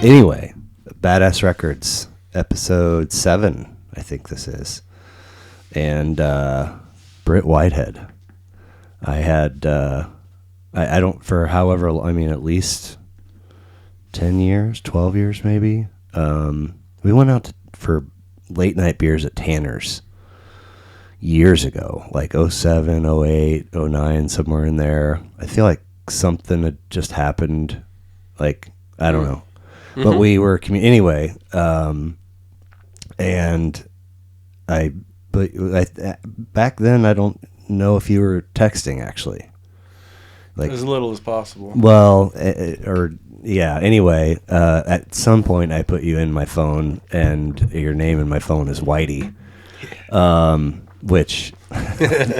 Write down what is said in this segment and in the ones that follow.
Anyway, Badass Records, episode 7, I think this is. And Britt Whitehead. I had, I don't, for however, I mean, at least 10 years, 12 years maybe. We went out for late night beers at Tanner's years ago, like 07, 08, 09, somewhere in there. I feel like something had just happened, like, I don't know. Mm-hmm. But we were, anyway, and back then, I don't know if you were texting, actually. Like, as little as possible. Well, anyway, at some point I put you in my phone, and your name in my phone is Whitey, which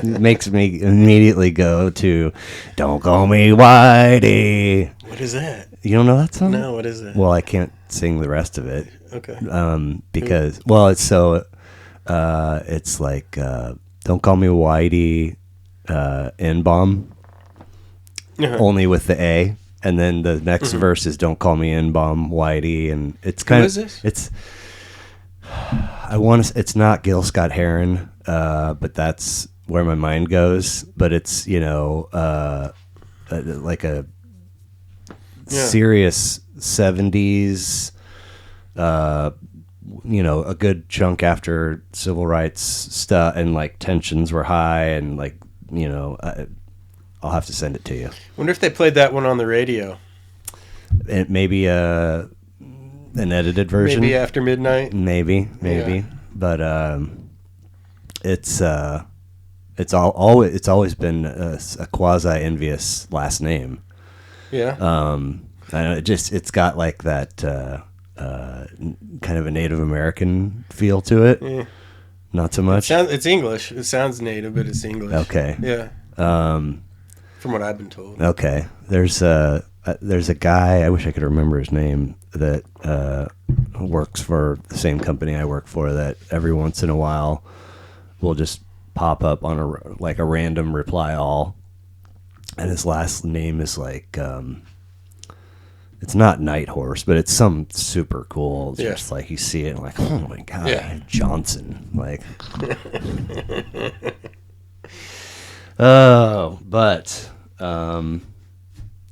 makes me immediately go to "Don't Call Me Whitey." What is that? You don't know that song? No, what is that? Well, I can't sing the rest of it. Okay. Because, well, it's so, it's like, "Don't Call Me Whitey," N-bomb. Uh-huh. Only with the A, and then the next verse is "Don't Call Me N-bomb Whitey," and it's kind of this? It's it's not Gil Scott Heron, but that's where my mind goes. But it's like a serious 70s, a good chunk after civil rights stuff, and like tensions were high, and like I'll have to send it to you. Wonder if they played that one on the radio. It maybe an edited version. Maybe after midnight. Maybe. Yeah. But it's always been a quasi envious last name. Yeah. It's got like that kind of a Native American feel to it. Yeah. Not so much. It's English. It sounds native, but it's English. Okay. Yeah. From what I've been told. Okay. There's a guy, I wish I could remember his name, that works for the same company I work for, that every once in a while will just pop up on a random reply all, and his last name is like it's not Night Horse, but it's some super cool. It's just like you see it and like, oh my god, Johnson, like. Oh, but and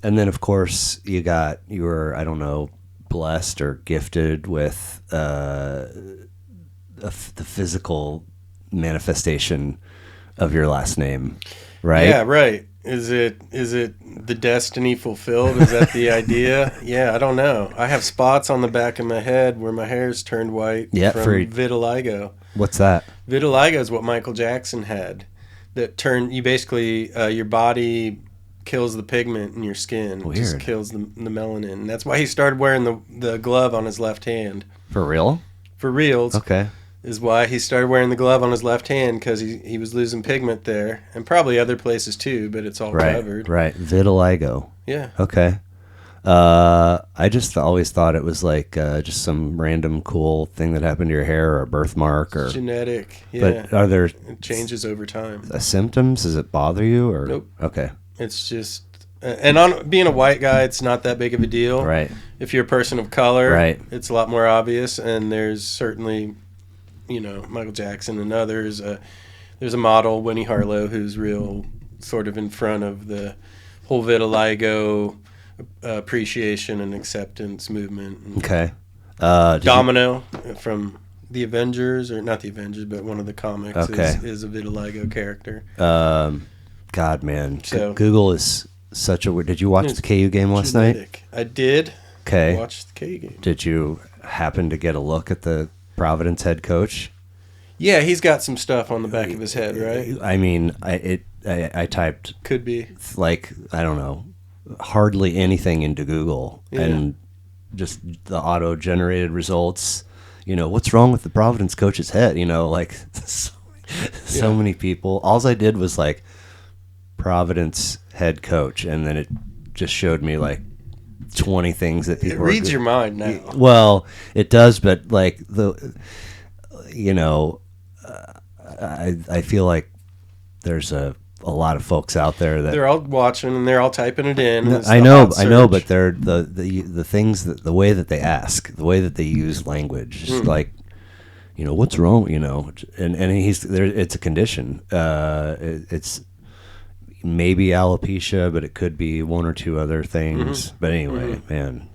then of course you were, I don't know, blessed or gifted with the physical manifestation of your last name, right? Yeah, right. Is it the destiny fulfilled? Is that the idea? Yeah, I don't know. I have spots on the back of my head where my hair's turned white from vitiligo. What's that? Vitiligo is what Michael Jackson had. That you basically, your body kills the pigment in your skin. Weird. It just kills the melanin. And that's why he started wearing the glove on his left hand. For real? For reals. Okay. Is why he started wearing the glove on his left hand, because he was losing pigment there. And probably other places too, but it's all covered. Right. Vitiligo. Yeah. Okay. I just always thought it was like just some random cool thing that happened to your hair, or a birthmark, or genetic. Yeah. But are there? It changes over time. Symptoms? Does it bother you, or nope? Okay. It's just, and on being a white guy, it's not that big of a deal. Right. If you're a person of color, right, it's a lot more obvious. And there's certainly, Michael Jackson and others. There's a model, Winnie Harlow, who's real sort of in front of the whole vitiligo appreciation and acceptance movement. Okay. Domino from the Avengers, or not the Avengers, but one of the comics is a vitiligo character. God, man. So, Google is such a weird... Did you watch the KU game last night? I did. Okay. I watched the KU game. Did you happen to get a look at the Providence head coach? Yeah, he's got some stuff on the back of his head, right? I mean, I typed... Could be. Like, I don't know, hardly anything into Google, and just the auto-generated results. What's wrong with the Providence coach's head? Like so many people. All I did was like Providence head coach, and then it just showed me like 20 things that people. It reads your mind now. Well, it does, but like I feel like there's a a lot of folks out there that they're all watching and they're all typing it in. And I know, but they're the things that the way that they ask, the way that they use language, just like, what's wrong, and he's there. It's a condition. It's maybe alopecia, but it could be one or two other things. But anyway, man.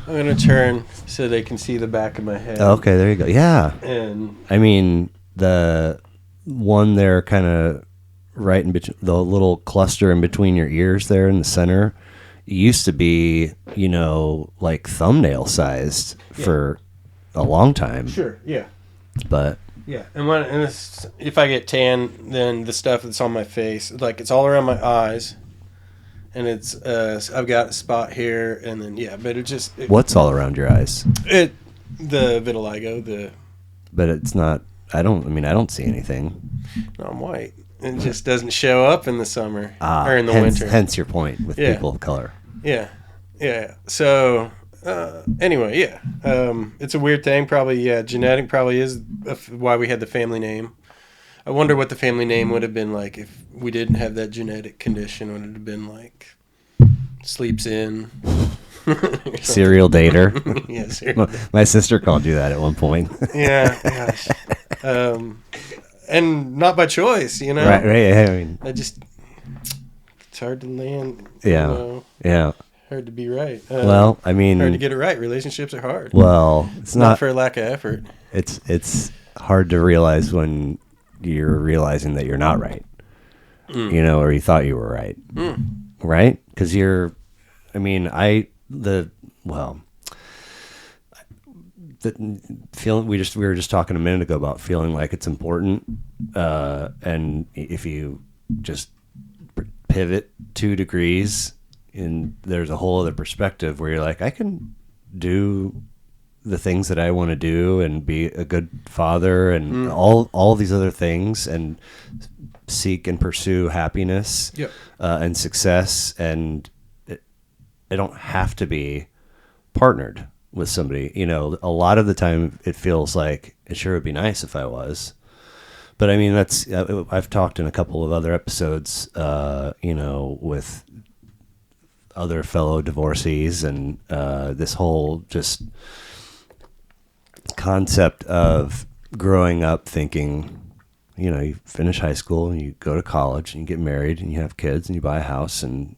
I'm going to turn so they can see the back of my head. Okay, there you go. Yeah. And I mean, the one there kind of right in between, the little cluster in between your ears there in the center, used to be, like thumbnail sized for a long time. Sure, yeah. But yeah, and if I get tan, then the stuff that's on my face, like it's all around my eyes. And it's I've got a spot here, and then but what's all around your eyes? The vitiligo, But it's not. I don't see anything. No, I'm white. It just doesn't show up in the summer or in the winter. Hence your point with people of color. Yeah. So anyway, it's a weird thing. Probably, genetic probably is why we had the family name. I wonder what the family name would have been like if we didn't have that genetic condition. Would it have been like sleeps in? Serial dater. Yeah, serial. My sister called you that at one point. Yeah, gosh. And not by choice, Right. I mean, it's hard to land. Yeah. Hard to be right. Well, I mean, hard to get it right. Relationships are hard. Well, it's not for a lack of effort. It's hard to realize when you're realizing that you're not right, or you thought you were right, right? Because we were just talking a minute ago about feeling like it's important, and if you just pivot 2 degrees, and there's a whole other perspective where you're like, I can do the things that I want to do and be a good father and all these other things and seek and pursue happiness and success. And I don't have to be partnered with somebody. A lot of the time it feels like it sure would be nice if I was. But I mean, I've talked in a couple of other episodes, with other fellow divorcees and this whole just concept of growing up thinking, you finish high school and you go to college and you get married and you have kids and you buy a house and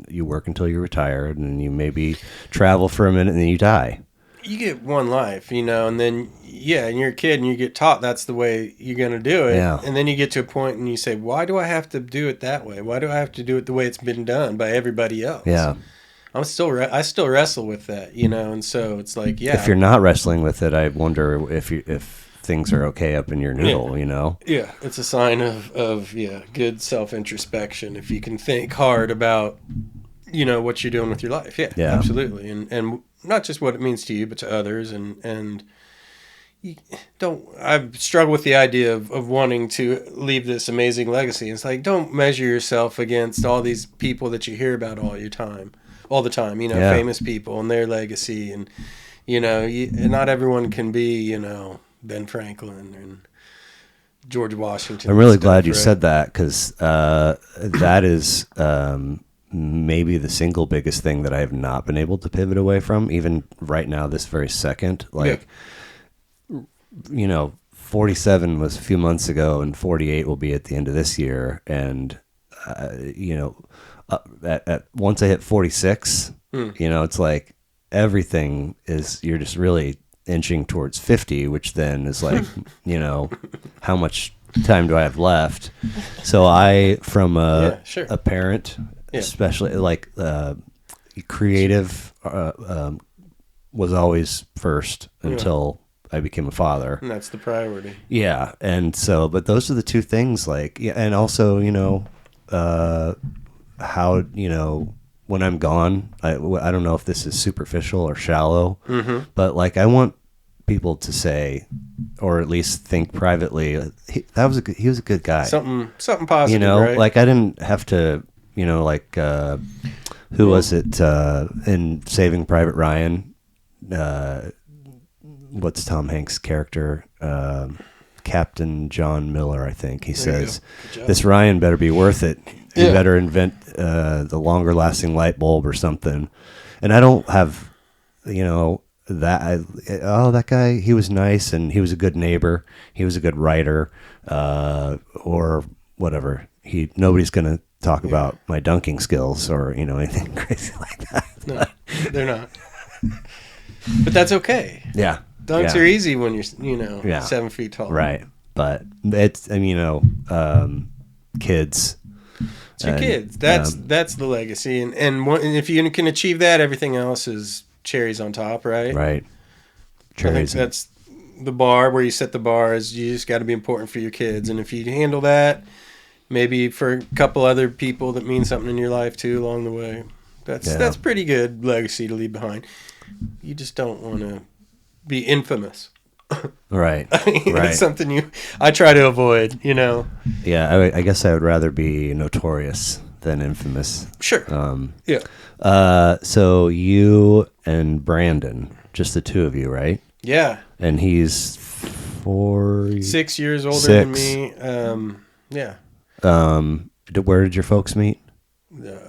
you work until you're retired and you maybe travel for a minute and then you die. You get one life, and then, and you're a kid and you get taught that's the way you're going to do it. Yeah. And then you get to a point and you say, why do I have to do it that way? Why do I have to do it the way it's been done by everybody else? Yeah. I still wrestle with that, and so it's like, If you're not wrestling with it, I wonder if things are okay up in your noodle, Yeah, it's a sign of good self-introspection if you can think hard about, what you're doing with your life. Yeah. Absolutely. And not just what it means to you, but to others. And I've struggled with the idea of wanting to leave this amazing legacy. It's like, don't measure yourself against all these people that you hear about all the time, famous people and their legacy. And, not everyone can be, Ben Franklin and George Washington. I'm really glad you said that, because that is maybe the single biggest thing that I have not been able to pivot away from, even right now, this very second. 47 was a few months ago, and 48 will be at the end of this year. And once I hit 46, it's like everything is, you're just really inching towards 50, which then is like, how much time do I have left? So from a parent, especially like creative, was always first until I became a father. And that's the priority. Yeah. And so, but those are the two things, and also, how, when I'm gone, I don't know if this is superficial or shallow, but I want people to say, or at least think privately, he was a good guy. Something positive, right? I didn't have to, who was it in Saving Private Ryan? What's Tom Hanks' character? Captain John Miller, I think. He There you says, go. Good job. this Ryan better be worth it. You Yeah. better invent the longer lasting light bulb or something. And I don't have, that guy, he was nice and he was a good neighbor. He was a good writer, or whatever. Nobody's going to talk about my dunking skills or, anything crazy like that. No, they're not. But that's okay. Yeah. Dunks Yeah. are easy when you're 7 feet tall. Right. But it's, kids. It's your kids. That's the legacy. And if you can achieve that, everything else is cherries on top, right? Right. I think Cherries. that's the bar, where you set the bar, is you just got to be important for your kids. And if you handle that, maybe for a couple other people that mean something in your life too along the way, that's pretty good legacy to leave behind. You just don't want to be infamous. Right. Right. Right. It's something I try to avoid, Yeah, I guess I would rather be notorious than infamous. Sure. Yeah. So you and Brandon, just the two of you, right? Yeah. And he's 6 years older than me. Yeah. Where did your folks meet?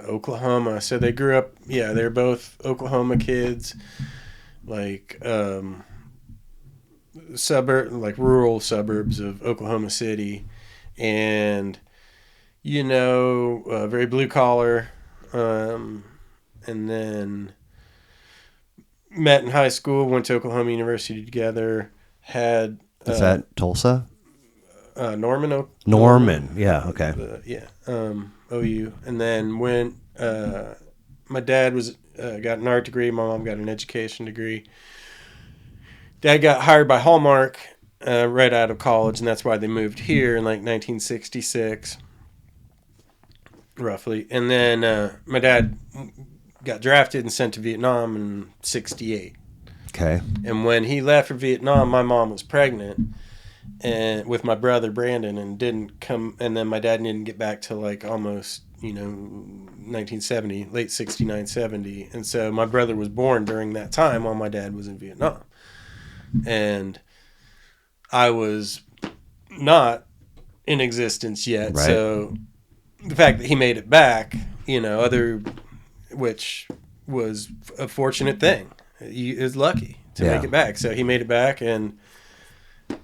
Oklahoma. So they grew up. Yeah, they're both Oklahoma kids, like rural suburbs of Oklahoma City, and very blue collar. And then met in high school. Went to Oklahoma University together. Had Is that Tulsa? Norman. Norman. Yeah. Okay. OU. And then when my dad got an art degree, my mom got an education degree. Dad got hired by Hallmark right out of college, and that's why they moved here in like 1966, roughly. And then my dad got drafted and sent to Vietnam in 68. Okay. And when he left for Vietnam, my mom was pregnant and with my brother Brandon, and didn't come. And then my dad didn't get back till like almost 1970, late 69, 70. And so my brother was born during that time while my dad was in Vietnam, and I was not in existence yet. Right. So the fact that he made it back, which was a fortunate thing. He is lucky to make it back. So he made it back and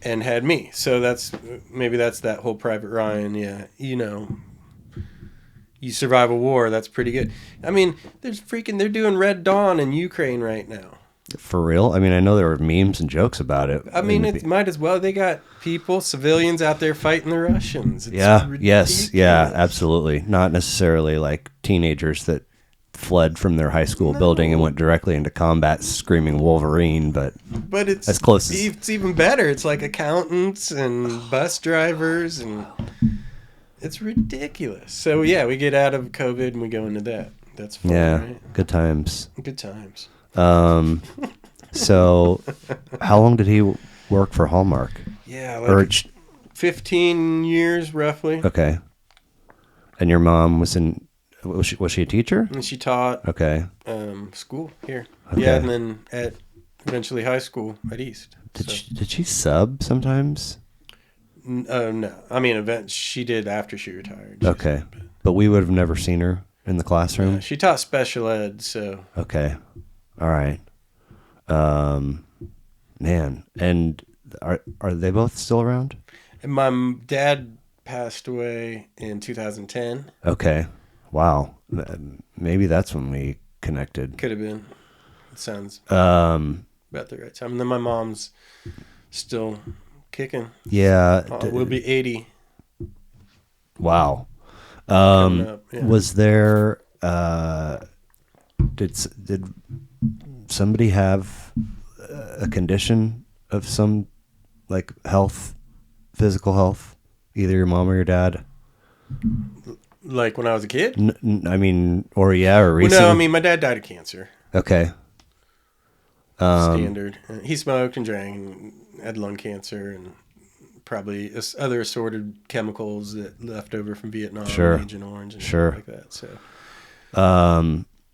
had me. So that's that whole Private Ryan. Yeah. You survive a war. That's pretty good. I mean, they're doing Red Dawn in Ukraine right now. For real? I mean, I know there were memes and jokes about it. I mean, it might as well. They got civilians out there fighting the Russians. It's ridiculous. Yes. Yeah, absolutely. Not necessarily like teenagers that fled from their high school building and went directly into combat screaming Wolverine, but it's as close it's even better. It's like accountants and bus drivers, and it's ridiculous. So yeah, we get out of COVID and we go into that. That's fun, right? Good times. Good times. So how long did he work for Hallmark? Yeah, like 15 years roughly. Okay. And your mom was she a teacher? And she taught school here. Okay. Yeah, and then at eventually high school at East. Did she sub sometimes? No. I mean, she did after she retired. Okay. But we would have never seen her in the classroom? She taught special ed, so. Okay. All right. Man. And are they both still around? And my dad passed away in 2010. Okay. Wow. Maybe that's when we connected. Could have been. It sounds about the right time. And then my mom's still kicking. Yeah. We'll be 80. Wow. Was there did somebody have a condition of some like physical health, either your mom or your dad? Like when I was a kid? I mean, or recently? Well, no, I mean, my dad died of cancer. Okay. Standard. He smoked and drank and had lung cancer and probably other assorted chemicals that left over from Vietnam, Agent Orange and stuff like that. So,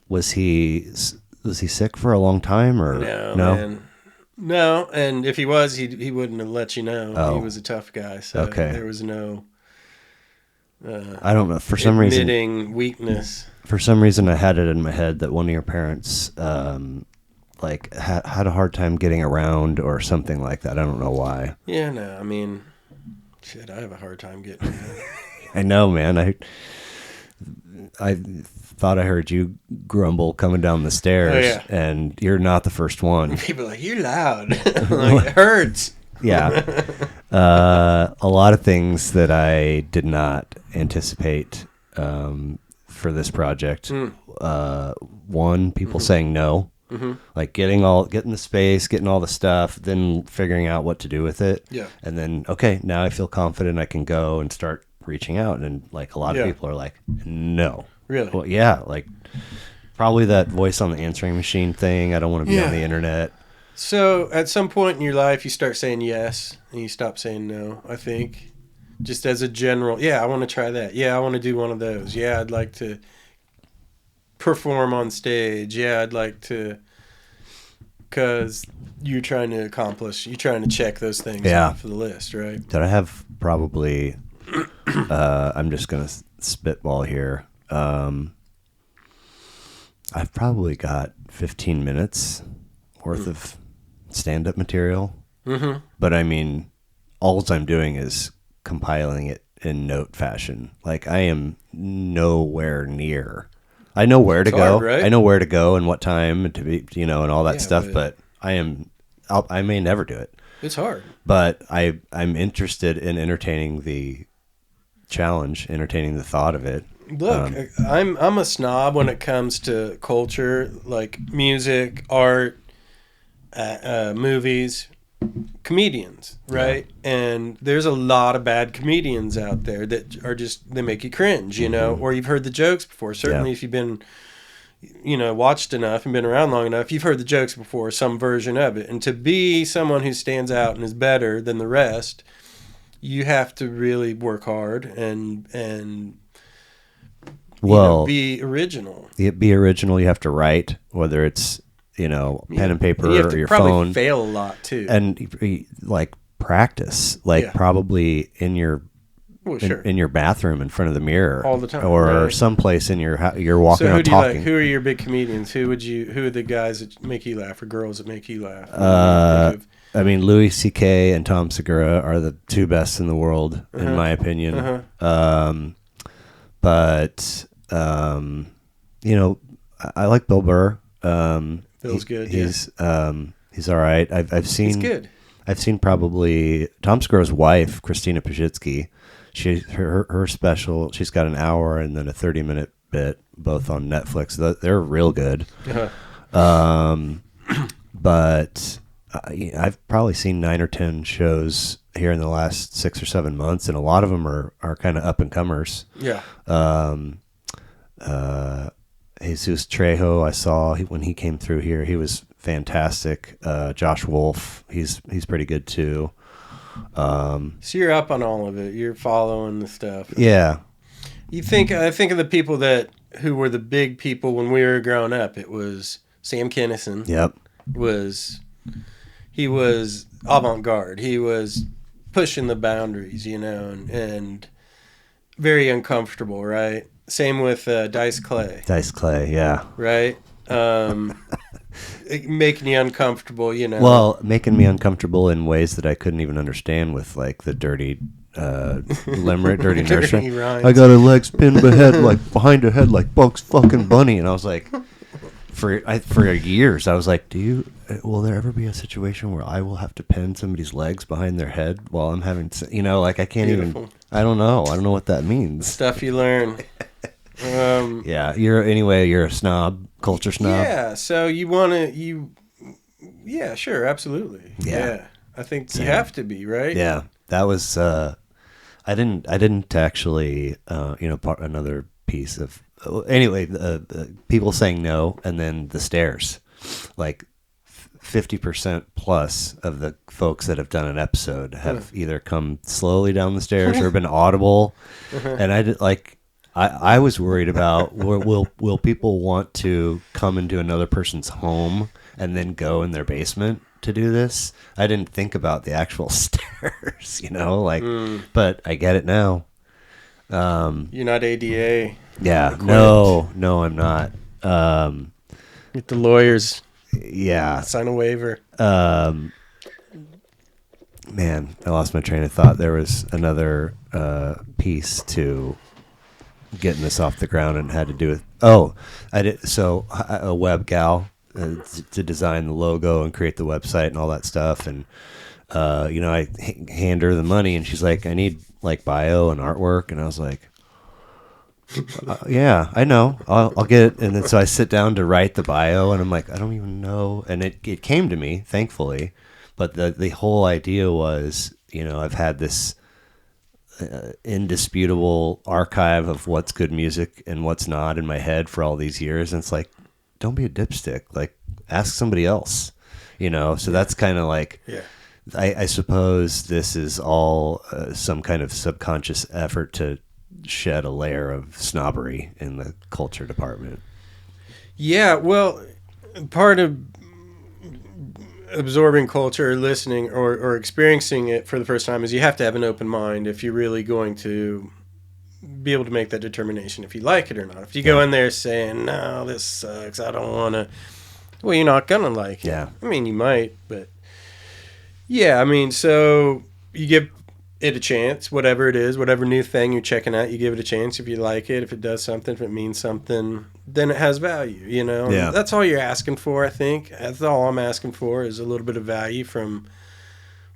was he sick for a long time or no? Man. No, and if he was, he wouldn't have let you know. Oh. He was a tough guy, so Okay. there was no I don't know. For some reason, admitting weakness. I had it in my head that one of your parents, like, had a hard time getting around or something like that. I don't know why. Yeah, no, I mean, shit, I have a hard time getting around. I know, man. I thought I heard you grumble coming down the stairs, Oh, yeah. and you're not the first one. People are like, you're loud. Like, it hurts. Yeah. A lot of things that I did not anticipate for this project. One, people saying no. Like getting the space, getting all the stuff, then figuring out what to do with it. Yeah. And then, okay, now I feel confident I can go and start reaching out. And like a lot of people are like, no. Really? Well, yeah. Like probably that voice on the answering machine thing. I don't want to be on the internet. So at some point in your life, you start saying yes and you stop saying no, I think. Just as a general, yeah, I want to try that. Yeah, I want to do one of those. Yeah, I'd like to perform on stage. Yeah, I'd like to, because you're trying to check those things off the list, right? Did I have probably, I'm just going to spitball here. I've probably got 15 minutes worth of stand-up material. But I mean, all I'm doing is compiling it in note fashion. Like I am nowhere near. I know where to go. Hard, right? I know where to go and what time to be, and all that stuff. But I may never do it. It's hard. But I'm interested in entertaining the challenge, entertaining the thought of it. Look, I'm a snob when it comes to culture, like music, art, movies, comedians, right? And there's a lot of bad comedians out there that are they make you cringe, or you've heard the jokes before. Certainly if you've been, watched enough and been around long enough, you've heard the jokes before, some version of it. And to be someone who stands out and is better than the rest, you have to really work hard and be original. Be original. You have to write, whether it's pen and paper you have or to your probably phone. Fail a lot too, and like practice, probably in your in your bathroom in front of the mirror all the time, or someplace in your house. You're walking around talking. Who are your big comedians? Who are the guys that make you laugh or girls that make you laugh? I mean, Louis C.K. and Tom Segura are the two best in the world, in my opinion. But I like Bill Burr. Bill's good. He's all right. I've seen. He's good. I've seen probably Tom Segura's wife, Christina Pajitsky. Her special. She's got an hour and then a 30-minute bit, both on Netflix. They're real good. But I've probably seen 9 or 10 shows here in the last 6 or 7 months, and a lot of them are kind of up and comers. Yeah. Jesus Trejo, I saw when he came through here. He was fantastic. Josh Wolf, he's pretty good too. So you're up on all of it. You're following the stuff. Yeah. I think of the people who were the big people when we were growing up. It was Sam Kinison. Yep. He was avant-garde. He was pushing the boundaries, and very uncomfortable, right? Same with Dice Clay. Dice Clay, yeah. Right? Making you uncomfortable, Well, making me uncomfortable in ways that I couldn't even understand with, like, the dirty limerick, dirty nursery. I got her legs pinned behind her head like Bugs fucking Bunny. And I was like, for years, I was like, will there ever be a situation where I will have to pin somebody's legs behind their head while I'm having, I can't even, I don't know what that means. Stuff you learn. Yeah, you're a snob, culture snob. Yeah, so yeah, sure, absolutely. Yeah. I think you have to be, right? Yeah, that was, I didn't actually, another piece of, anyway, people saying no, and then the stares, like 50% plus of the folks that have done an episode have either come slowly down the stairs or been audible, and I was worried about will people want to come into another person's home and then go in their basement to do this. I didn't think about the actual stairs, but I get it now. You're not ADA. Yeah, equipped. no, I'm not. Get the lawyers. Yeah. Sign a waiver. Man, I lost my train of thought. There was another piece to getting this off the ground and had to do with. Oh, I did. So a web gal to design the logo and create the website and all that stuff. And I hand her the money, and she's like, "I need like bio and artwork," and I was like, "Yeah, I know. I'll get it." And then so I sit down to write the bio, and I'm like, "I don't even know." And it came to me, thankfully. But the whole idea was, I've had this indisputable archive of what's good music and what's not in my head for all these years. And it's like, don't be a dipstick. Like, ask somebody else, So that's kind of like, I suppose this is all some kind of subconscious effort to shed a layer of snobbery in the culture department. Yeah, well, part of absorbing culture or listening or experiencing it for the first time is you have to have an open mind if you're really going to be able to make that determination if you like it or not. If you go in there saying, no, this sucks, I don't want to, well, you're not going to like it. Yeah. I mean, you might, but yeah, I mean, so you give it a chance, whatever it is, whatever new thing you're checking out, you give it a chance. If you like it, if it does something, if it means something, then it has value, Yeah. That's all you're asking for, I think. That's all I'm asking for is a little bit of value from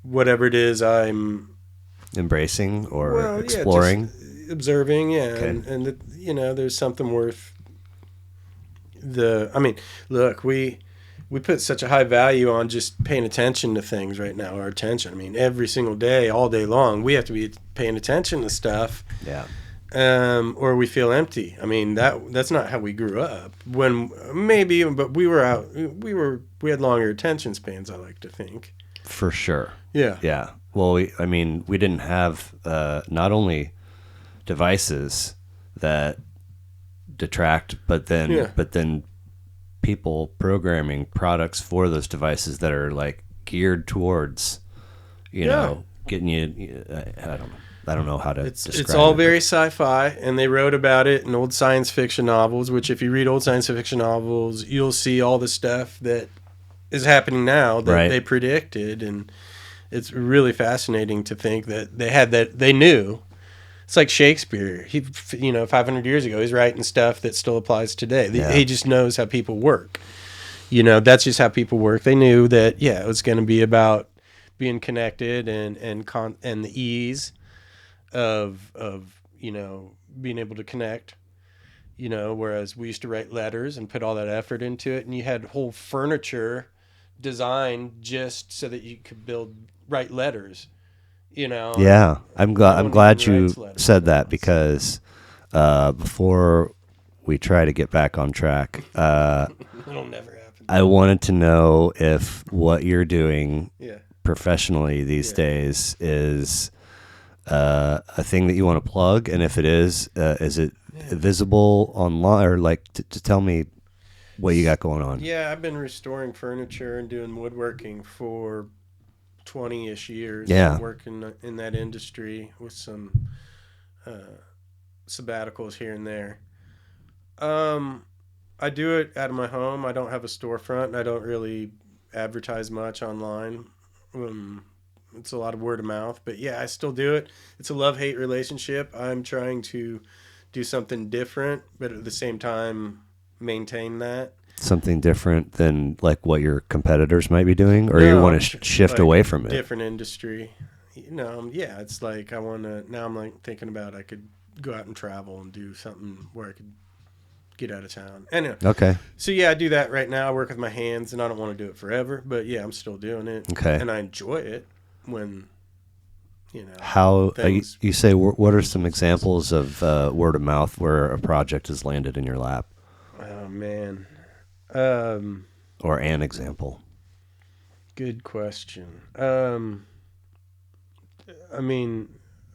whatever it is I'm embracing or exploring. Just observing, Okay. and there's something worth look, we put such a high value on just paying attention to things right now. Our attention. I mean, every single day, all day long, we have to be paying attention to stuff. Yeah. Or we feel empty. I mean, that's not how we grew up. But we had longer attention spans, I like to think. For sure. Yeah. Yeah. Well, we didn't have not only devices that detract, but then people programming products for those devices that are like geared towards, getting you. I don't know how to describe it. It's all very sci-fi, and they wrote about it in old science fiction novels, which if you read old science fiction novels, you'll see all the stuff that is happening now that they predicted, and it's really fascinating to think that they knew. It's like Shakespeare. He, 500 years ago, he's writing stuff that still applies today. He just knows how people work. That's just how people work. They knew that, it was going to be about being connected and the ease of being able to connect. Whereas we used to write letters and put all that effort into it, and you had whole furniture designed just so that you could write letters. Yeah, I'm glad you said that because before we try to get back on track, it'll never happen. I wanted to know if what you're doing professionally these days is a thing that you want to plug, and if it is it visible online, or like to tell me what you got going on? Yeah, I've been restoring furniture and doing woodworking for 20-ish years. Yeah. Working in that industry with some sabbaticals here and there. I do it out of my home. I don't have a storefront, and I don't really advertise much online. It's a lot of word of mouth, but I still do it. It's a love-hate relationship. I'm trying to do something different, but at the same time maintain that. Something different than like what your competitors might be doing, or you want to shift away from it? Different industry. It's like I want to. Now I'm like thinking about I could go out and travel and do something where I could get out of town. Anyway. Okay. So I do that right now. I work with my hands, and I don't want to do it forever, but I'm still doing it. Okay. And I enjoy it when. How you say? What are some examples of word of mouth where a project has landed in your lap? Oh man. Or an example. Good question.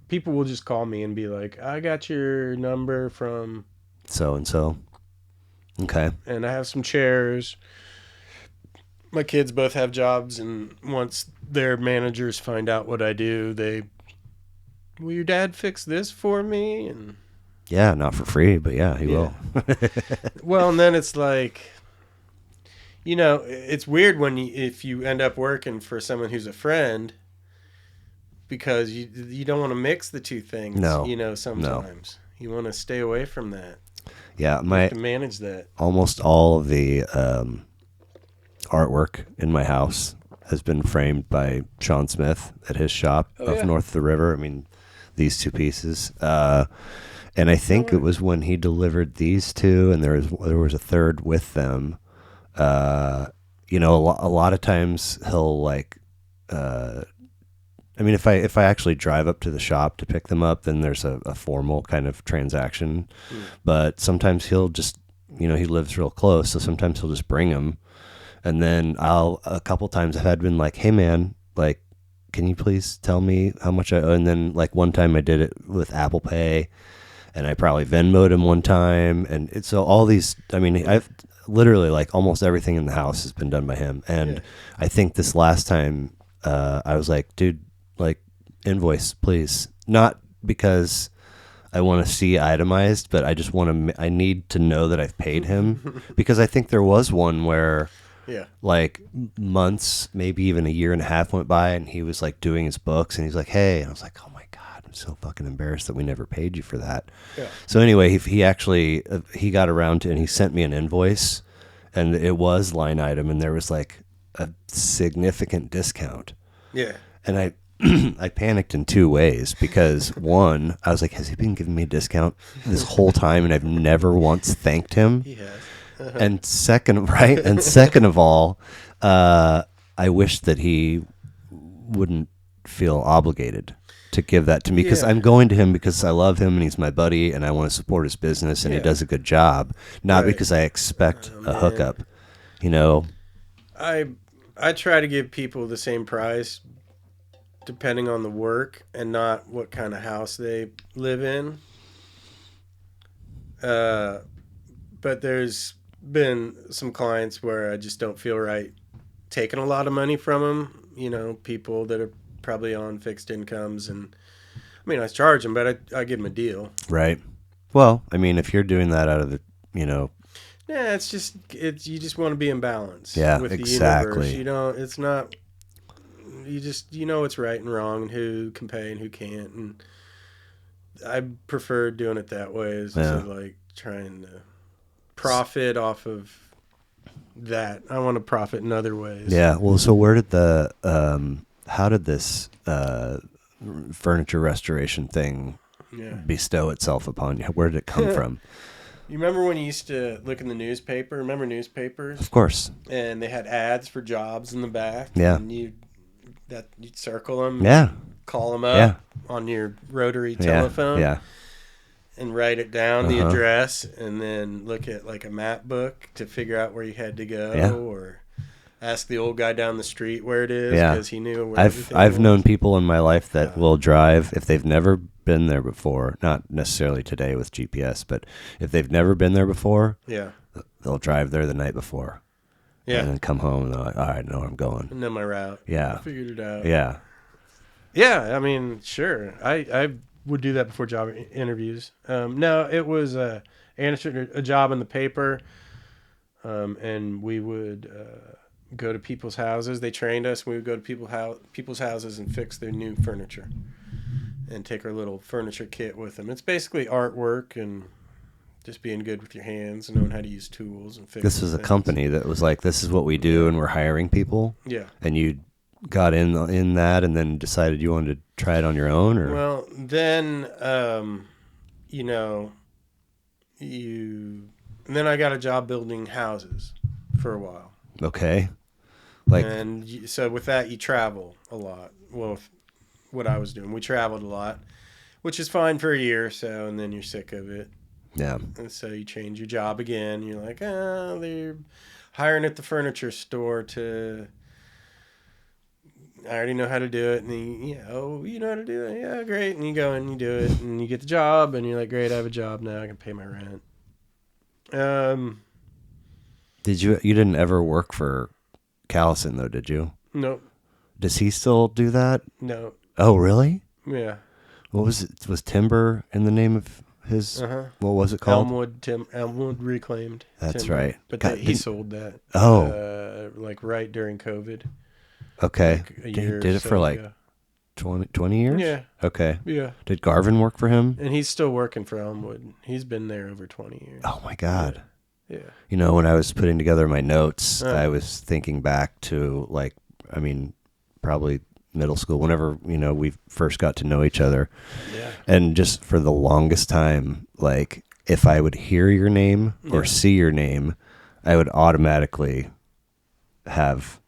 People will just call me and be like, I got your number from so and so. Okay. And I have some chairs. my kids both have jobs, and once their managers find out what I do, will your dad fix this for me? And Yeah, not for free, but yeah, he will. Well, and then it's like, it's weird if you end up working for someone who's a friend, because you don't want to mix the two things. No. Sometimes you want to stay away from that. Yeah, You have to manage that. Almost all of the artwork in my house has been framed by Sean Smith at his shop north of the river. I mean, these two pieces. And I think it was when he delivered these two, and there was a third with them. A lot of times he'll like. I mean, if I actually drive up to the shop to pick them up, then there's a formal kind of transaction. But sometimes he'll just, he lives real close, so sometimes he'll just bring them. And then a couple times I've been like, hey man, like, can you please tell me how much I owe? And then like one time I did it with Apple Pay, and I probably Venmo'd him one time. And so all these, I mean, I've literally like almost everything in the house has been done by him. And I think this last time I was like, dude, like, invoice, please. Not because I want to see itemized, but I just I need to know that I've paid him. Because I think there was one where like months, maybe even a year and a half went by, and he was like doing his books, and he's like, hey, and I was like, oh my God, I'm so fucking embarrassed that we never paid you for that. So anyway, he actually, he got around to, and he sent me an invoice, and it was line item, and there was like a significant discount. And I panicked in two ways, because one, I was like, has he been giving me a discount this whole time and I've never once thanked him? He has. And second of all, I wish that he wouldn't feel obligated to give that to me, because I'm going to him because I love him and he's my buddy and I want to support his business and he does a good job, not because I expect a hookup. I try to give people the same price depending on the work and not what kind of house they live in. But there's been some clients where I just don't feel right taking a lot of money from them. People that are probably on fixed incomes, and I mean, I charge them, but I give them a deal. Right. Well, I mean, if you're doing that out of the, yeah, you just want to be in balance. Yeah, with exactly. The universe. It's not. You just what's right and wrong, and who can pay and who can't, and I prefer doing it that way instead of like trying to profit off of that. I want to profit in other ways. Yeah. Well, so where did how did this furniture restoration thing bestow itself upon you? Where did it come from? You remember when you used to look in the newspaper? Remember newspapers? Of course. And they had ads for jobs in the back. Yeah. And you'd circle them. Yeah. Call them up on your rotary telephone. Yeah. And write it down, the address, and then look at like a map book to figure out where you had to go, or ask the old guy down the street where it is, because he knew where everything I've was. known people in my life that will drive, if they've never been there before, not necessarily today with GPS, but if they've never been there before, they'll drive there the night before. And then come home and they're like, all right, I know where I'm going. I know my route. Yeah. I figured it out. Yeah. Yeah, I mean, sure. I would do that before job interviews. No, it was answering a job in the paper, and we would go to people's houses. They trained us. We would go to people's houses and fix their new furniture and take our little furniture kit with them. It's basically artwork and just being good with your hands and knowing how to use tools and fix. This was a company that was like, this is what we do, and we're hiring people. Yeah. And you got in that and then decided you wanted to try it on your own, or? Well, then, then I got a job building houses for a while. Okay. And so with that, you travel a lot. Well, with what I was doing, we traveled a lot, which is fine for a year or so, and then you're sick of it. Yeah. And so you change your job again. You're like, they're hiring at the furniture store to... I already know how to do it. And you know how to do it? Yeah, great. And you go and you do it, and you get the job, and you're like, great, I have a job now. I can pay my rent. You didn't ever work for Callison, though, did you? No, Does he still do that? no, Oh, really? yeah. What was it? Was Timber in the name of his? What was it called? Elmwood Reclaimed. That's Timber. right. But God, he sold that. Like right during COVID. Okay. Like a He year did or it so for like ago. 20 years? Yeah. Okay. Yeah. Did Garvin work for him? And he's still working for Elmwood. He's been there over 20 years. Oh, my God. Yeah. You know, when I was putting together my notes, I was thinking back to, like, I mean, probably middle school, whenever, you know, we first got to know each other. Yeah. And just for the longest time, like, if I would hear your name or see your name, I would automatically have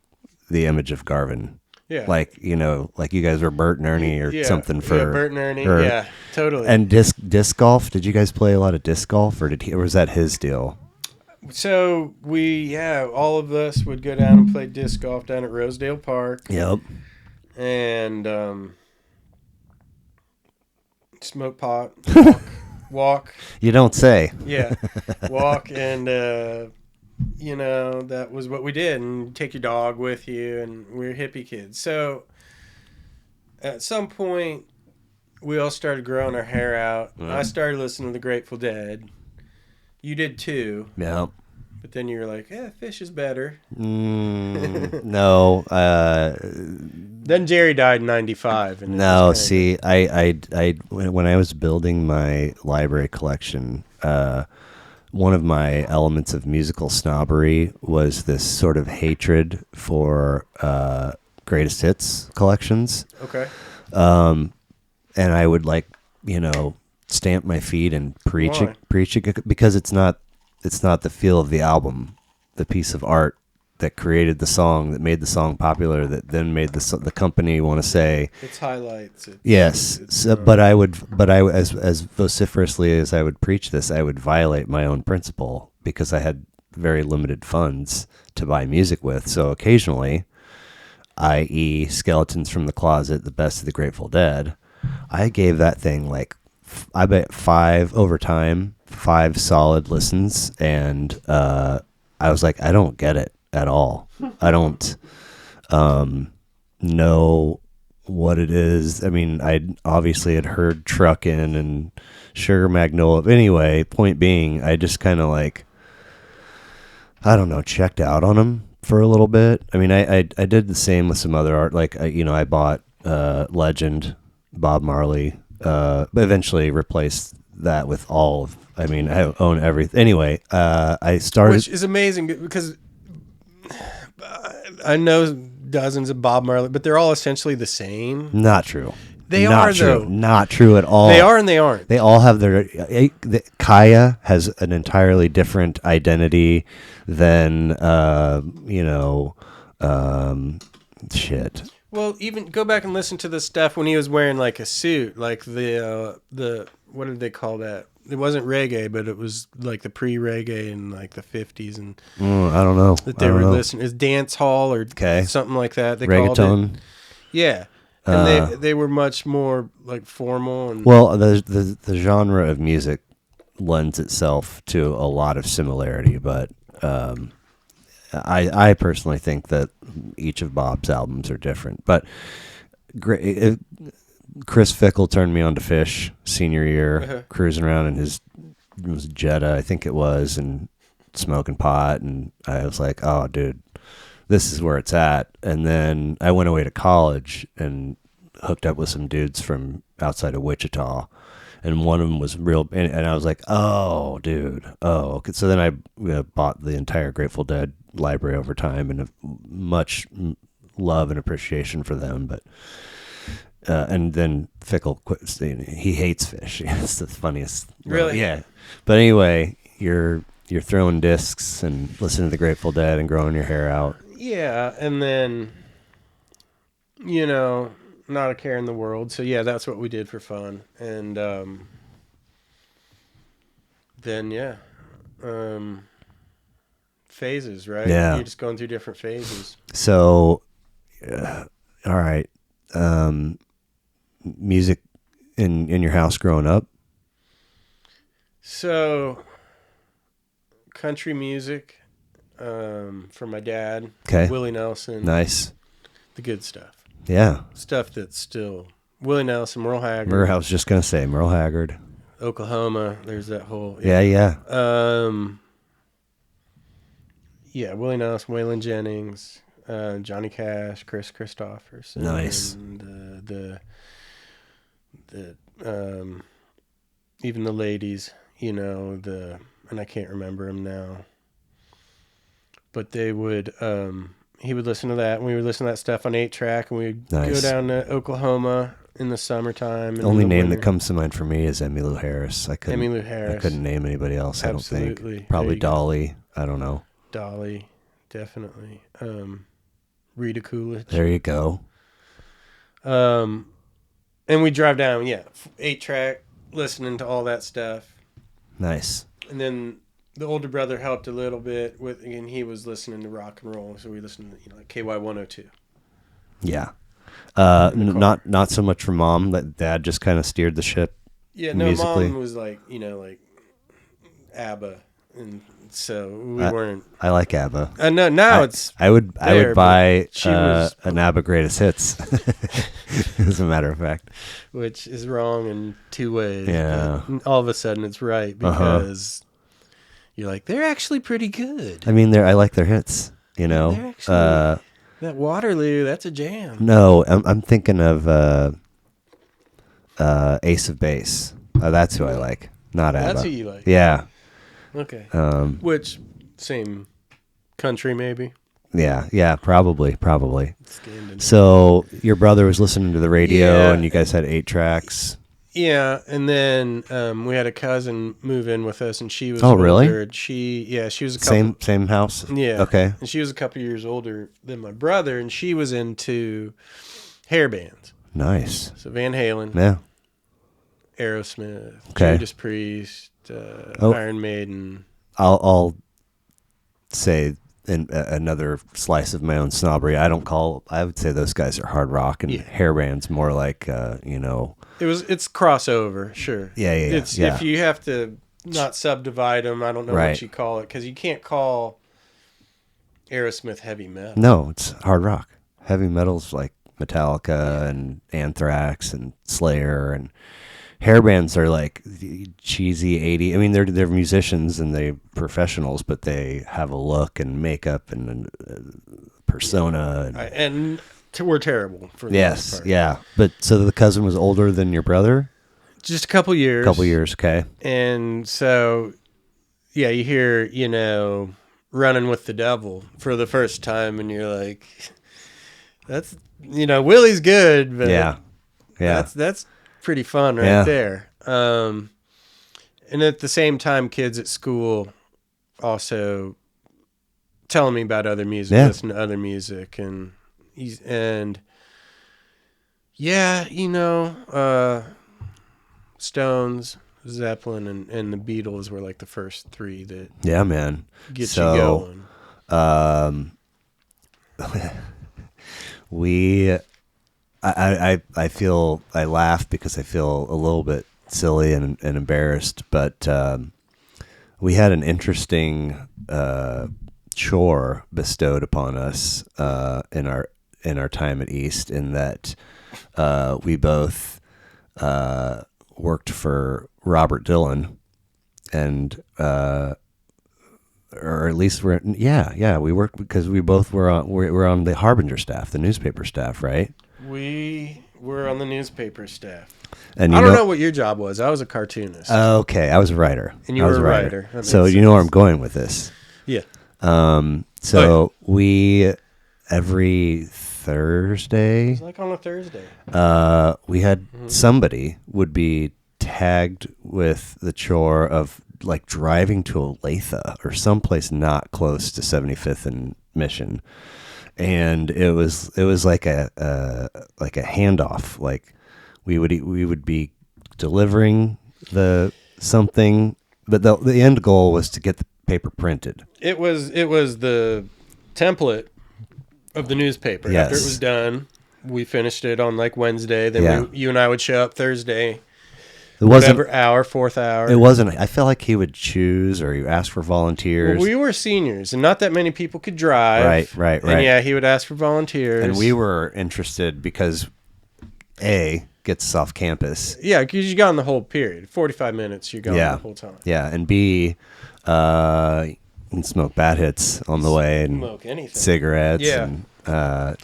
the image of Garvin. Yeah. Like, you know, like you guys were Bert and Ernie or something for... Yeah, Bert and Ernie. Yeah, totally. And disc golf, did you guys play a lot of disc golf, or or was that his deal? So all of us would go down and play disc golf down at Rosedale Park. Yep. And smoke pot, walk. You don't say. Yeah, walk, and you know, that was what we did. And take your dog with you, and we were hippie kids. So at some point, we all started growing our hair out. I started listening to the Grateful Dead. You did too. Yep. But then you were like, Fish is better. No. Then Jerry died in 95. And no, see, when I was building my library collection, one of my elements of musical snobbery was this sort of hatred for greatest hits collections. Okay. And I would, like, you know, stamp my feet and preach it because it's not the feel of the album, the piece of art that created the song, that made the song popular, that then made the company want to say it's highlights. Yes, but I as vociferously as I would preach this, I would violate my own principle because I had very limited funds to buy music with. So occasionally, i.e., Skeletons from the Closet, the best of the Grateful Dead, I gave that thing like I bet 5 solid listens, and I was like, I don't get it at all. I don't know what it is. I mean, I obviously had heard Truckin' and Sugar Magnolia. Anyway, point being, I just kind of like, I don't know, checked out on them for a little bit. I mean, I did the same with some other art. Like, I bought Legend, Bob Marley, but eventually replaced that with all of, I mean, I own everything. Anyway, I started... Which is amazing because I know dozens of Bob Marley, but they're all essentially the same. Not true. They not are, true. though. Not true at all. They are and they aren't. They all have their... Kaya has an entirely different identity than, shit. Well, even go back and listen to the stuff when he was wearing like a suit, like the what did they call that? It wasn't reggae, but it was like the pre-reggae in like the 50s, and I don't know that they were listening. It's dance hall or something like that. They reggaeton. Called it. Yeah, and they were much more like formal. And well, the genre of music lends itself to a lot of similarity, but I personally think that each of Bob's albums are different. But Chris Fickle turned me on to Fish senior year, cruising around in it was Jetta, I think it was, and smoking pot, and I was like, oh, dude, this is where it's at. And then I went away to college and hooked up with some dudes from outside of Wichita, and one of them was real, and I was like, oh, dude, oh. So then I bought the entire Grateful Dead library over time, and much love and appreciation for them, but and then Fickle quit. He hates Fish. It's the funniest. Really? Yeah. But anyway, you're throwing discs and listening to the Grateful Dead and growing your hair out. Yeah, and then not a care in the world. So yeah, that's what we did for fun, and then phases, right? Yeah. You're just going through different phases. So, all right. Music in your house growing up? So, country music. from my dad. Okay. Willie Nelson. Nice. The good stuff. Yeah. Stuff that's still Willie Nelson, Merle Haggard. I was just gonna say Merle Haggard. Oklahoma. There's that whole. Yeah. Yeah, Willie Nelson, Waylon Jennings, Johnny Cash, Chris Christopherson. Nice. And even the ladies, and I can't remember them now. But they would, he would listen to that, and we would listen to that stuff on 8-track, and we'd go down to Oklahoma in the summertime. The only name that comes to mind for me is Emmylou Harris. I couldn't name anybody else. Absolutely. I don't think. Probably Dolly. I don't know. Dolly, definitely. Rita Coolidge. There you go. And we drive down, 8-track, listening to all that stuff. Nice. And then the older brother helped a little bit and he was listening to rock and roll, so we listened to like KY 102. Yeah. Not so much for mom. That dad just kind of steered the ship. Yeah, no, musically. mom was like ABBA, and so we weren't. I like ABBA. I would buy an ABBA greatest hits. As a matter of fact, which is wrong in two ways. Yeah. But all of a sudden it's right because you're like, they're actually pretty good. I mean, I like their hits. They're actually, that Waterloo, that's a jam. No, I'm thinking of Ace of Base. That's who I like, not ABBA. That's who you like. Yeah. Okay. Which same country maybe? Yeah, probably. So your brother was listening to the radio, and you guys had 8 tracks. Yeah, and then we had a cousin move in with us, and she was older. Really? She was a couple, same house. Yeah. Okay. And she was a couple years older than my brother, and she was into hair bands. Nice. So Van Halen. Yeah. Aerosmith. Okay. Judas Priest. Iron Maiden. I'll say another slice of my own snobbery. I would say those guys are hard rock, and hair bands more like It's crossover, sure. Yeah. If you have to not subdivide them, I don't know what you call it, because you can't call Aerosmith heavy metal. No, it's hard rock. Heavy metal's like Metallica and Anthrax and Slayer, and hair bands are like cheesy 80s. I mean, they're musicians and they're professionals, but they have a look and makeup and persona. And we're terrible for the most part. Yeah. But so the cousin was older than your brother? Just a couple years. Okay. And so, you hear, Running with the Devil for the first time, and you're like, that's, Willie's good, but yeah. That's pretty fun there. And at the same time, kids at school also telling me about other music, listen to other music, Stones, Zeppelin, and the Beatles were like the first 3 that get you going. I feel, I laugh because I feel a little bit silly and embarrassed, but we had an interesting chore bestowed upon us in our time at East, in that we both worked for Robert Dylan, and or at least we worked because we both were on the Harbinger staff, the newspaper staff, right? We were on the newspaper staff. And I don't know what your job was. I was a cartoonist. Okay, I was a writer. And you were a writer. So you know where I'm going with this. Yeah. We every Thursday. It was like on a Thursday. We had somebody would be tagged with the chore of like driving to Olathe or someplace not close to 75th and Mission, and it was like a handoff. Like we would be delivering the something, but the end goal was to get the paper printed. It was the template of the newspaper. Yes. After it was done, we finished it on like Wednesday. Then you and I would show up Thursday It wasn't whatever hour, fourth hour. It wasn't. I felt like he would choose or he asked for volunteers. Well, we were seniors, and not that many people could drive. Right. And yeah, he would ask for volunteers. And we were interested because A, gets us off campus. Yeah, because you got on the whole period. 45 minutes, you're gone the whole time. Yeah, and B, you can smoke bat hits on the way and smoke anything. Cigarettes and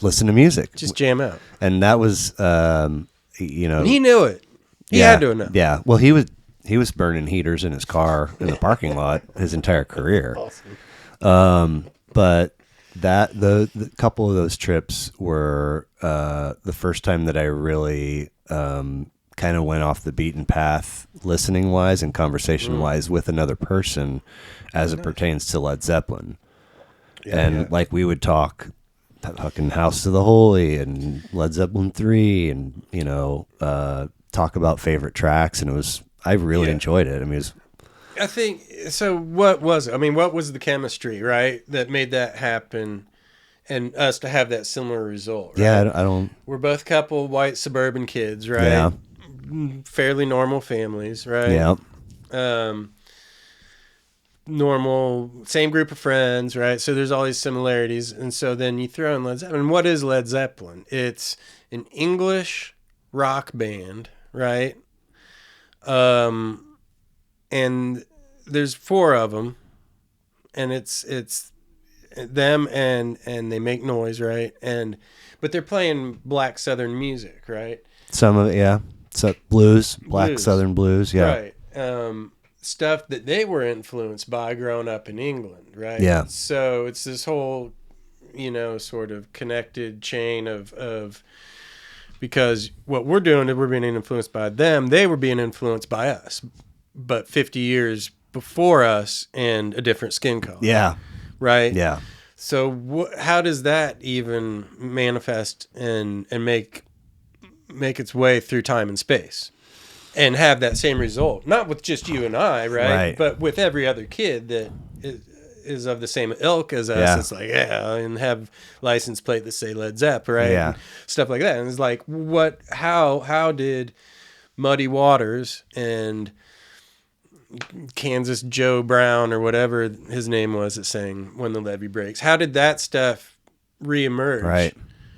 listen to music. Just jam out. And that was, And he knew it. He had to know. Yeah. Well, he was burning heaters in his car in the parking lot his entire career. Awesome. But the couple of those trips were the first time that I really kind of went off the beaten path, listening wise and conversation wise with another person, as it pertains to Led Zeppelin. Like we would talk fucking House of the Holy and Led Zeppelin 3 and talk about favorite tracks, and I really enjoyed it. I mean, I think so. What was it? I mean, what was the chemistry, right, that made that happen, and us to have that similar result? Right? Yeah, I don't. We're both couple white suburban kids, right? Yeah. Fairly normal families, right? Yeah. Normal, same group of friends, right? So there's all these similarities, and so then you throw in Led Zeppelin. What is Led Zeppelin? It's an English rock band, right? And there's 4 of them, and it's them and they make noise, right? But they're playing black Southern music, right? Some of it, yeah. So black Southern blues, yeah. Right. Stuff that they were influenced by growing up in England, right? Yeah. So it's this whole, sort of connected chain of because what we're doing is we're being influenced by them. They were being influenced by us, but 50 years before us and a different skin color. Yeah. Right? Yeah. So how does that even manifest and make its way through time and space and have that same result? Not with just you and I, right? But with every other kid that is of the same ilk as us. Yeah. It's like, and have license plate that say Led Zeppelin, right? Yeah. And stuff like that. And it's like, how did Muddy Waters and Kansas Joe Brown or whatever his name was that sang When the Levee Breaks, how did that stuff reemerge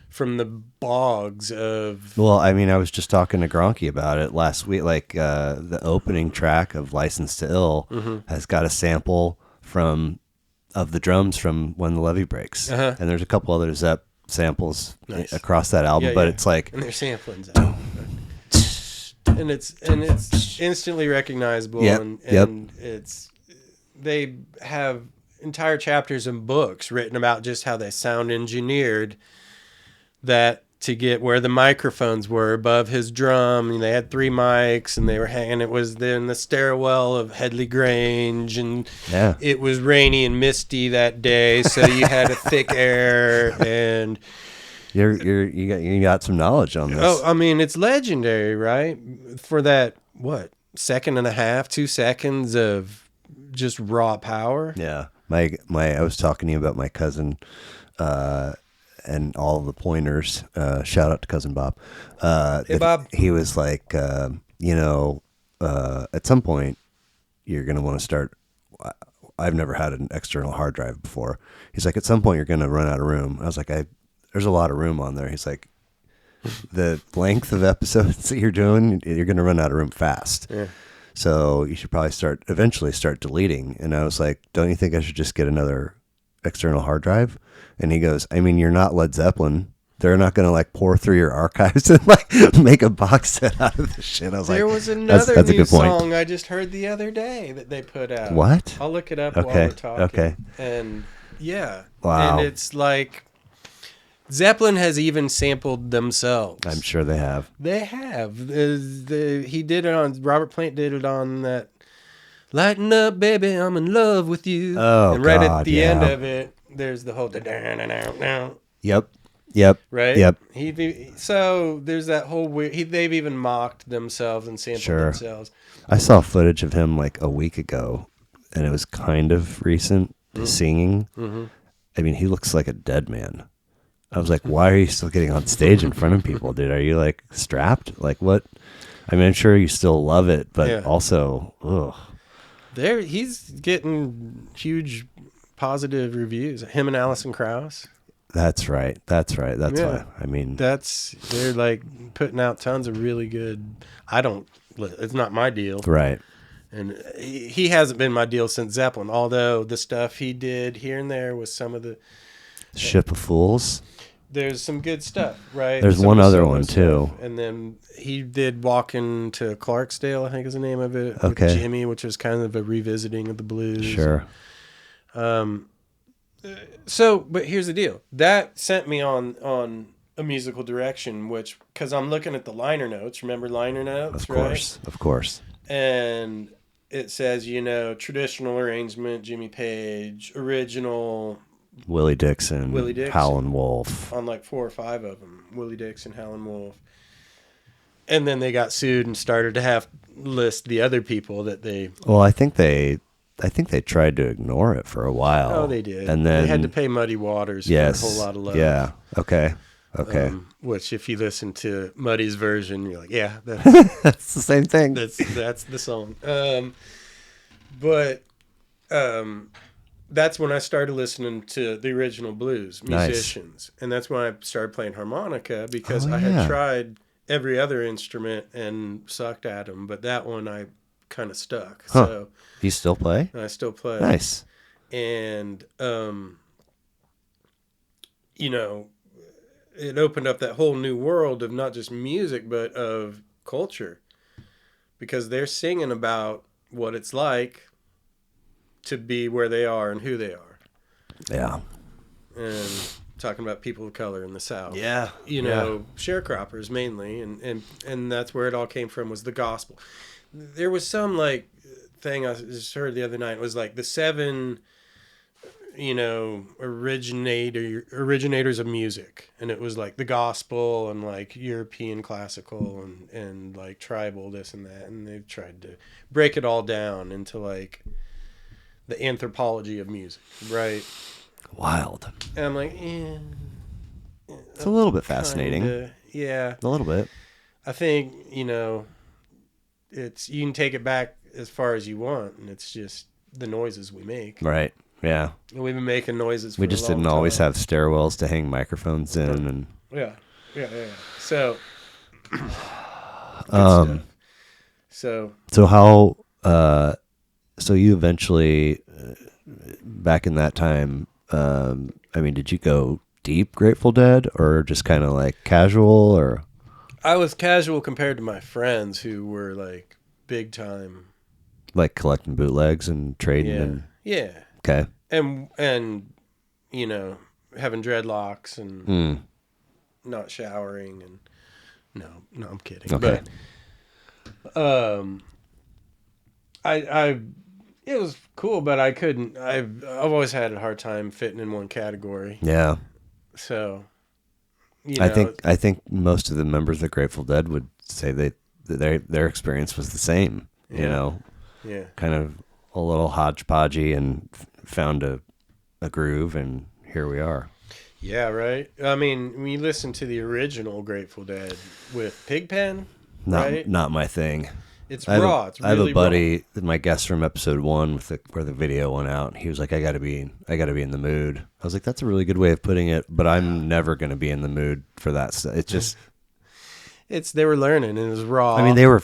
from the bogs of... Well, I mean, I was just talking to Gronky about it last week. Like, the opening track of License to Ill has got a sample of the drums from When the Levee Breaks. And there's a couple other Zepp samples across that album, but it's like... And they're sampling Zepp. And it's instantly recognizable, and it's they have entire chapters and books written about just how they sound engineered that to get where the microphones were above his drum. And they had 3 mics, and they were hanging. It was in the stairwell of Headley Grange, and it was rainy and misty that day, so you had a thick air and. You got some knowledge on this. Oh, I mean, it's legendary, right? For that, second and a half, 2 seconds of just raw power. Yeah. I was talking to you about my cousin, and all the pointers. Shout out to cousin Bob. Hey, Bob. He was like, at some point you're going to want to start. I've never had an external hard drive before. He's like, at some point you're going to run out of room. I was like, there's a lot of room on there. He's like, the length of episodes that you're doing, you're going to run out of room fast. Yeah. So you should probably eventually start deleting. And I was like, don't you think I should just get another external hard drive? And he goes, I mean, you're not Led Zeppelin. They're not going to like pour through your archives and like make a box set out of this shit. I was there like, was another that's new a good point. song I just heard the other day that they put out. What? I'll look it up while we're talking. Okay. And yeah. Wow. And it's like Zeppelin has even sampled themselves. I'm sure they have. They have. He did it on, Robert Plant did it on that Lighten Up, Baby, I'm in Love with You. Oh, and right God, at the end of it, there's the whole Yep. Right? Yep. So there's that whole weird, they've even mocked themselves and sampled themselves. I saw footage of him like a week ago, and it was kind of recent, singing. Mm-hmm. I mean, he looks like a dead man. I was like, why are you still getting on stage in front of people, dude? Are you like strapped? Like what? I mean, I'm sure you still love it, but Yeah. also, ugh. He's getting huge positive reviews. Him and Alison Krauss. That's right. That's Yeah. why. I mean, They're like putting out tons of really good. It's not my deal. right. And he hasn't been my deal since Zeppelin, although the stuff he did here and there was some of the... Ship of Fools. There's some good stuff, right? There's Some one of the other solo one, stuff. too. And then he did Walking to Clarksdale, I think is the name of it, Okay. with Jimmy, which is kind of a revisiting of the blues. Sure. But here's the deal. That sent me on a musical direction, because I'm looking at the liner notes. Remember liner notes, right? Of course. And it says, traditional arrangement, Jimmy Page, original... Willie Dixon, Howlin' Wolf. On like 4 or 5 of them. Willie Dixon, Howlin' Wolf. And then they got sued and started to have list the other people that they... Well, I think they tried to ignore it for a while. Oh, they did. And then they had to pay Muddy Waters for a whole lot of love. Yeah. Okay. Which, if you listen to Muddy's version, you're like, yeah, that's the same thing. That's the song. That's when I started listening to the original blues musicians. Nice. And that's when I started playing harmonica, because I had tried every other instrument and sucked at them, but that one I kind of stuck. Huh. So you still play? I still play. Nice. And it opened up that whole new world of not just music but of culture, because they're singing about what it's like to be where they are and who they are. Yeah. And talking about people of color in the South. Yeah. Sharecroppers mainly, and that's where it all came from, was the gospel. There was some thing I just heard the other night. It was like the 7 originators of music, and it was like the gospel and like European classical and like tribal this and that, and they've tried to break it all down into like the anthropology of music, right? Wild. And I'm like, it's a little bit fascinating. Yeah, a little bit. I think it's, you can take it back as far as you want, and it's just the noises we make. Right. Yeah. And we've been making noises. We just didn't always have stairwells to hang microphones in, and yeah. So, so how? So you eventually, back in that time, I mean, did you go deep Grateful Dead, or just kind of like casual, or? I was casual compared to my friends who were like big time. Like collecting bootlegs and trading and... Yeah. Okay. And having dreadlocks and not showering and... No, I'm kidding. Okay. But, it was cool, but I couldn't. I've always had a hard time fitting in one category. Yeah. So, I think most of the members of Grateful Dead would say that their experience was the same. Yeah. Yeah. Kind of a little hodgepodgey, and found a groove, and here we are. Yeah, right. I mean, when you listen to the original Grateful Dead with Pigpen, right? Not my thing. It's raw. It's really I have a buddy, raw. my guest from episode 1, where the video went out. And he was like, "I got to be in the mood." I was like, "That's a really good way of putting it," but I'm never going to be in the mood for that stuff. It's just, they were learning, and it was raw. I mean, they were.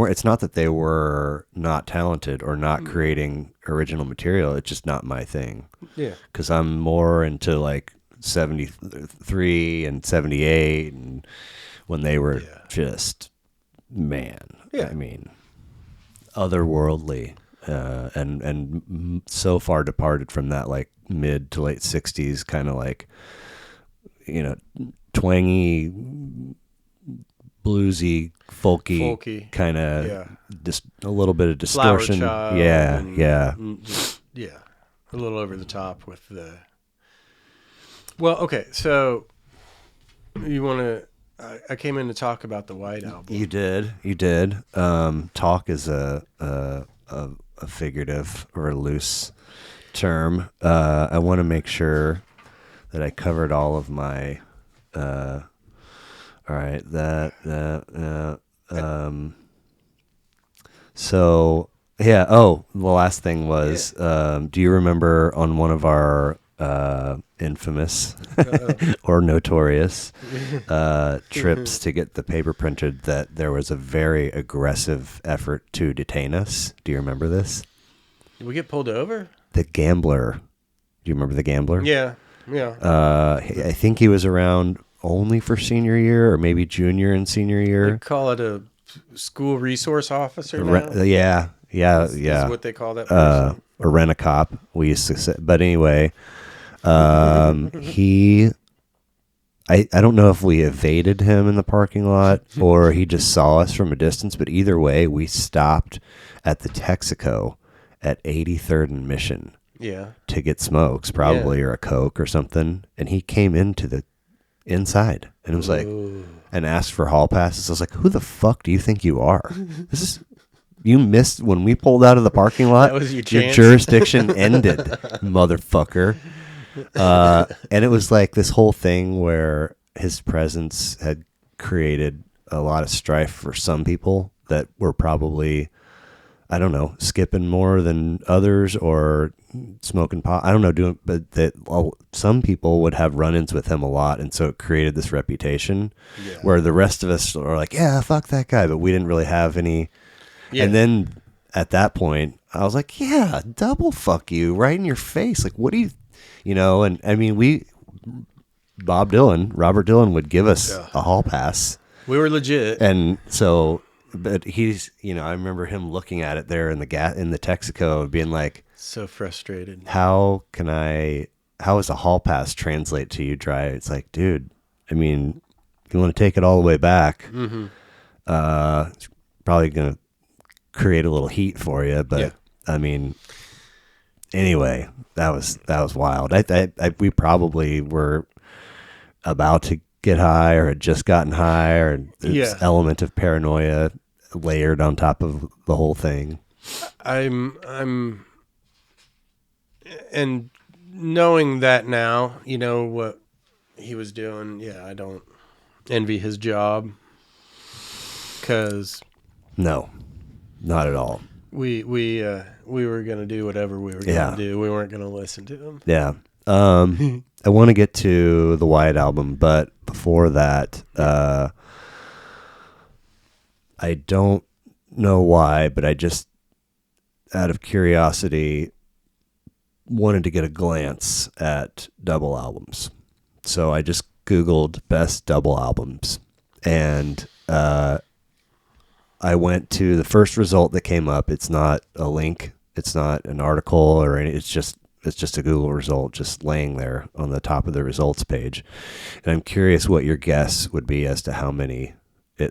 It's not that they were not talented or not creating original material. It's just not my thing. Yeah, because I'm more into like 73 and 78, and when they were just, man. Yeah. I mean, otherworldly, and so far departed from that like mid to late 60s kind of like, twangy, bluesy, folky kind of, just a little bit of distortion. Flower Child, yeah. A little over the top with the... Well, okay, so you want to... I came in to talk about the White Album. You did. Talk is a figurative or a loose term. I want to make sure that I covered all of my. All right, So yeah. Oh, the last thing was, do you remember on one of our infamous or notorious trips to get the paper printed that there was a very aggressive effort to detain us? Do you remember this? Did we get pulled over? The Gambler. Do you remember the Gambler? Yeah. I think he was around only for senior year or maybe junior and senior year. They call it a school resource officer now? Yeah. Is what they call that person. A rent-a-cop. We used to say. But anyway, I don't know if we evaded him in the parking lot or he just saw us from a distance, but either way, we stopped at the Texaco at 83rd and Mission. Yeah. To get smokes, probably, or a Coke or something. And he came into the inside and was like, and asked for hall passes. I was like, who the fuck do you think you are? You missed when we pulled out of the parking lot. That was your chance. Your jurisdiction ended, motherfucker. And it was like this whole thing where his presence had created a lot of strife for some people that were probably, I don't know, skipping more than others or smoking pot. I don't know, but that some people would have run-ins with him a lot, and so it created this reputation where the rest of us are like, yeah, fuck that guy, but we didn't really have any. Yeah. And then at that point, I was like, yeah, double fuck you right in your face. Like, what do you know? And I mean, Robert Dylan would give us a hall pass. We were legit, and so. But he's, I remember him looking at it there in the Texaco, being like, so frustrated. How does a hall pass translate to you dry? It's like, dude, I mean, you want to take it all the way back. Mm-hmm. It's probably going to create a little heat for you, but I mean, anyway, that was wild. We probably were about to get high or had just gotten high, or this element of paranoia layered on top of the whole thing. I'm and knowing that now, what he was doing. Yeah, I don't envy his job, because no, not at all. We were gonna do whatever we were gonna do. We weren't gonna listen to him. Yeah. I want to get to the White Album, but before that, I don't know why, but I just, out of curiosity, wanted to get a glance at double albums. So I just Googled best double albums, and I went to the first result that came up. It's not a link. It's not an article or any. It's just a Google result just laying there on the top of the results page. And I'm curious what your guess would be as to how many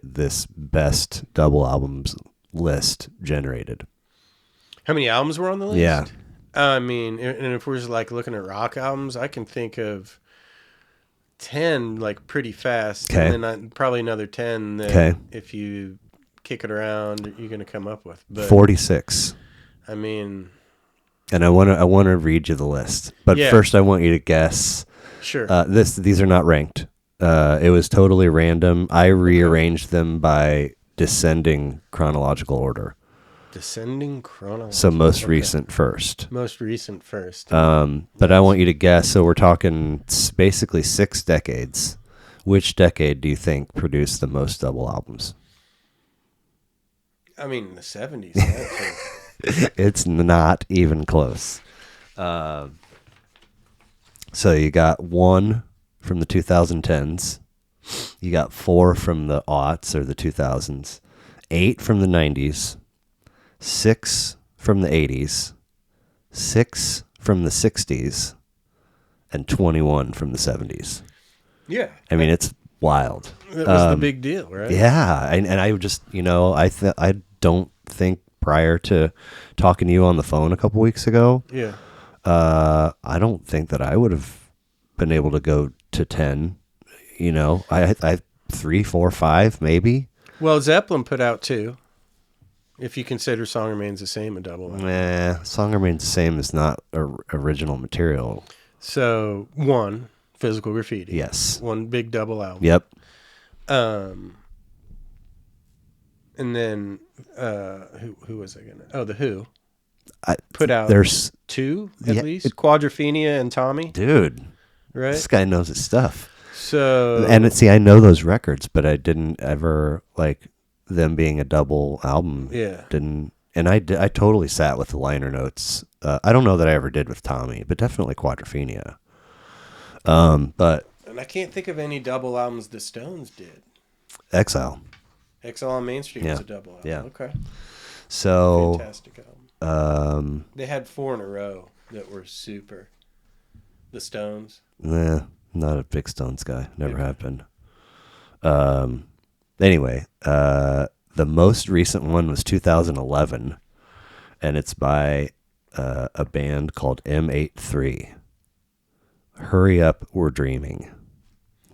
this best double albums list generated. How many albums were on the list? Yeah. I mean, and if we're just like looking at rock albums, I can think of 10 like pretty fast. Okay. And then probably another 10 that if you kick it around, you're going to come up with. But 46. I mean... And I want to read you the list, but first I want you to guess. Sure. These are not ranked. It was totally random. I rearranged them by descending chronological order. Descending chronological. So most recent first. Most recent first. But I want you to guess. So we're talking basically 6 decades. Which decade do you think produced the most double albums? I mean, the 70s. It's not even close. So you got 1 from the 2010s. You got 4 from the aughts or the 2000s. 8 from the 90s. 6 from the 80s. 6 from the 60s. And 21 from the 70s. Yeah. I mean, it's wild. That was the big deal, right? Yeah. And I just, I don't think prior to talking to you on the phone a couple weeks ago, I don't think that I would have been able to go to 10. I 3, 4, 5 maybe. Well, Zeppelin put out 2. If you consider Song Remains the Same a double album. Song Remains the Same is not original material. So 1, Physical Graffiti. Yes. 1 big double album. Yep. And And then who was I gonna? Oh, the Who I, put out there's 2 at least. Quadrophenia and Tommy. Dude, Right. this guy knows his stuff. So I know those records, but I didn't ever like them being a double album. Yeah. Didn't. And I totally sat with the liner notes. I don't know that I ever did with Tommy, but definitely Quadrophenia. But and I can't think of any double albums the Stones did. Exile. Exile on Main Street was a double album. Yeah. Okay. So Fantastic album. They had 4 in a row that were super. The Stones. Nah, not a big Stones guy. Never have been. Anyway, the most recent one was 2011, and it's by a band called M83. Hurry Up, We're Dreaming.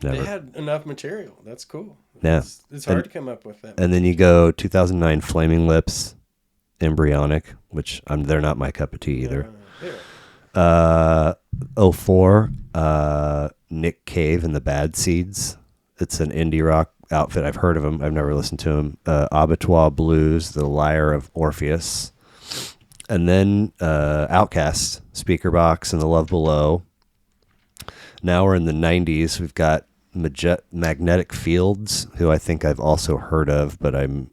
Never. They had enough material. That's cool. Yeah. It's hard to come up with that. And then you go 2009 Flaming Lips, Embryonic, which they're not my cup of tea either. 04, Nick Cave and the Bad Seeds. It's an indie rock outfit. I've heard of them. I've never listened to them. Abattoir Blues, The Lyre of Orpheus. And then Outcast, Speaker Box, and The Love Below. Now we're in the 90s. We've got Magnetic Fields, who I think I've also heard of, but I've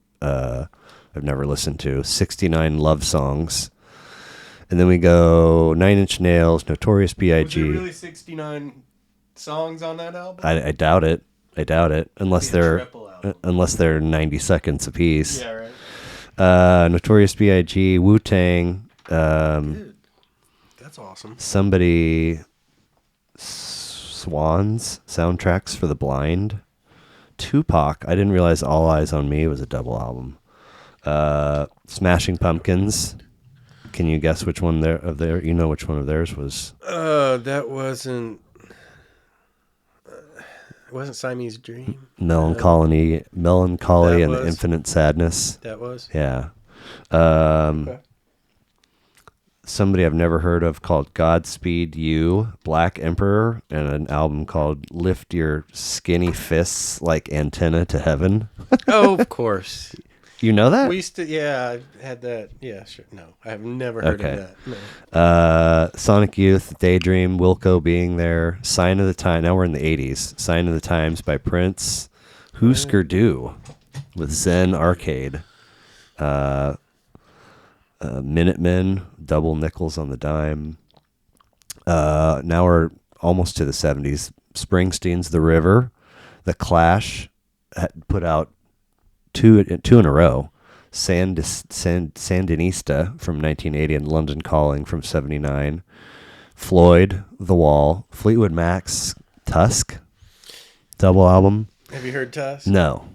never listened to. 69 Love Songs. And then we go 9 Inch Nails, Notorious B.I.G. Was there really 69 songs on that album? I doubt it. Unless they're 90 seconds apiece. Yeah, right. Notorious B.I.G., Wu-Tang. Dude, that's awesome. Somebody... Swans, Soundtracks for the Blind. Tupac. I didn't realize All Eyes on Me was a double album. Smashing Pumpkins. Can you guess which one you know which one of theirs was? That wasn't. It wasn't Siamese Dream. Melancholy, and the Infinite Sadness. That was. Yeah. Okay. Somebody I've never heard of called Godspeed You, Black Emperor, and an album called Lift Your Skinny Fists Like Antenna to Heaven. Oh, of course. You know that? We used to, I had that. Yeah, sure. No, I have never heard of that. No. Sonic Youth, Daydream, Wilco Being There, Sign of the Time. Now we're in the 80s. Sign of the Times by Prince, Husker Du with Zen Arcade. Minutemen, Double Nickels on the Dime. Now we're almost to the 70s. Springsteen's The River. The Clash had put out two in a row. Sandinista from 1980 and London Calling from 79. Floyd, The Wall. Fleetwood Mac's Tusk. Double album. Have you heard Tusk? No.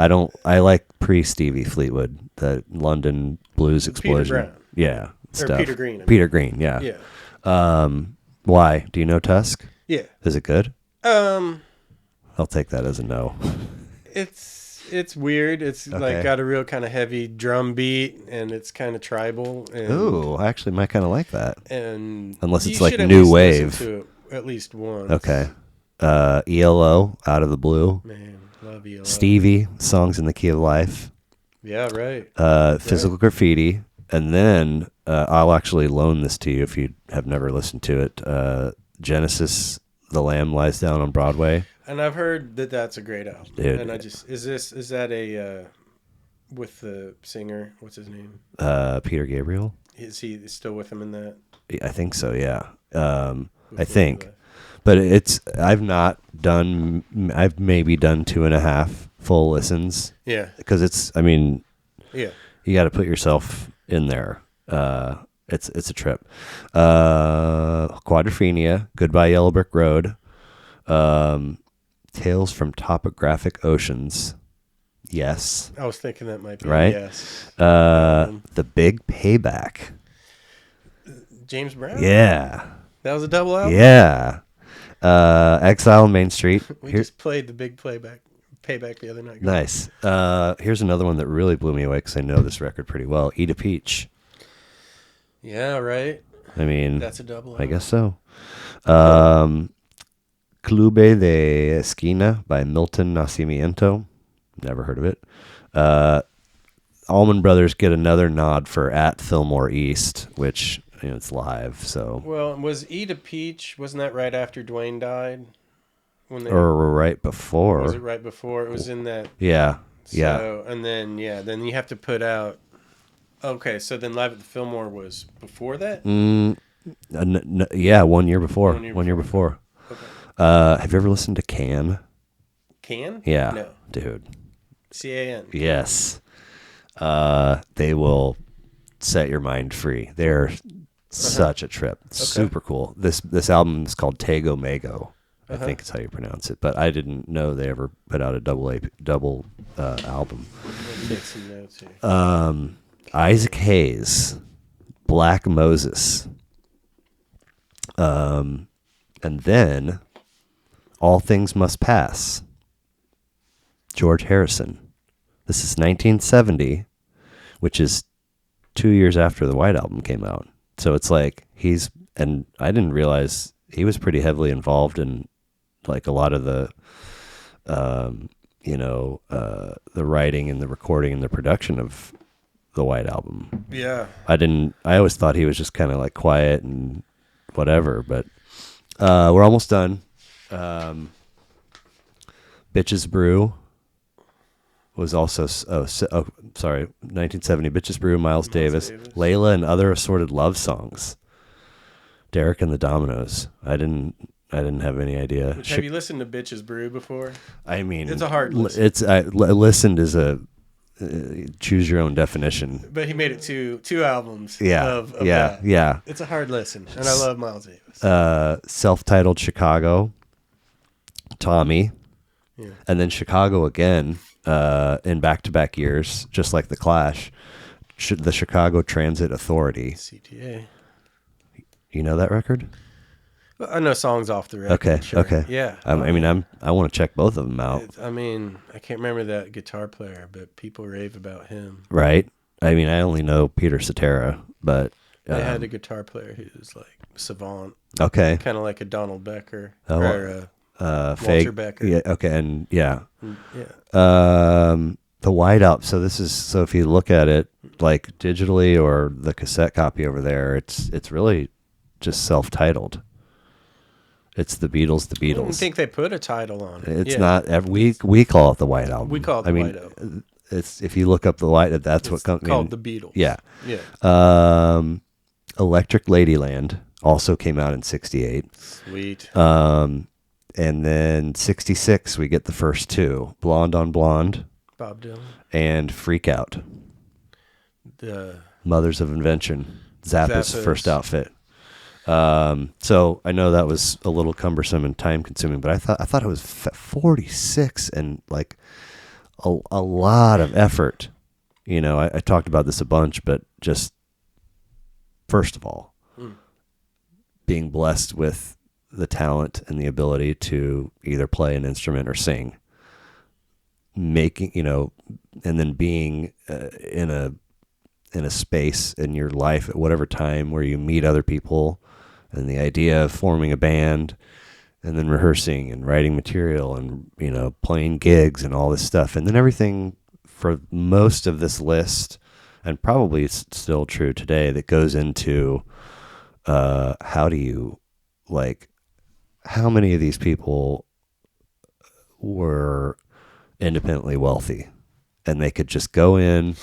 I don't. I like pre-Stevie Fleetwood, the London Blues Explosion. Peter Brown. Yeah, stuff. Peter Green. Peter Green, yeah. Yeah. Why? Do you know Tusk? Yeah. Is it good? I'll take that as a no. It's weird. It's like got a real kind of heavy drum beat, and it's kind of tribal. And, Ooh, I actually might kind of like that. And unless it's like new wave. To it at least once. Okay. ELO, Out of the Blue. Man. Love ELO. Stevie, Songs in the Key of Life. Yeah, right. Physical Graffiti. And then I'll actually loan this to you if you have never listened to it. Genesis, The Lamb Lies Down on Broadway. And I've heard that that's a great album. Dude. And is that a with the singer? What's his name? Peter Gabriel. Is he still with him in that? I think so. Yeah. I think. But I've maybe done 2.5 full listens. Yeah. Because you got to put yourself in there. It's a trip. Quadrophenia, Goodbye Yellow Brick Road, Tales from Topographic Oceans. Yes. I was thinking that might be right. Yes. The Big Payback. James Brown. Yeah. That was a double album. Yeah. Exile on Main Street. We just played the Big Payback the other night. Nice. Here's another one that really blew me away because I know this record pretty well. Eat a Peach. Yeah, right. I mean, that's a double album. I guess so. Clube de Esquina by Milton Nascimento. Never heard of it. Allman Brothers get another nod for At Fillmore East, which it's live. So Well, was Eat a Peach? Wasn't that right after Dwayne died? Or right before. Was it right before? It was in that. Yeah. So, and then then you have to put out. Okay, so then Live at the Fillmore was before that. Yeah, 1 year before. 1 year before. Okay. Have you ever listened to Can? Can? Yeah. No. Dude. CAN. Yes. They will set your mind free. They're such a trip. Super cool. This album is called Tego Mago. I think is how you pronounce it. But I didn't know they ever put out a double album. Take some notes here. Isaac Hayes, Black Moses. And then All Things Must Pass. George Harrison. This is 1970, which is 2 years after the White Album came out. So it's like and I didn't realize he was pretty heavily involved in like a lot of the, the writing and the recording and the production of the White Album. Yeah. I always thought he was just kind of like quiet and whatever, but we're almost done. Bitches Brew was also, 1970, Bitches Brew, Miles Davis, Layla and Other Assorted Love Songs. Derek and the Dominoes. I didn't have any idea. Have you listened to Bitches Brew before? I mean, it's a hard listen. Listened is a choose your own definition. But he made it two albums. Yeah, of yeah, that. yeah. It's a hard listen, and I love Miles Davis. Self-titled Chicago, Tommy, yeah. And then Chicago again in back-to-back years, just like the Clash. The Chicago Transit Authority. CTA. You know that record? I know songs off the record. Okay, sure. okay. Yeah. I want to check both of them out. I can't remember that guitar player, but people rave about him. Right. I mean, I only know Peter Cetera, but they had a guitar player who was like savant. Okay. Kind of like a Donald Becker or Walter Becker. Yeah. Okay. And yeah. Yeah. The White Album. So if you look at it like digitally or the cassette copy over there, it's really just self-titled. It's the Beatles. I don't think they put a title on it. It's not. We call it the White Album. We call it the White Album. It's if you look up the White, that's what comes. Called the Beatles. Yeah. Yeah. Electric Ladyland also came out in '68. Sweet. And then '66 we get the first two: Blonde on Blonde, Bob Dylan, and Freak Out. The Mothers of Invention, Zappa's first outfit. So I know that was a little cumbersome and time consuming, but I thought it was 46 and like a lot of effort. I talked about this a bunch, but just first of all, being blessed with the talent and the ability to either play an instrument or sing, making, and then being in a space in your life at whatever time where you meet other people. And the idea of forming a band and then rehearsing and writing material and, playing gigs and all this stuff. And then everything for most of this list, and probably it's still true today, that goes into how many of these people were independently wealthy and they could just go in,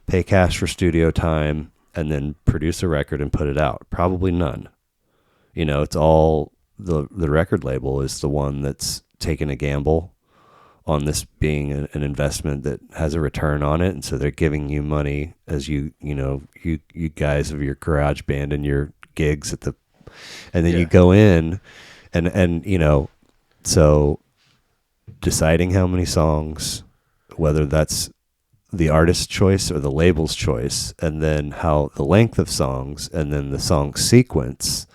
pay cash for studio time, and then produce a record and put it out. Probably none. It's all the record label is the one that's taking a gamble on this being an investment that has a return on it, and so they're giving you money as you guys of your garage band and your gigs and then you go in and so deciding how many songs, whether that's the artist's choice or the label's choice, and then how the length of songs, and then the song sequence.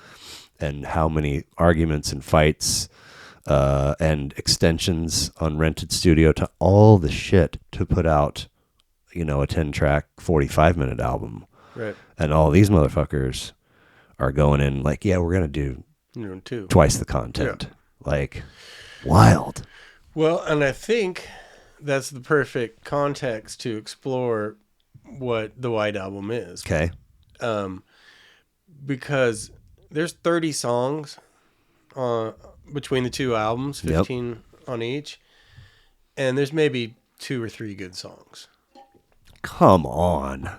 And how many arguments and fights and extensions on rented studio to all the shit to put out, a 10-track, 45-minute album. Right. And all these motherfuckers are going in like, yeah, we're going to do twice the content. Yeah. Like, wild. Well, and I think that's the perfect context to explore what the White Album is. Okay. Because there's 30 songs between the two albums, 15 on each, and there's maybe 2 or 3 good songs. Come on.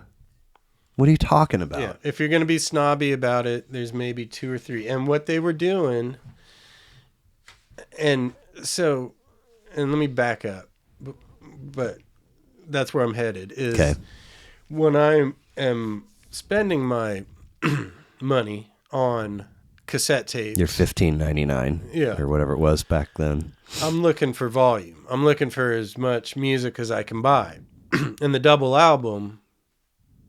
What are you talking about? Yeah, if you're going to be snobby about it, there's maybe 2 or 3. And what they were doing, and let me back up, but that's where I'm headed, is when I am spending my money on cassette tapes. Your $15.99 or whatever it was back then. I'm looking for volume. I'm looking for as much music as I can buy. And the double album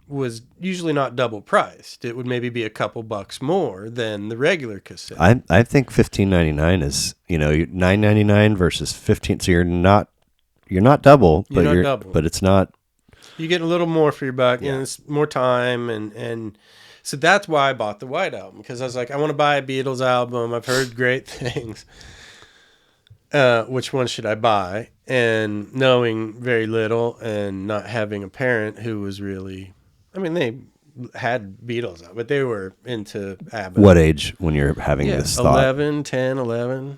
was usually not double priced. It would maybe be a couple bucks more than the regular cassette. I think $15.99 is, $9.99 versus $15. So you're not double, but it's not. You get a little more for your buck, and it's more time, and so that's why I bought the White Album, because I was like, I want to buy a Beatles album. I've heard great things. Which one should I buy? And knowing very little and not having a parent who was really, they had Beatles out, but they were into ABBA. What age when you're having this thought? 10, 11.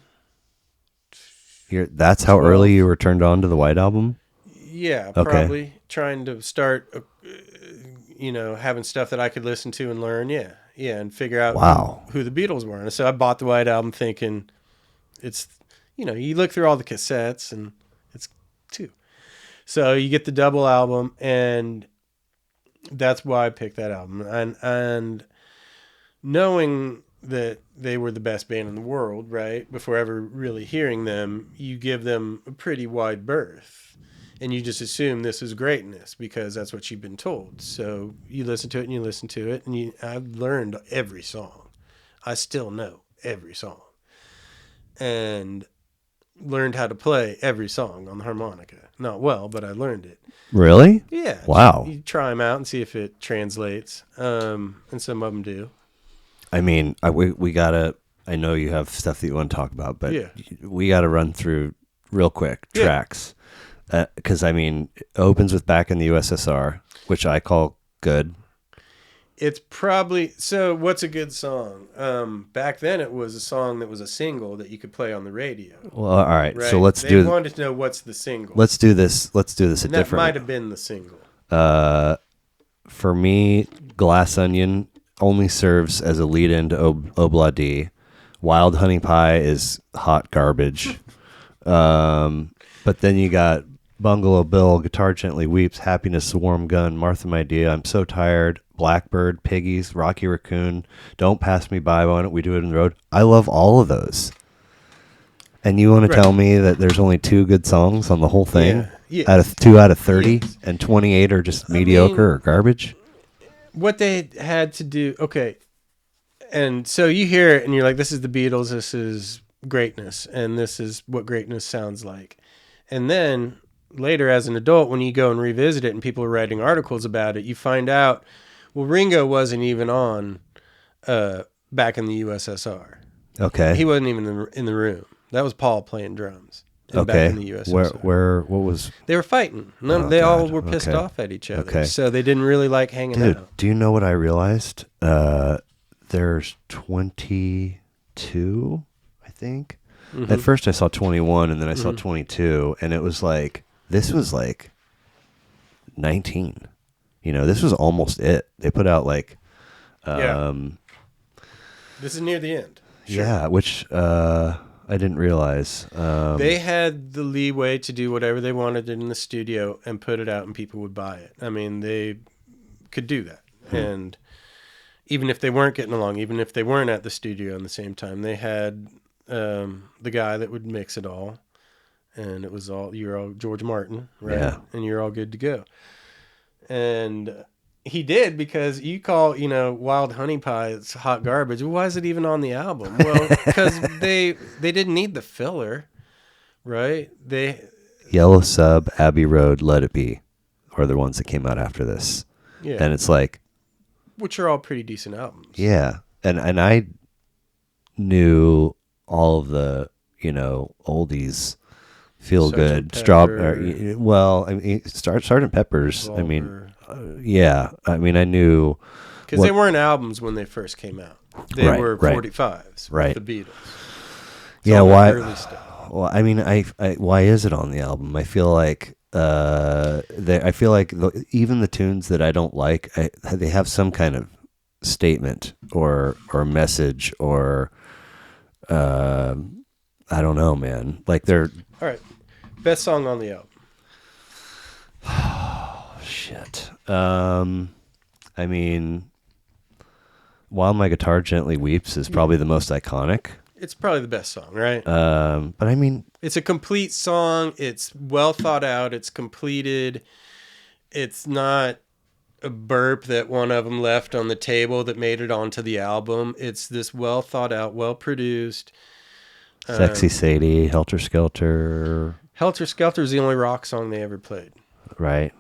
That's how 12. early you were turned on to the White Album? Yeah, probably trying to start, having stuff that I could listen to and learn. Yeah, and figure out who the Beatles were. And so I bought the White Album thinking it's, you look through all the cassettes and it's 2. So you get the double album, and that's why I picked that album. And knowing that they were the best band in the world, right, before ever really hearing them, you give them a pretty wide berth. And you just assume this is greatness because that's what you've been told. So you listen to it and you listen to it, and I've learned every song. I still know every song. And learned how to play every song on the harmonica. Not well, but I learned it. Really? Yeah. Wow. You try them out and see if it translates. And some of them do. We gotta. I know you have stuff that you want to talk about, but we gotta run through real quick tracks. Because it opens with "Back in the USSR," which I call good. It's probably so. What's a good song? Back then, it was a song that was a single that you could play on the radio. Well, all right. Right? So They wanted to know what's the single. Let's do this. Let's do this a different. That might have been the single. For me, "Glass Onion" only serves as a lead-in to Obla D. "Wild Honey Pie" is hot garbage. But then you got "Bungalow Bill," "Guitar Gently Weeps," "Happiness," "The Warm Gun," "Martha My Dear," "I'm So Tired," "Blackbird," "Piggies," "Rocky Raccoon," "Don't Pass Me By," "Why Don't We Do It in the Road?" I love all of those. And you want to tell me that there's only 2 good songs on the whole thing? Yeah. Out of 2 out of 30, and 28 are just mediocre or garbage? What they had to do, and so you hear it and you're like, this is the Beatles, this is greatness, and this is what greatness sounds like. And then later as an adult, when you go and revisit it and people are writing articles about it, you find out, well, Ringo wasn't even on Back in the USSR. Okay. He wasn't even in the room. That was Paul playing drums. Back in the USSR. What was... They were fighting. They all were pissed off at each other. So they didn't really like hanging out. Do you know what I realized? There's 22, I think. Mm-hmm. At first I saw 21, and then I saw 22, and it was like, this was like 19. This was almost it. They put out like... This is near the end. Sure. Yeah, which I didn't realize. They had the leeway to do whatever they wanted in the studio and put it out, and people would buy it. They could do that. And even if they weren't getting along, even if they weren't at the studio at the same time, they had the guy that would mix it all, and it was you're all George Martin, right? Yeah. And you're all good to go. And he did, because you call, Wild Honey Pie, it's hot garbage. Why is it even on the album? Well, because they didn't need the filler, right? Yellow Sub, Abbey Road, Let It Be are the ones that came out after this. Yeah. And it's like... Which are all pretty decent albums. Yeah. And I knew all of the, oldies, Feel Good, Strawberry. Well, Sgt. Pepper's. Revolver. Yeah, I mean, I knew because they weren't albums when they first came out. They Right, were right. 45s Right. with the Beatles. It's Yeah, all why? that early stuff. Well, I mean, I why is it on the album? I feel like even the tunes that I don't like, they have some kind of statement or message or I don't know, man. Like they're All right, best song on the album. shit. I mean, While My Guitar Gently Weeps is probably the most iconic. It's probably the best song, right? But I mean, it's a complete song. It's well thought out. It's completed. It's not a burp that one of them left on the table that made it onto the album. It's this well thought out, well produced. Sexy Sadie, Helter Skelter. Helter Skelter is the only rock song they ever played. Right.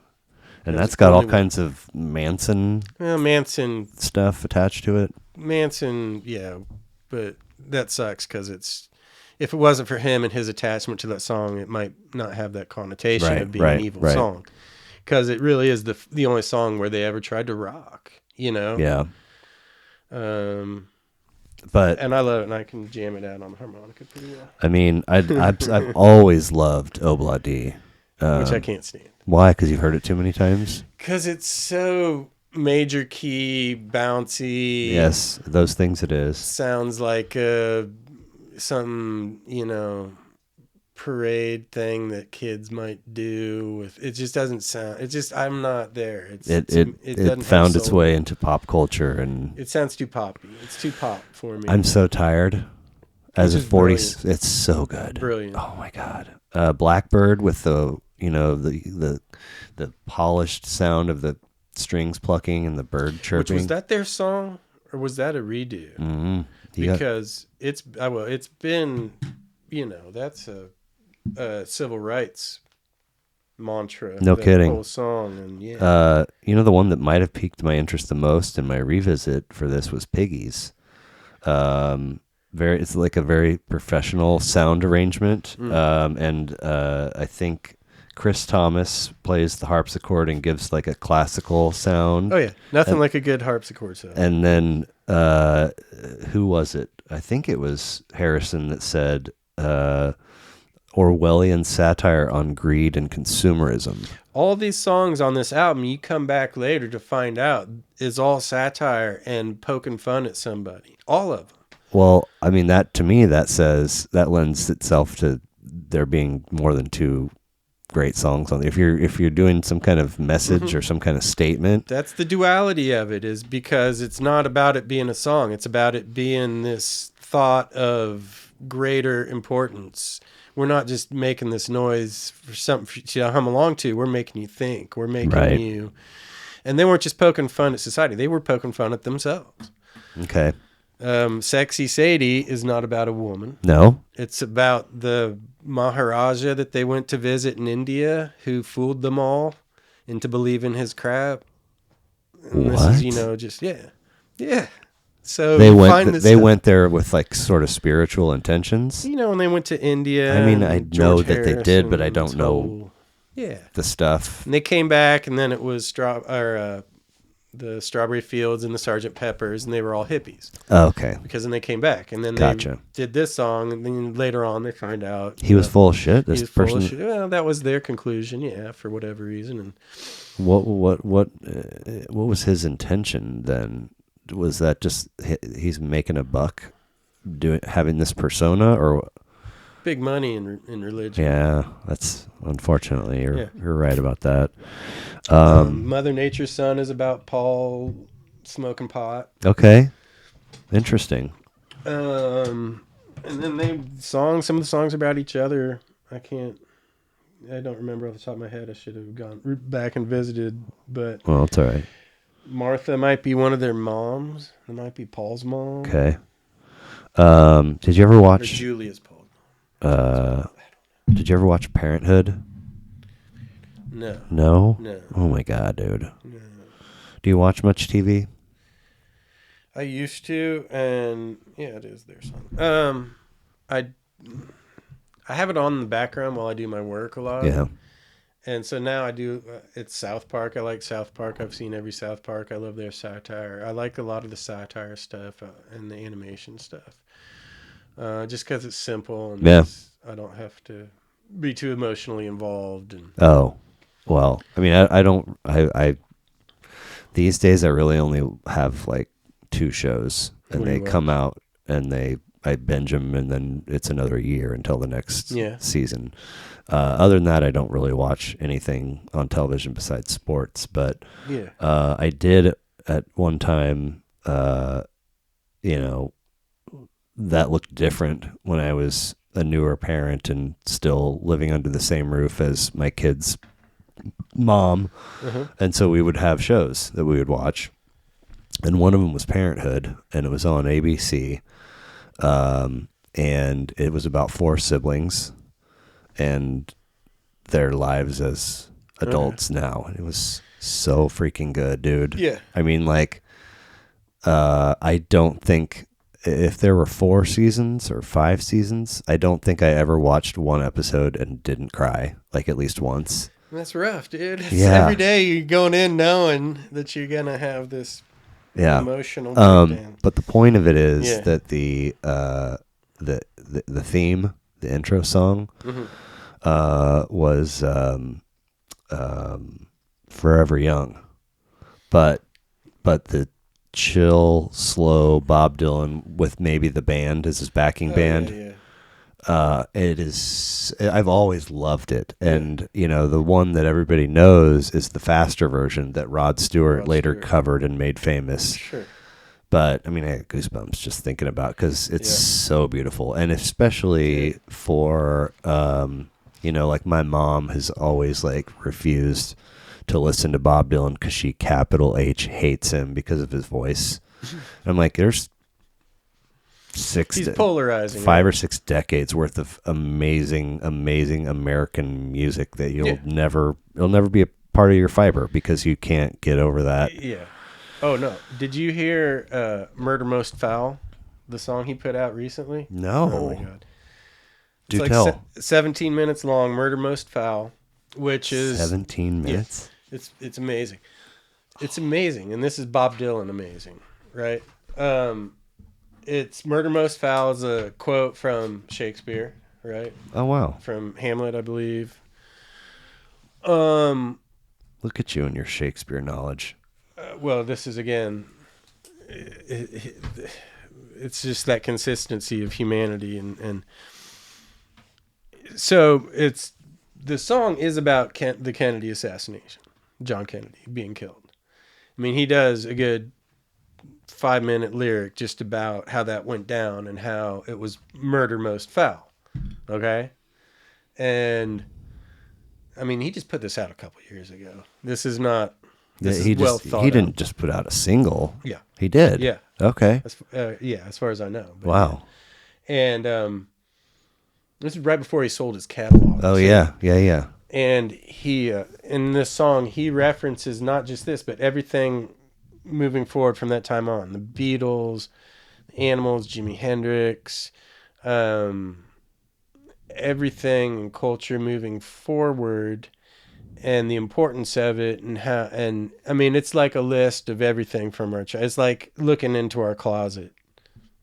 And It's that's got all only kinds of Manson Manson stuff attached to it. Manson, yeah, but that sucks because if it wasn't for him and his attachment to that song, it might not have that connotation of being an evil song. Because it really is the only song where they ever tried to rock, you know? Yeah. But and I love it, and I can jam it out on the harmonica pretty well. I mean, I've always loved Obladi. Which I can't stand. Why? Because you've heard it too many times? Because it's so major key, bouncy. Yes, those things it is. Sounds like some, parade thing that kids might do. It just doesn't sound. It just, I'm not there. It found its way into pop culture, and it sounds too poppy. It's too pop for me. I'm so tired. As a 40, brilliant. It's so good. Brilliant. Oh my God. Blackbird with the polished sound of the strings plucking and the bird chirping. Which, was that their song or was that a redo? Mm-hmm. Because it's been, that's a civil rights mantra. No kidding. Whole song, and the one that might have piqued my interest the most in my revisit for this was Piggies. It's like a very professional sound arrangement, and I think Chris Thomas plays the harpsichord and gives like a classical sound. Oh yeah, nothing like a good harpsichord sound. And then who was it? I think it was Harrison that said Orwellian satire on greed and consumerism. All these songs on this album, you come back later to find out, is all satire and poking fun at somebody. All of them. Well, I mean, that to me, that lends itself to there being more than two great songs on. If you're doing some kind of message or some kind of statement, that's the duality of it. Is because it's not about it being a song. It's about it being this thought of greater importance. We're not just making this noise for something for you to hum along to. We're making you think. We're making you. And they weren't just poking fun at society. They were poking fun at themselves. Okay. Sexy Sadie is not about a woman. No. It's about the Maharaja that they went to visit in India who fooled them all into believing his crap. And what? This is, just, yeah. So they went there with like sort of spiritual intentions. When they went to India. I mean, I know that they did, but I don't know the stuff. And they came back, and then it was the Strawberry Fields and the Sgt. Peppers, and they were all hippies. Oh, okay. Because then they came back, and then they did this song, and then later on they find out he was full of shit. This person. Full of shit. Well, that was their conclusion, for whatever reason. And what was his intention then? Was that just he's making a buck, having this persona, or big money in religion? Yeah, that's unfortunately you're right about that. Mother Nature's Son is about Paul smoking pot. Okay, interesting. And then some of the songs about each other. I don't remember off the top of my head. I should have gone back and visited, but well, it's all right. Martha might be one of their moms. It might be Paul's mom. Okay. Did you ever watch? Or Julia's Paul. Did you ever watch Parenthood? No. No? No. Oh my God, dude. No. Do you watch much TV? I used to, and it is their song. I have it on in the background while I do my work a lot. Yeah. And so now I do. It's South Park. I like South Park. I've seen every South Park. I love their satire. I like a lot of the satire stuff and the animation stuff. Just because it's simple and I don't have to be too emotionally involved. And Oh, well, I mean, I don't. I these days I really only have like 2 shows, and they come out and I binge them, and then it's another year until the next season. Other than that, I don't really watch anything on television besides sports. But I did at one time, you know, that looked different when I was a newer parent and still living under the same roof as my kids' mom. And so we would have shows that we would watch. And one of them was Parenthood, and it was on ABC. And it was about 4 siblings and their lives as adults now. And it was so freaking good, dude. Yeah. I mean, like, I don't think if there were 4 seasons or 5 seasons, I don't think I ever watched one episode and didn't cry, like at least once. That's rough, dude. It's every day you're going in knowing that you're going to have this emotional breakdown. But the point of it is that the theme, the intro song, was Forever Young, but the chill, slow Bob Dylan with maybe the band as his backing band. It is. I've always loved it, and you know, the one that everybody knows is the faster version that Rod Stewart later covered and made famous. Sure. But I mean, I had goosebumps just thinking about because it's so beautiful, and especially for you know, like my mom has always like refused to listen to Bob Dylan because she capital H hates him because of his voice. And I'm like, there's he's polarizing 5 or 6 decades worth of amazing American music that it'll never be a part of your fiber because you can't get over that. Oh no, did you hear Murder Most Foul, the song he put out recently? No. Oh my god, do it's tell. Like 17 minutes long. Murder Most Foul, which is 17 minutes. It's amazing. It's amazing, and this is Bob Dylan amazing, right? It's Murder Most Foul is a quote from Shakespeare, right? Oh, wow. From Hamlet, I believe. Look at you and your Shakespeare knowledge. Well, this is, again, it's just that consistency of humanity. And so the song is about the Kennedy assassination, John Kennedy being killed. I mean, he does a good 5-minute lyric just about how that went down and how it was murder most foul. Okay? And I mean, he just put this out a couple years ago. This is not well thought out. He didn't just put out a single. Yeah. He did. Yeah. Okay. As far as I know. But, wow. And this is right before he sold his catalog. Oh, so, yeah. And he in this song he references not just this but everything moving forward from that time on. The Beatles, the Animals, Jimi Hendrix, everything in culture moving forward and the importance of it and how, and I mean, it's like a list of everything from our child. It's like looking into our closet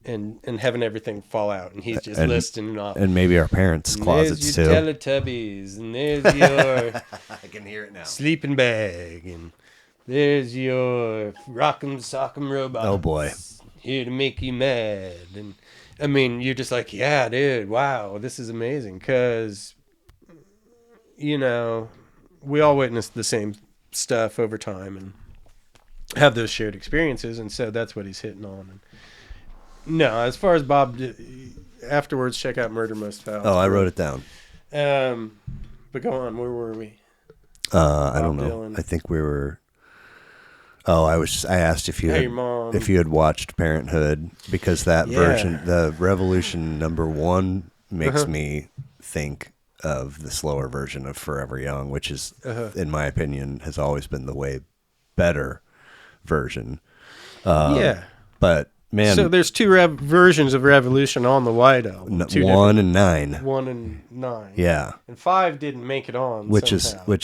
and having everything fall out, and he's just listing it off. And maybe our parents' closets too. There's your Teletubbies, and there's your I can hear it now. sleeping bag, and there's your rock'em sock'em robot. Oh boy, here to make you mad. And I mean, you're just like, yeah, dude, wow, this is amazing, because you know, we all witness the same stuff over time and have those shared experiences, and so that's what he's hitting on. And no, as far as Bob, afterwards, check out Murder Most Foul. Oh, I wrote it down. But go on, where were we? I don't know. Dylan. I think we were. Oh, I asked if you had watched Parenthood, because that version, the Revolution #1, makes me think of the slower version of Forever Young, which is, in my opinion, has always been the way better version. But Man, So there's two versions of Revolution on the White Album. 1 and 9. 1 and 9. Yeah. And 5 didn't make it on. Which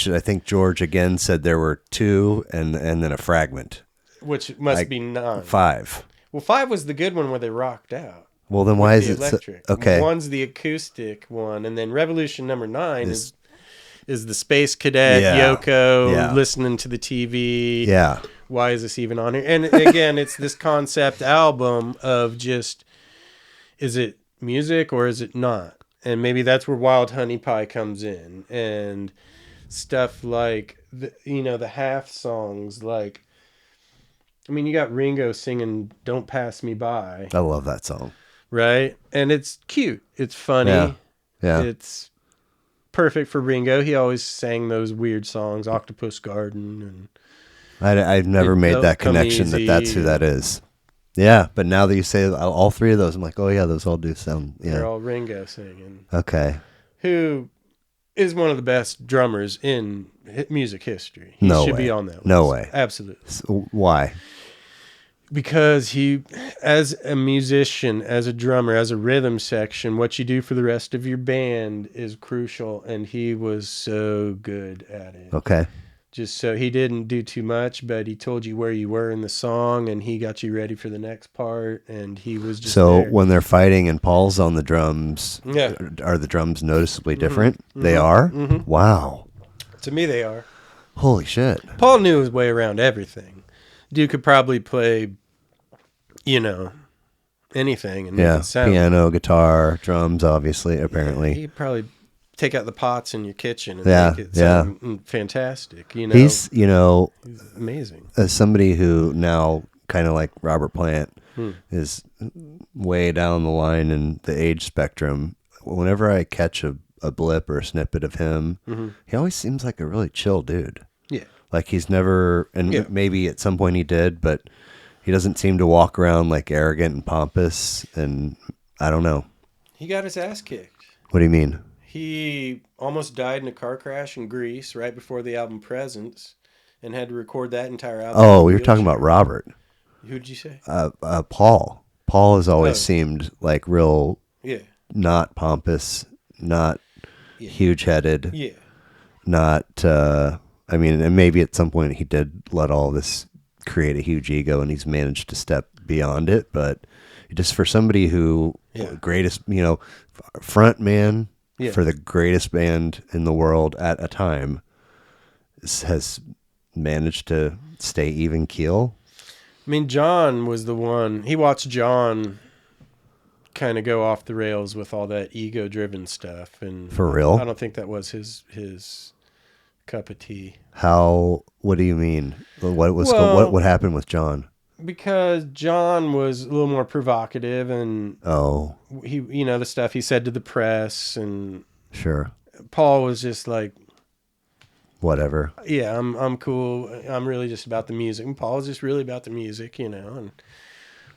I think George again said there were 2 and then a fragment. Which must be 9. 5. Well, 5 was the good one where they rocked out. Well, then why is it electric? okay? 1's the acoustic one, and then Revolution number 9 is the Space Cadet Yoko listening to the TV. Yeah. Why is this even on here? And again, it's this concept album of just, is it music or is it not? And maybe that's where Wild Honey Pie comes in, and stuff like the half songs. Like, I mean, you got Ringo singing "Don't Pass Me By." I love that song. Right, and it's cute. It's funny. Yeah. It's perfect for Ringo. He always sang those weird songs, Octopus Garden, and I've never made that connection that's who that is. Yeah, but now that you say all 3 of those, I'm like, oh yeah, those all do sound. Yeah, they're all Ringo singing. Okay. Who is one of the best drummers in music history? He should be on that list. No way. Absolutely. So, why? Because he, as a musician, as a drummer, as a rhythm section, what you do for the rest of your band is crucial, and he was so good at it. Okay. Just so he didn't do too much, but he told you where you were in the song, and he got you ready for the next part, and he was just there. When they're fighting and Paul's on the drums, Yeah. Are the drums noticeably different? They are? Mm-hmm. Wow. To me, they are. Holy shit. Paul knew his way around everything. Dude could probably play, anything and make it sound. Piano, guitar, drums, obviously, apparently. He'd probably take out the pots in your kitchen and make it sound fantastic. He's, he's amazing. As somebody who now, kind of like Robert Plant, is way down the line in the age spectrum, whenever I catch a blip or a snippet of him, he always seems like a really chill dude. Yeah. Like he's never, and maybe at some point he did, but he doesn't seem to walk around like arrogant and pompous, and I don't know. He got his ass kicked. What do you mean? He almost died in a car crash in Greece right before the album Presence, and had to record that entire album. Oh, you're talking about Robert. Who'd you say? Paul. Paul has always seemed like real, not pompous, not huge-headed, not, and maybe at some point he did let all this create a huge ego, and he's managed to step beyond it, but just for somebody who greatest, front man for the greatest band in the world at a time has managed to stay even keel. I mean, John was the one. He watched John kind of go off the rails with all that ego-driven stuff, and for real, I don't think that was his cup of tea. What do you mean? What happened with John? Because John was a little more provocative, and he, the stuff he said to the press, and sure, Paul was just like, whatever. Yeah, I'm cool. I'm really just about the music. And Paul was just really about the music, and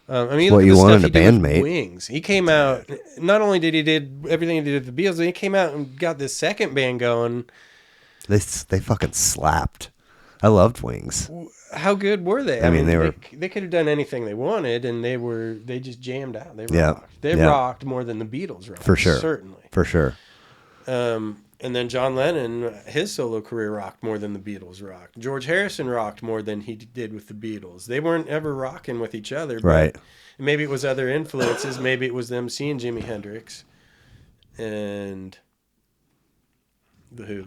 what you want in a bandmate. Wings. He came out. Not only did he did everything he did with the Beatles, he came out and got this second band going. They fucking slapped. I loved Wings. How good were they? I mean, they could have done anything they wanted, and they just jammed out. They rocked. They rocked more than the Beatles rocked. For sure. Certainly. For sure. And then John Lennon, his solo career rocked more than the Beatles rocked. George Harrison rocked more than he did with the Beatles. They weren't ever rocking with each other. But right. Maybe it was other influences. Maybe it was them seeing Jimi Hendrix and The Who.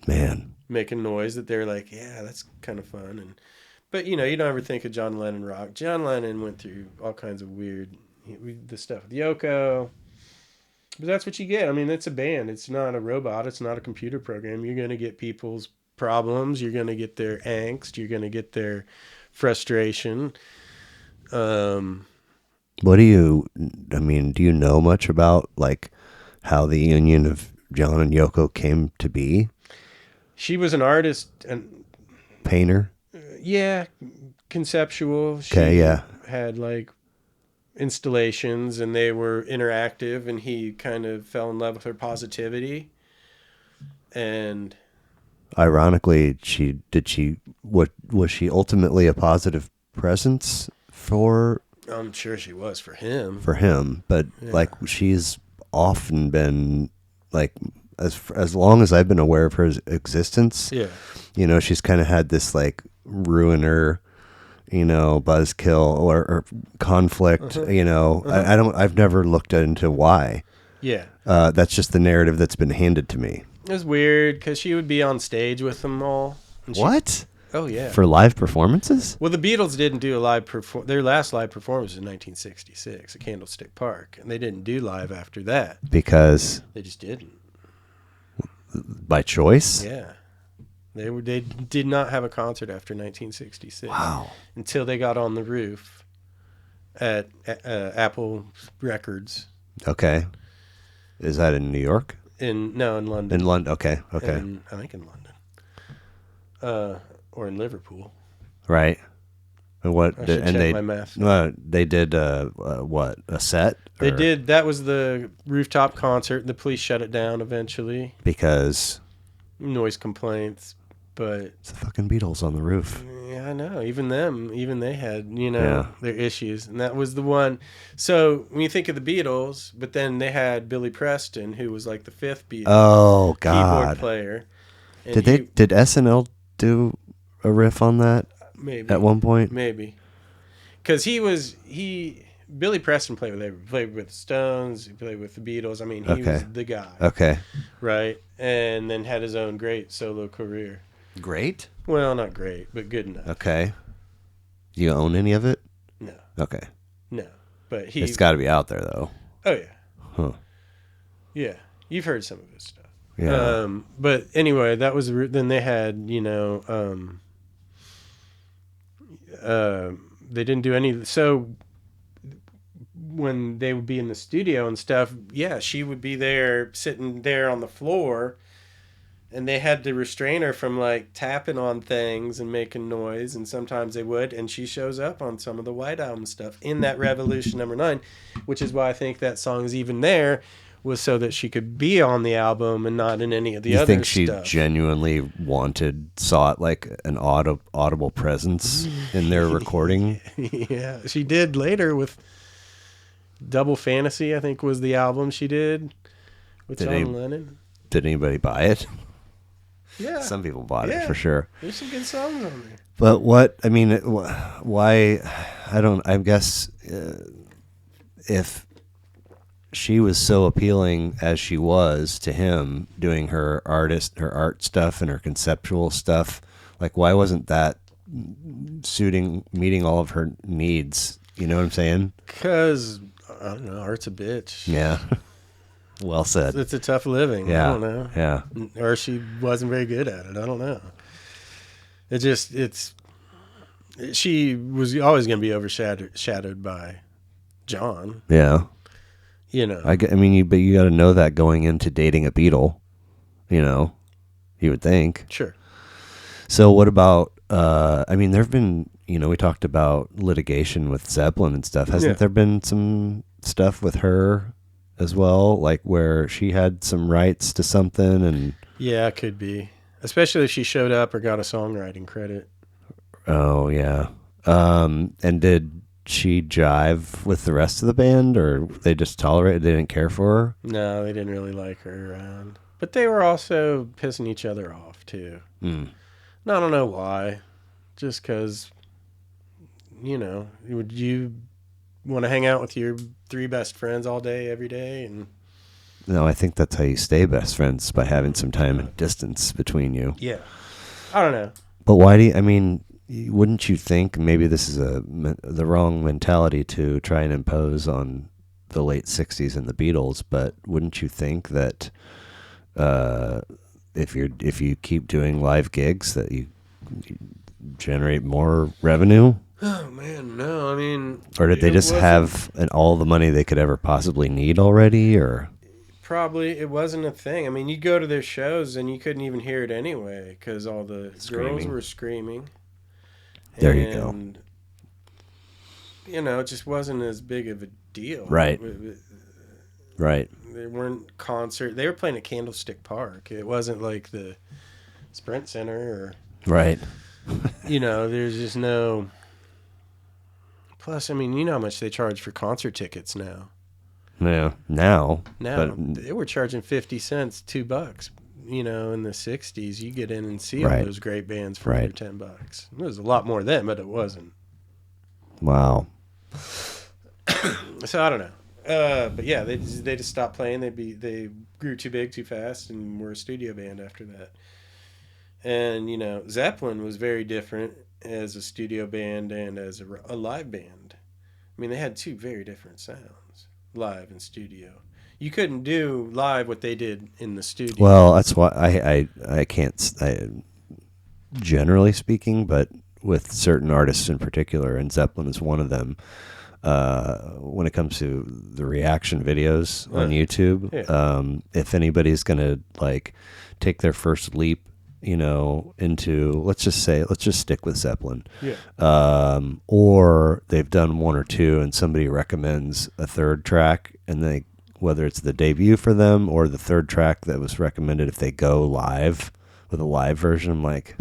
Man. Making noise that they're like, yeah, that's kind of fun. But, you don't ever think of John Lennon rock. John Lennon went through all kinds of weird, the stuff with Yoko. But that's what you get. I mean, it's a band. It's not a robot. It's not a computer program. You're going to get people's problems. You're going to get their angst. You're going to get their frustration. What do you know much about, like, how the union of John and Yoko came to be? She was an artist and painter. Conceptual. She had, like, installations, and they were interactive, and he kind of fell in love with her positivity. And ironically, was she ultimately a positive presence for I'm sure she was for him. But like she's often been like as long as I've been aware of her existence. Yeah. You know, she's kind of had this like ruiner, you know, buzzkill or conflict. You know, I've never looked into why. Yeah. That's just the narrative that's been handed to me. It was weird because she would be on stage with them all. What? Oh yeah. For live performances? Well, the Beatles didn't do their last live performance in 1966 at Candlestick Park, and they didn't do live after that Because they just didn't. By choice? Yeah. They did not have a concert after 1966. Wow. Until they got on the roof at Apple Records. Okay. Is that in New York? In London. In London. Okay. I think in London. Or in Liverpool. Right. And what? I should check my math. They did what? A set? They did. That was the rooftop concert. The police shut it down eventually because noise complaints. But it's the fucking Beatles on the roof. Yeah, I know. Even they had, their issues. And that was the one. So when you think of the Beatles, but then they had Billy Preston, who was like the fifth Beatle keyboard player. And did SNL do a riff on that? Maybe. At one point? Maybe. Because Billy Preston played with the Stones, he played with the Beatles. I mean, he was the guy. Okay. Right? And then had his own great solo career. Great? Well, not great, but good enough. Okay. Do you own any of it? No. Okay. No. But it's got to be out there, though. Oh, yeah. Huh. Yeah. You've heard some of his stuff. Yeah. But anyway, that was... Then they had, they didn't do any... So when they would be in the studio and stuff, yeah, she would be there, sitting there on the floor... And they had to restrain her from like tapping on things and making noise, and sometimes they would. And she shows up on some of the White Album stuff in that Revolution #9, which is why I think that song is even there, was so that she could be on the album and not in any of the other stuff. You think she genuinely sought like an audible presence in their recording? Yeah, she did later with Double Fantasy, I think was the album she did with John Lennon. Did anybody buy it? Yeah. Some people bought it for sure. There's some good songs on there. But why, I guess if she was so appealing as she was to him doing her art stuff and her conceptual stuff, like why wasn't that meeting all of her needs? You know what I'm saying? Because, I don't know, art's a bitch. Yeah. Well said. It's a tough living. Yeah. I don't know. Yeah. Or she wasn't very good at it. I don't know. She was always going to be overshadowed by John. Yeah. But you got to know that going into dating a Beatle, you would think. Sure. So what about, there have been, we talked about litigation with Zeppelin and stuff. Hasn't there been some stuff with her as well, like where she had some rights to something? And yeah, it could be, especially if she showed up or got a songwriting credit. Oh yeah. And did she jive with the rest of the band, or they just tolerated, they didn't care for her? No, they didn't really like her around, but they were also pissing each other off too. I don't know why, just because would you want to hang out with your 3 best friends all day, every day? And no, I think that's how you stay best friends, by having some time and distance between you. Yeah. I don't know. But why wouldn't you think maybe this is the wrong mentality to try and impose on the late 60s and the Beatles, but wouldn't you think that if you keep doing live gigs that you generate more revenue? Oh man, no. Or did they just have all the money they could ever possibly need already? Or probably it wasn't a thing. You go to their shows and you couldn't even hear it anyway because all the girls were screaming. There you go. It just wasn't as big of a deal. Right. Right. They weren't concert. They were playing at Candlestick Park. It wasn't like the Sprint Center or. Right. There's just no Plus, I mean, you know how much they charge for concert tickets now. Yeah, now. Now But, they were charging 50 cents, $2. You know, in the 60s, you get in and see Right. all those great bands for Right. under $10. It was a lot more then, but it wasn't. wow. So I don't know. But yeah, they just stopped playing. They grew too big too fast and were a studio band after that. And you know, Zeppelin was very different as a studio band and as a live band. I mean, they had two very different sounds, live and studio. You couldn't do live what they did in the studio. Well, that's why I can't, generally speaking, but with certain artists in particular, and Zeppelin is one of them, when it comes to the reaction videos on YouTube, if anybody's going to like take their first leap, you know, into, let's just stick with Zeppelin. Or they've done one or two and somebody recommends a third track, and whether it's the debut for them or the third track that was recommended, if they go live with a live version, I'm like,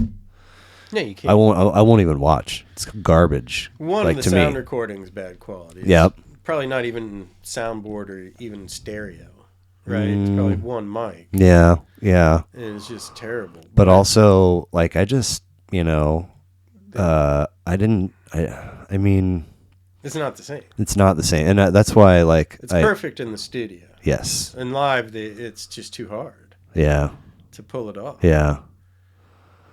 yeah, you can't. I won't even watch. It's garbage. One like, of the to sound me. recordings bad quality. Yep. Probably not even soundboard or even stereo, right? It's probably one mic. Yeah. And it's just terrible. But also, like, I just, you know, I mean, it's not the same. it's not the same, and that's why, like, It's perfect in the studio. Yes. And live, it's just too hard. Yeah. To pull it off. Yeah.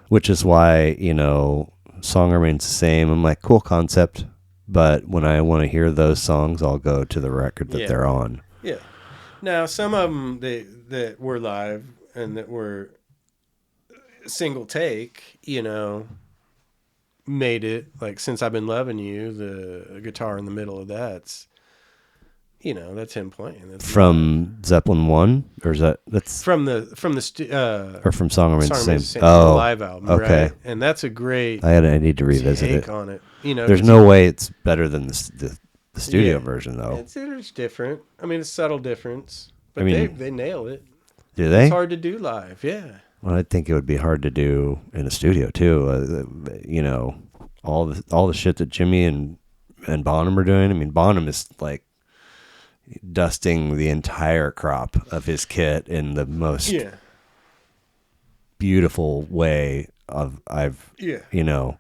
Which is why, you know, song remains the same. I'm like, cool concept, but when I want to hear those songs, I'll go to the record that they're on. Yeah. Now, some of them that were live and that were single take, you know, made it. Like, Since I've Been Loving You, the guitar in the middle of that's, you know, that's him playing. That's from live. Zeppelin 1? Or is that's from the or from Song Remains the Same? The live album, okay. Right? And that's a great I need to revisit take it. on it. You know, there's no way it's better than the studio version, though. It's different. I mean, it's a subtle difference, but they nail it. Do they? It's hard to do live, yeah. Well, I think it would be hard to do in a studio too. You know, all the shit that Jimmy and Bonham are doing. I mean, Bonham is like dusting the entire crop of his kit in the most beautiful way you know,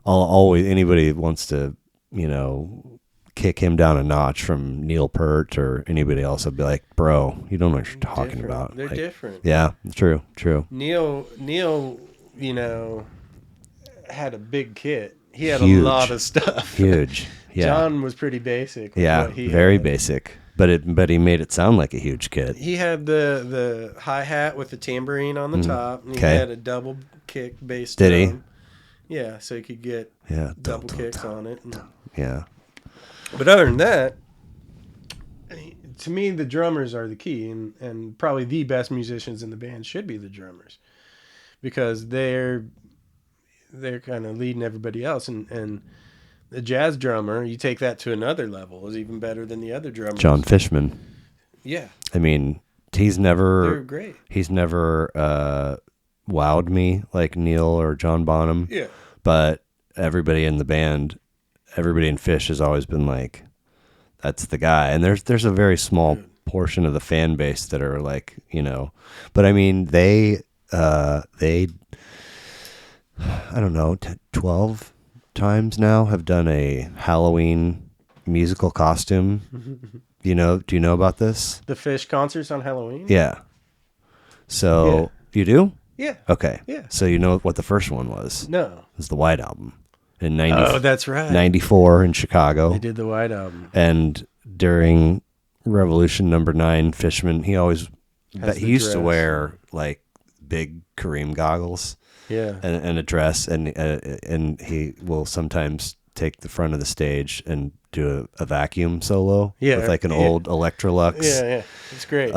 I'll always, anybody wants to, you know, kick him down a notch from Neil Peart or anybody else, I'd be like, bro, you don't know what you're talking about. They're like, different. Yeah, true. Neil, you know, had a big kit. He had Huge. a lot of stuff. Huge. Yeah. John was pretty basic. Yeah, very basic. But he made it sound like a huge kit. He had the hi-hat with the tambourine on the top, and he had a double kick bass drum. Did he? Yeah, so he could get double kicks on it. Yeah. But other than that, to me, the drummers are the key, and probably the best musicians in the band should be the drummers, because they're kind of leading everybody else, and the jazz drummer, you take that to another level, is even better than the other drummers. John Fishman. Yeah. I mean, they're great. He's never wowed me like Neil or John Bonham. Yeah. But everybody in the band, everybody in Fish has always been like, that's the guy. And there's a very small portion of the fan base that are like, you know, but I mean, they I don't know, 12 times now have done a Halloween musical costume. Do you know about this? The Fish concerts on Halloween? Yeah. So you do? Yeah. Okay. Yeah. So you know what the first one was? No. It was the White Album in 90. Oh, that's right. 94 in Chicago. They did the White Album. And during Revolution number 9, Fishman, he used to wear like big Kareem goggles. Yeah. And a dress, and he will sometimes take the front of the stage and do a vacuum solo with like an old Electrolux. Yeah. It's great.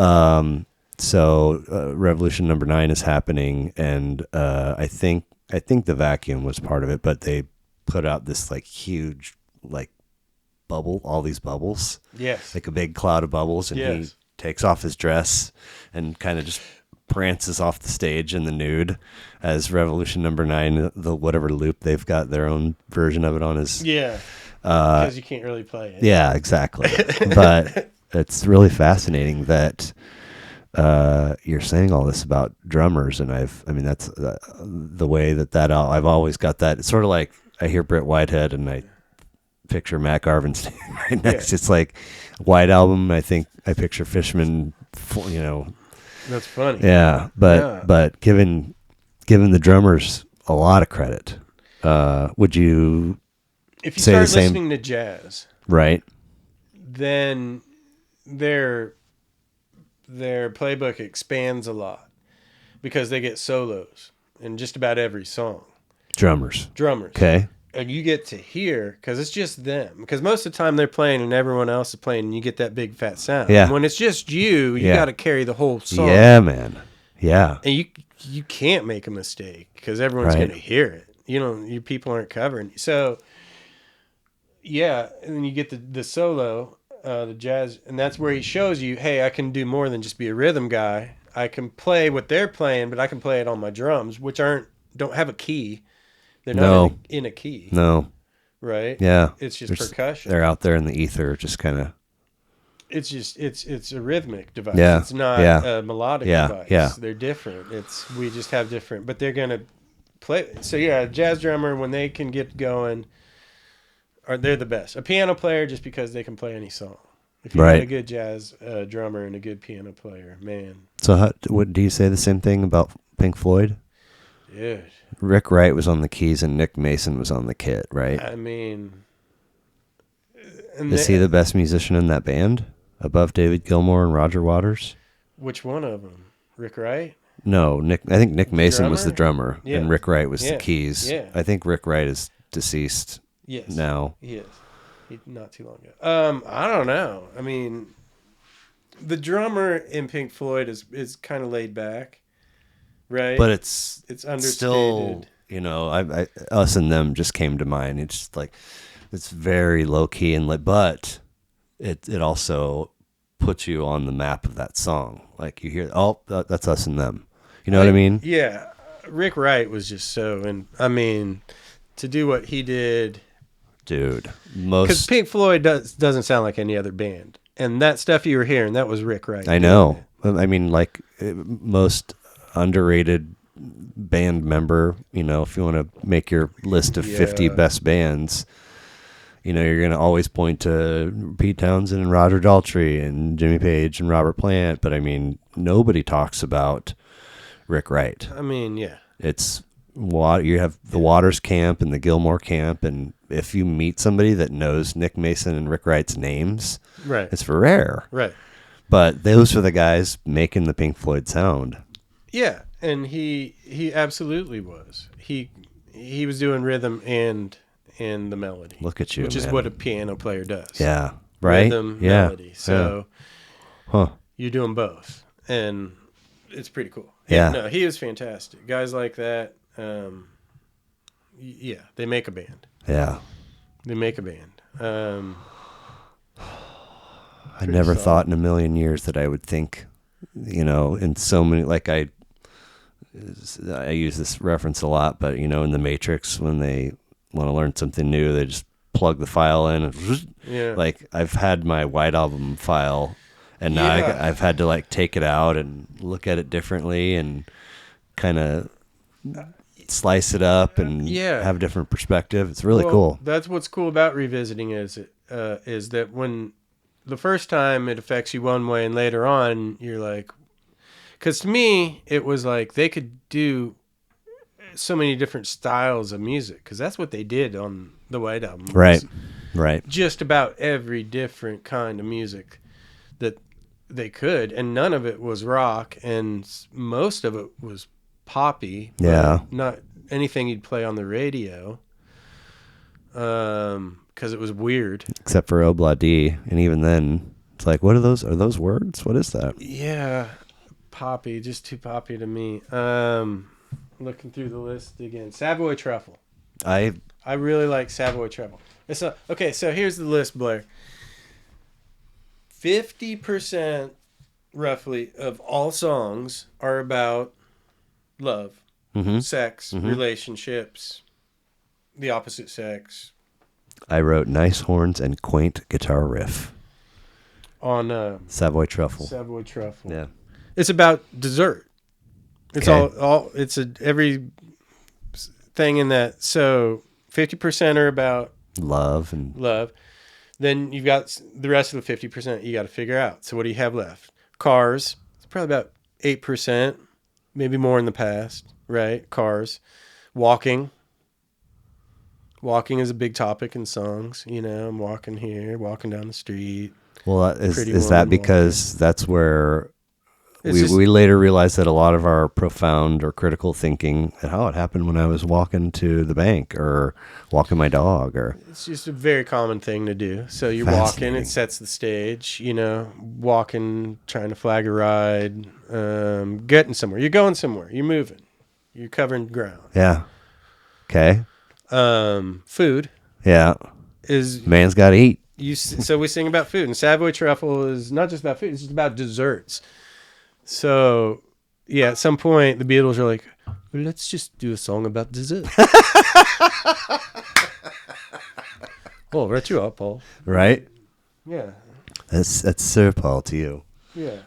So Revolution number 9 is happening, and I think the vacuum was part of it, but they put out this like huge like bubble, all these bubbles. Yes. Like a big cloud of bubbles, and he takes off his dress and kind of just prances off the stage in the nude as Revolution Number 9, the whatever loop they've got their own version of it on is. Yeah. Because you can't really play it. Yeah, exactly. But it's really fascinating that you're saying all this about drummers, and that's the way that I've always got that. It's sort of like I hear Britt Whitehead and I picture Matt Garvin standing right next. Yeah. It's like White Album. I think I picture Fishman. That's funny. Yeah, but given the drummers a lot of credit, would you? If you start listening to jazz, right, then their playbook expands a lot because they get solos in just about every song. Drummers. Okay. And you get to hear, because it's just them. Because most of the time they're playing and everyone else is playing, and you get that big fat sound. Yeah. And when it's just you got to carry the whole song. Yeah, man. Yeah. And you can't make a mistake because everyone's going to hear it. You people aren't covering. So, yeah, and then you get the solo, the jazz, and that's where he shows you, hey, I can do more than just be a rhythm guy. I can play what they're playing, but I can play it on my drums, which don't have a key. They're not in a key. No. Right? Yeah. It's just percussion. They're out there in the ether, just kind of. It's a rhythmic device. Yeah. It's not a melodic device. Yeah. They're different. We just have different, but they're gonna play. So yeah, a jazz drummer, when they can get going, they're the best. A piano player, just because they can play any song. If you got a good jazz drummer and a good piano player, man. So do you say the same thing about Pink Floyd? Dude. Rick Wright was on the keys and Nick Mason was on the kit, right? I mean, is he the best musician in that band? Above David Gilmour and Roger Waters? Which one of them? Rick Wright? No, I think Nick Mason was the drummer, and Rick Wright was the keys. Yeah. I think Rick Wright is deceased now. He is. Not too long ago. I don't know. I mean, the drummer in Pink Floyd is kind of laid back, right? But it's understated. Still, I us and them just came to mind. It's just like it's very low key but it also puts you on the map of that song. Like you hear, that's us and them. You know what I mean? Yeah. Rick Wright was just to do what he did. Dude, because Pink Floyd doesn't sound like any other band, and that stuff you were hearing, that was Rick Wright. I know. I mean, like most underrated band member, if you want to make your list of 50 best bands, you're going to always point to Pete Townsend and Roger Daltrey and Jimmy Page and Robert Plant, but I mean, nobody talks about Rick Wright. I mean, yeah, it's you have the Waters camp and the Gilmour camp, and if you meet somebody that knows Nick Mason and Rick Wright's names, right, it's rare. Right. But those are the guys making the Pink Floyd sound. Yeah, and he absolutely was. He was doing rhythm and the melody. Look at you, which is what a piano player does. Yeah, right. Rhythm, melody. So you're doing both, and it's pretty cool. Yeah. No, he was fantastic. Guys like that. They make a band. Yeah. They make a band. I never thought in a million years that I would think, in so many, like I use this reference a lot, but in the Matrix, when they want to learn something new, they just plug the file in and like I've had my White Album file and now I've had to like take it out and look at it differently and kind of slice it up and have a different perspective. It's really cool. That's what's cool about revisiting is that when the first time it affects you one way and later on you're like, because to me it was like they could do so many different styles of music because that's what they did on the White Album. Right. Just about every different kind of music that they could, and none of it was rock, and most of it was poppy. Not anything you'd play on the radio. Because it was weird. Except for Obladi, and even then, it's like, what are those? Are those words? What is that? Yeah, poppy, just too poppy to me. Looking through the list again, Savoy Truffle. I really like Savoy Truffle. Okay, so here's the list, Blair. 50% roughly, of all songs are about love, sex, relationships, the opposite sex. I wrote nice horns and quaint guitar riff. On Savoy Truffle. Savoy Truffle. Yeah. It's about dessert. It's Okay. all it's every thing in that. So 50% are about Love and love. Then you've got the rest of the 50% you got to figure out. So what do you have left? Cars. It's probably about 8%, maybe more in the past, right? Cars. Walking. Walking is a big topic in songs. You know, I'm walking here, walking down the street. well, Pretty is that woman because that's where It's just, we later realized that a lot of our profound or critical thinking, how it happened when I was walking to the bank or walking my dog, or it's just a very common thing to do. So you're walking, Fascinating. it sets the stage, you know, walking, trying to flag a ride, getting somewhere. You're going somewhere. You're moving. You're covering ground. yeah, okay, Food yeah, is man's got to eat. so we sing about food, and Savoy Truffle is not just about food; it's just about desserts. So yeah, at some point the Beatles are like, well, let's just do a song about dessert. Oh, right you up, Paul. Right? Yeah, That's Sir Paul to you. yeah.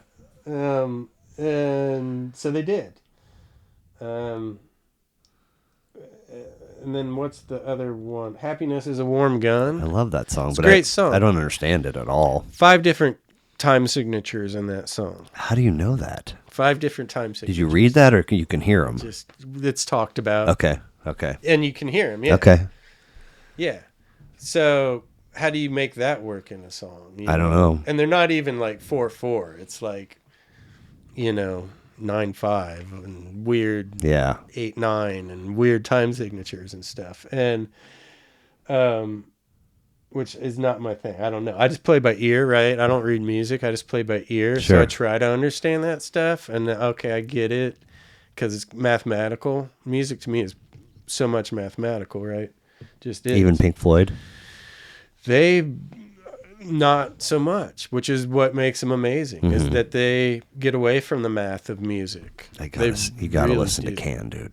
And so they did. And then what's the other one? Happiness is a Warm I Gun. love that song, It's but a great song. I don't understand it at all. 5 different time signatures in that song. How do you know that? 5 different time signatures. Did you read that, or you can hear them? Just it's talked about. Okay. And you can hear them. Yeah. Okay. Yeah. So how do you make that work in a song? You I don't know. And they're not even like 4/4. It's like, 9/5 and weird Yeah. 8/9 and weird time signatures and stuff. And which is not my thing. I don't know. I just play by ear, right? I don't read music. I just play by ear. Sure. So I try to understand that stuff. And okay, I get it because it's mathematical. Music to me is so much mathematical, right? Just is. Even Pink Floyd. They not so much, which is what makes them amazing, is that they get away from the math of music. You gotta really listen do. to Can, dude.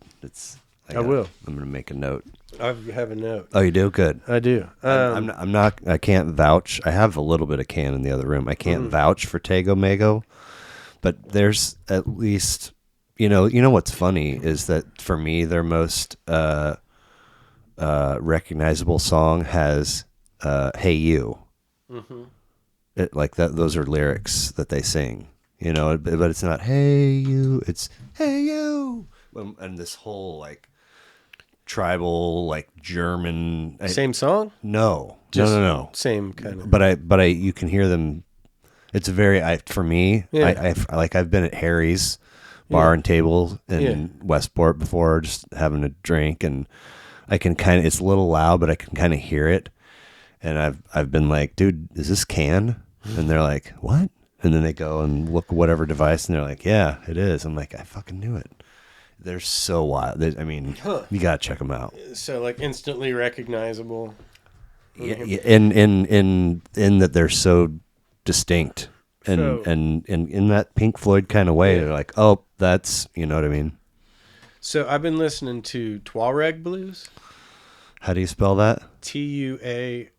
I will. I'm gonna make a note. I have a note. Oh, you do? Good. I do. I can't vouch. I have a little bit of Can in the other room. I can't vouch for Tego Mago, but there's at least, you know what's funny is that for me, their most recognizable song has "Hey You." It, like that. Those are lyrics that they sing. But it's not "Hey You." It's "Hey You," and this whole like tribal, like German. Same song? No. Same kind of. But you can hear them. It's for me. Yeah. I've been at Harry's bar and table in Westport before, just having a drink, and I can it's a little loud, but I can kind of hear it. And I've been like, dude, is this Can? And they're like, what? And then they go and look at whatever device, and they're like, yeah, it is. I'm like, I fucking knew it. They're so wild. You gotta check them out. So like instantly recognizable. Yeah, in that they're so distinct, and in that Pink Floyd kind of way, they're like, oh, that's, you know what I mean. So I've been listening to Tuareg blues. How do you spell that? Tuareg.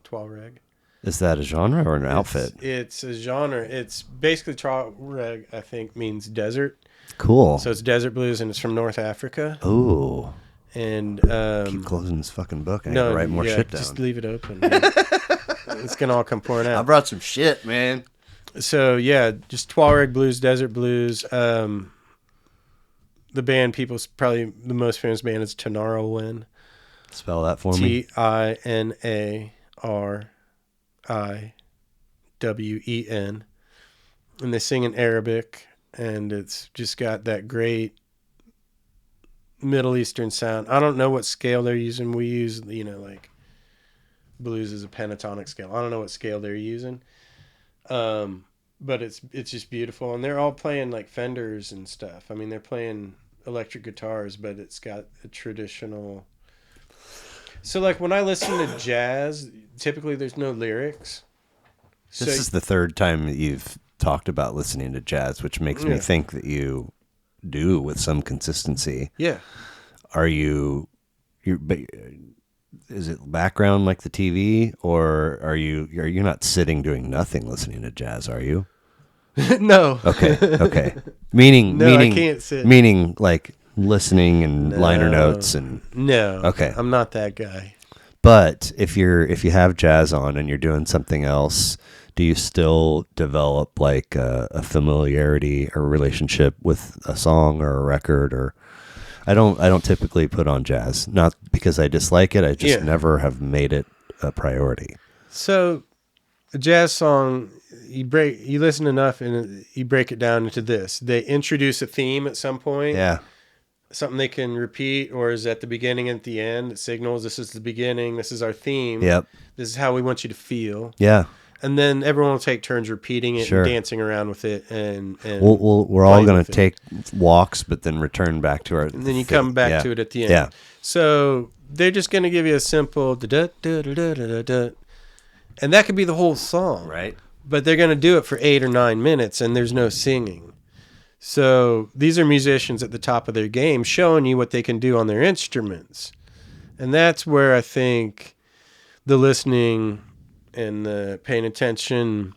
Tuareg. Is that a genre or an outfit? It's a genre. It's basically Tuareg, I think, means desert. Cool. So it's desert blues, and it's from North Africa. Ooh. And keep closing this fucking book. I need to write more shit down. Just leave it open. It's gonna all come pouring out. I brought some shit, man. So yeah, just Tuareg blues, desert blues. The band people's probably the most famous band is Tanarwen. Spell that for me. Tinariwen, and they sing in Arabic, and it's just got that great Middle Eastern sound. I don't know what scale they're using. We use, like blues is a pentatonic scale. I don't know what scale they're using, but it's just beautiful, and they're all playing like Fenders and stuff. I mean, they're playing electric guitars, but it's got a traditional. So like when I listen to jazz, typically there's no lyrics. So, This is the third time that you've talked about listening to jazz, which makes me think that you do with some consistency. yeah. Are you is it background like the TV, or are you not sitting doing nothing listening to jazz, are you? No. Okay. Meaning I can't sit. Meaning like listening and liner notes and No. Okay. I'm not that guy. But if you have jazz on and you're doing something else, do you still develop like a familiarity or relationship with a song or a record? Or I don't typically put on jazz, not because I dislike it. I just never have made it a priority. So a jazz song, you listen enough and you break it down into this. They introduce a theme at some point. Yeah. Something they can repeat, or is at the beginning and at the end. It signals this is the beginning, this is our theme. Yep. This is how we want you to feel. Yeah. And then everyone will take turns repeating it and dancing around with it. And we're all going to take walks, but then return back to our... And then you come back to it at the end. Yeah. So they're just going to give you a simple da-da-da-da-da-da-da. And that could be the whole song. Right. But they're going to do it for 8 or 9 minutes, and there's no singing. So these are musicians at the top of their game showing you what they can do on their instruments. And that's where I think the listening and the paying attention,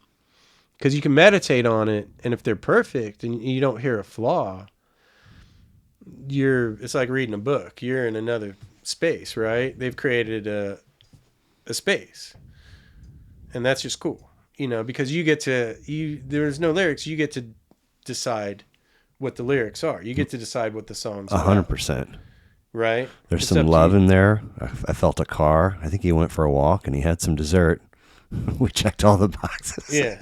because you can meditate on it, and if they're perfect and you don't hear a flaw, it's like reading a book. You're in another space, right? They've created a space. And that's just cool, because there's no lyrics. You get to decide what the lyrics are. You get to decide what the song's about. 100%. Right? There's some love in there. I felt a car. I think he went for a walk and he had some dessert. We checked all the boxes. Yeah.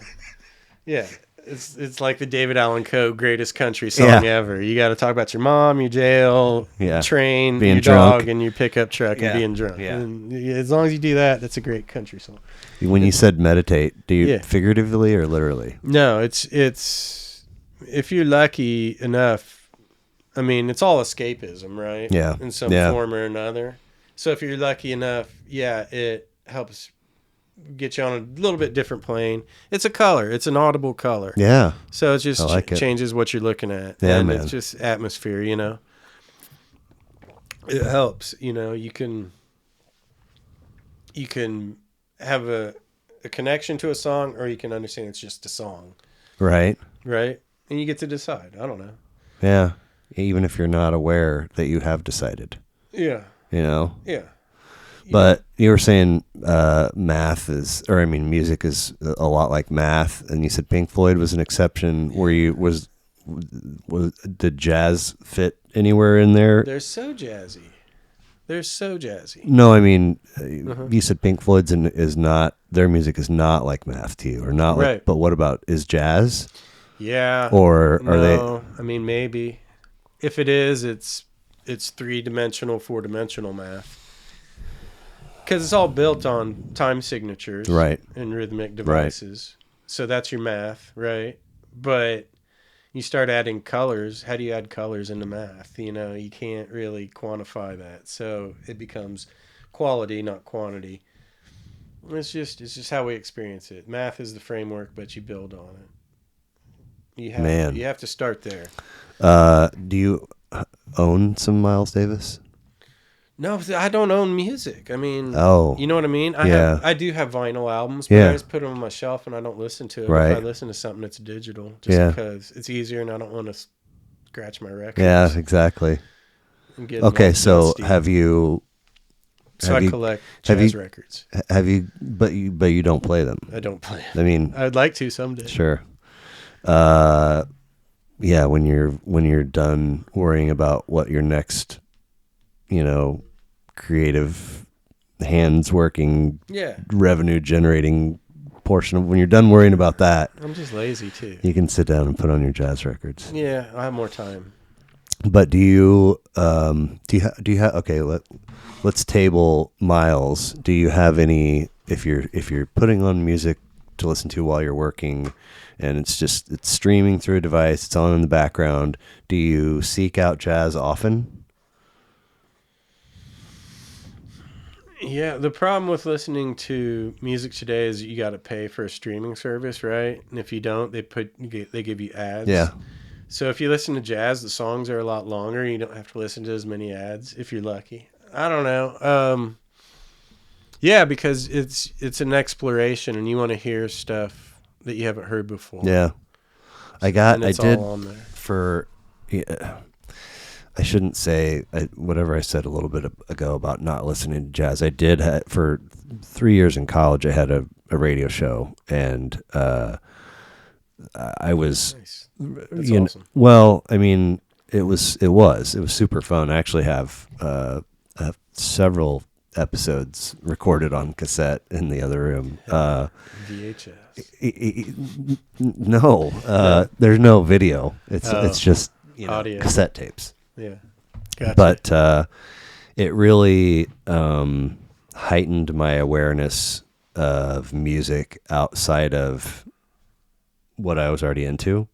Yeah. It's like the David Allan Coe greatest country song ever. You got to talk about your mom, your jail, train, being your drunk. dog, and your pickup truck and being drunk. Yeah. And as long as you do that, that's a great country song. When you said meditate, do you figuratively or literally? No, it's if you're lucky enough, I mean, it's all escapism, right? Yeah. In some form or another. So if you're lucky enough, it helps get you on a little bit different plane. It's a color. It's an audible color. Yeah. So it just changes what you're looking at. Yeah, and man. It's just atmosphere, It helps, You can have a connection to a song, or you can understand it's just a song. Right. Right? And you get to decide. I don't know. Yeah. Even if you're not aware that you have decided. Yeah. Yeah. But you were saying music is a lot like math, and you said Pink Floyd was an exception. Did jazz fit anywhere in there? They're so jazzy. No, I mean, you said Pink Floyd's their music is not like math to you, or not right. like, but what about, is jazz? Yeah. Or are they? I mean, maybe. If it is, it's 3-dimensional, 4-dimensional math. Because it's all built on time signatures, right, and rhythmic devices. Right. So that's your math, right? But you start adding colors. How do you add colors into math? You can't really quantify that. So it becomes quality, not quantity. It's just how we experience it. Math is the framework, but you build on it. You have to start there. Do you own some Miles Davis? No, I don't own music. I mean, you know what I mean? I do have vinyl albums, but I just put them on my shelf and I don't listen to it. Right. If I listen to something that's digital, because it's easier and I don't want to scratch my records. Yeah, exactly. Okay, so dusty. have you... I collect jazz records. Have you? But you don't play them. I don't play them. I mean, I'd like to someday. Sure. Yeah. When you're done worrying about what your next, creative hands working, revenue generating portion of, when you're done worrying about that, I'm just lazy too. You can sit down and put on your jazz records. Yeah, I have more time. But do you have okay, let's table Miles. Do you have any, if you're putting on music to listen to while you're working and it's streaming through a device, it's on in the background, do you seek out jazz often? Yeah, the problem with listening to music today is you got to pay for a streaming service, right? And if you don't, they give you ads. Yeah. So if you listen to jazz, the songs are a lot longer. You don't have to listen to as many ads if you're lucky. I don't know. Yeah, because it's an exploration, and you want to hear stuff that you haven't heard before. Yeah. I It's did all on there. for. Yeah, I shouldn't say whatever I said a little bit ago about not listening to jazz. I did for 3 years in college. I had a radio show, and I was. Nice. That's awesome. Well, I mean, it was super fun. I actually have several episodes recorded on cassette in the other room. VHS. No, there's no video. It's just audio, cassette tapes. Yeah, gotcha. But it really heightened my awareness of music outside of what I was already into.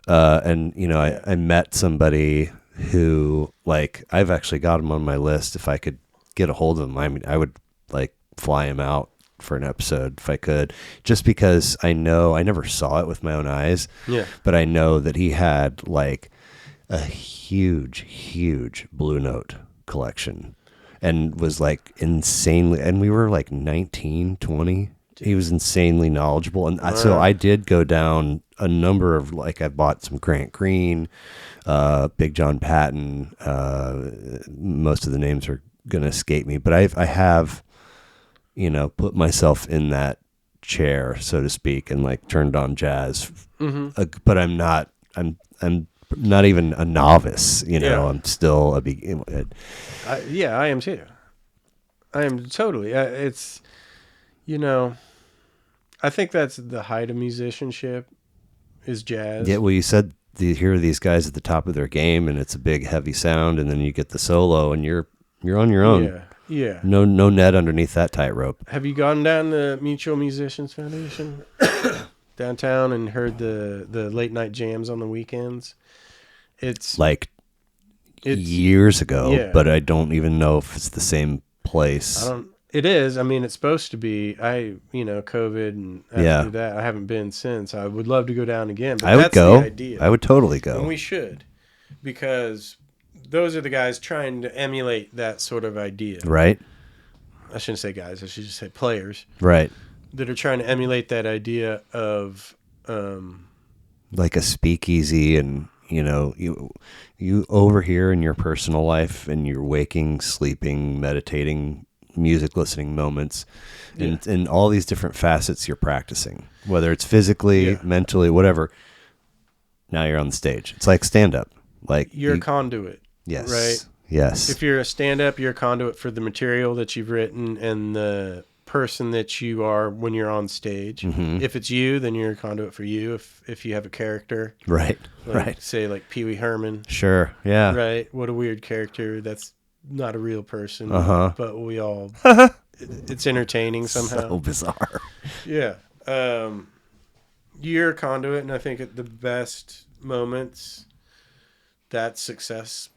And I met somebody who, like, I've actually got him on my list. If I could get a hold of him, I mean, I would like fly him out for an episode if I could, just because I know I never saw it with my own eyes. Yeah. But I know that he had like a huge Blue Note collection and was like insanely, and we were like 19, 20. He was insanely knowledgeable. And so I did go down a number of, like, I bought some Grant Green, Big John Patton. Most of the names are going to escape me, but I have, put myself in that chair, so to speak, and like turned on jazz. Mm-hmm. But I'm not even a novice, I'm still a beginner. I am too. I am totally. It's, I think that's the height of musicianship is jazz. Yeah, well, you said you hear these guys at the top of their game, and it's a big, heavy sound, and then you get the solo, and you're on your own. Yeah. No net underneath that tightrope. Have you gone down the Mutual Musicians Foundation downtown and heard the late night jams on the weekends? It's years ago, but I don't even know if it's the same place. It is. I mean, it's supposed to be. COVID, and after that, I haven't been since. I would love to go down again. But I would go. The idea. I would totally go. And we should, because those are the guys trying to emulate that sort of idea. Right. I shouldn't say guys. I should just say players. Right. That are trying to emulate that idea of like a speakeasy, and you over here in your personal life and your waking, sleeping, meditating, music listening moments, and all these different facets you're practicing, whether it's physically, mentally, whatever. Now you're on the stage. It's like stand up. Like you're a conduit. Yes. Right? Yes. If you're a stand up, you're a conduit for the material that you've written and the person that you are when you're on stage. Mm-hmm. If it's you, then you're a conduit for you. If you have a character. Right. Like, say like Pee Wee Herman. Sure. Yeah. Right. What a weird character. That's not a real person, but we all, it's entertaining somehow. So bizarre. Yeah. You're a conduit, and I think at the best moments, that success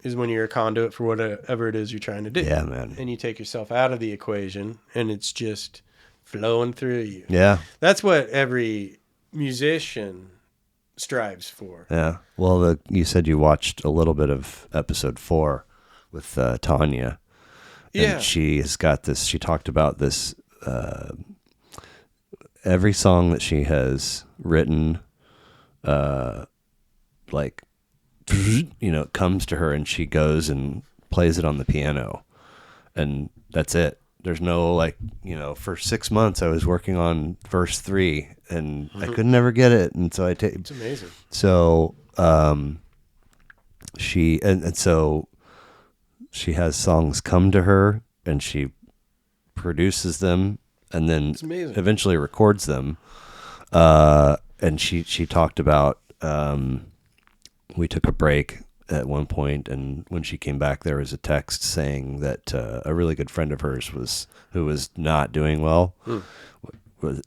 is when you're a conduit for whatever it is you're trying to do. Yeah, man. And you take yourself out of the equation, and it's just flowing through you. Yeah. That's what every musician strives for. Yeah. Well, you said you watched a little bit of episode 4 with Tanya. Yeah. And she has got this, she talked about this, every song that she has written, it comes to her and she goes and plays it on the piano, and that's it. There's no for 6 months I was working on verse 3 and I could never get it. And so it's amazing. So, so she has songs come to her and she produces them and then eventually records them. And she talked about, we took a break at one point, and when she came back, there was a text saying that a really good friend of hers who was not doing well,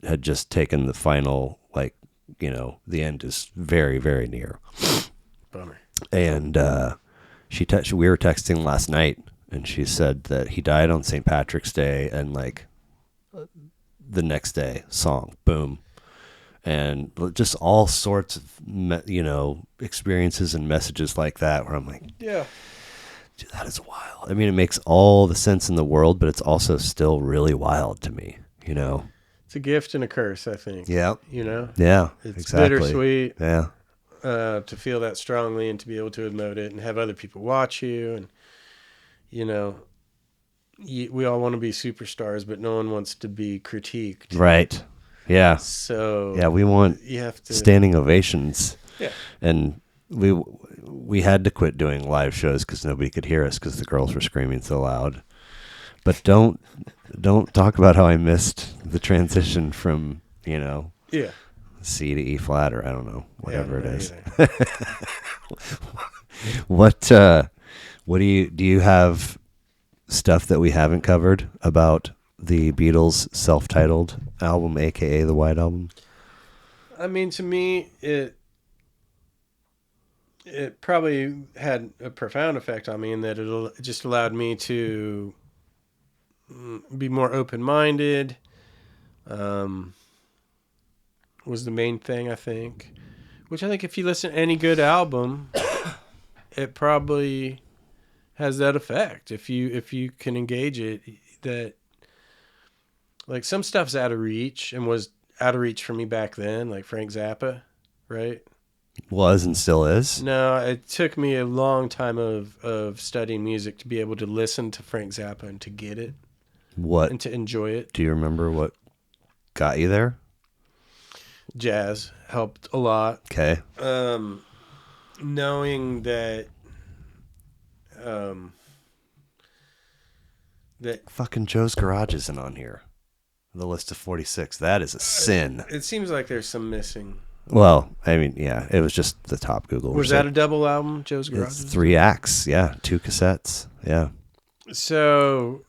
had just taken the final, the end is very, very near. Bummer. And we were texting last night, and she said that he died on St. Patrick's Day, and like the next day, song, boom. And just all sorts of, experiences and messages like that where I'm like, Yeah. dude, that is wild. I mean, it makes all the sense in the world, but it's also still really wild to me, It's a gift and a curse, I think. Yeah. Yeah, it's exactly. Bittersweet. Yeah. To feel that strongly and to be able to emote it and have other people watch you. And, we all want to be superstars, but no one wants to be critiqued. Right. Yeah. So yeah, we want you have to standing ovations. Yeah. And we had to quit doing live shows because nobody could hear us because the girls were screaming so loud. But don't talk about how I missed the transition from, Yeah. C to E flat, or I don't know, whatever it is. What do you have stuff that we haven't covered about the Beatles' self-titled album, aka the White Album? I mean, to me, it probably had a profound effect on me in that it just allowed me to be more open-minded. Was the main thing, I think. Which I think if you listen to any good album, it probably has that effect. If you can engage it, that like some stuff's out of reach and was out of reach for me back then, like Frank Zappa, right? Was and still is. No, it took me a long time of studying music to be able to listen to Frank Zappa and to get it. What? And to enjoy it. Do you remember what got you there? Jazz helped a lot. Okay. Knowing that fucking Joe's Garage isn't on here. The list of 46. That is a sin. It seems like there's some missing. Well, I mean, yeah, it was just the top Google. Was that a double album, Joe's Garage? It's 3 acts, yeah, 2 cassettes, yeah. So,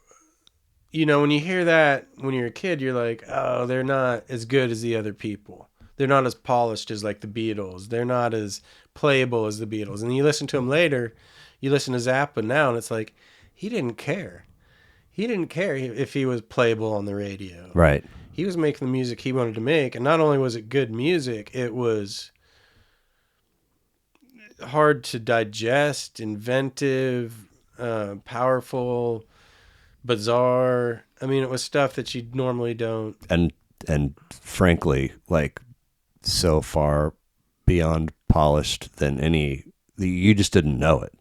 when you hear that when you're a kid, you're like, oh, they're not as good as the other people. They're not as polished as like the Beatles. They're not as playable as the Beatles. And you listen to them later, you listen to Zappa now, and it's like, he didn't care. He didn't care if he was playable on the radio. Right. He was making the music he wanted to make. And not only was it good music, it was hard to digest, inventive, powerful, bizarre. I mean, it was stuff that you normally don't. And frankly, like, so far beyond polished than you just didn't know it.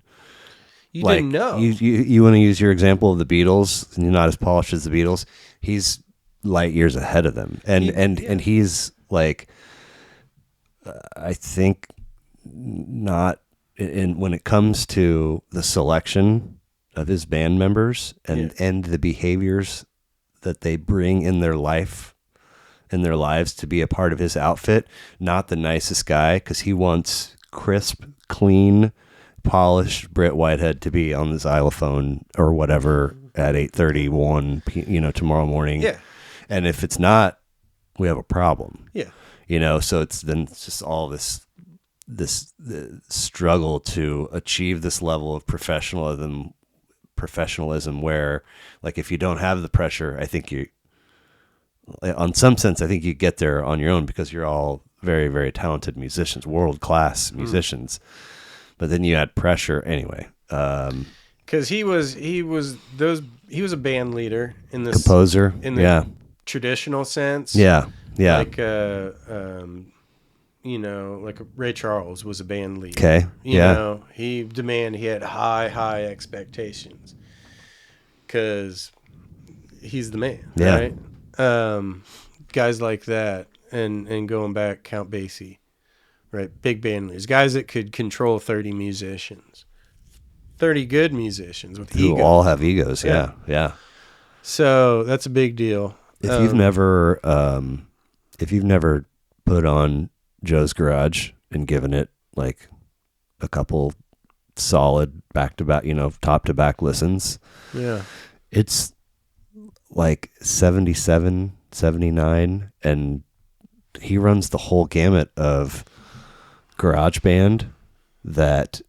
You didn't know. You want to use your example of the Beatles, and you're not as polished as the Beatles. He's light years ahead of them. And he's like, I think not when it comes to the selection of his band members and the behaviors that they bring in their lives to be a part of his outfit, not the nicest guy, because he wants crisp, clean, polished Britt Whitehead to be on the xylophone or whatever at 8:31 tomorrow morning. Yeah. And if it's not, we have a problem. Yeah. So it's just all this struggle to achieve this level of professionalism where, like, if you don't have the pressure, I think on some sense, I think you get there on your own because you're all very, very talented musicians, world-class musicians. But then you add pressure anyway. Because he was a band leader in this composer in the traditional sense. Yeah. Like like Ray Charles was a band leader. Okay. He had high expectations because he's the man. Yeah. Right. Guys like that, and going back, Count Basie, right? Big band leaders, guys that could control 30 musicians, 30 good musicians with who egos. all have egos. Yeah. So that's a big deal. If you've never put on Joe's Garage and given it like a couple solid back-to-back, top-to-back listens, it's like 77, 79, and he runs the whole gamut of garage band that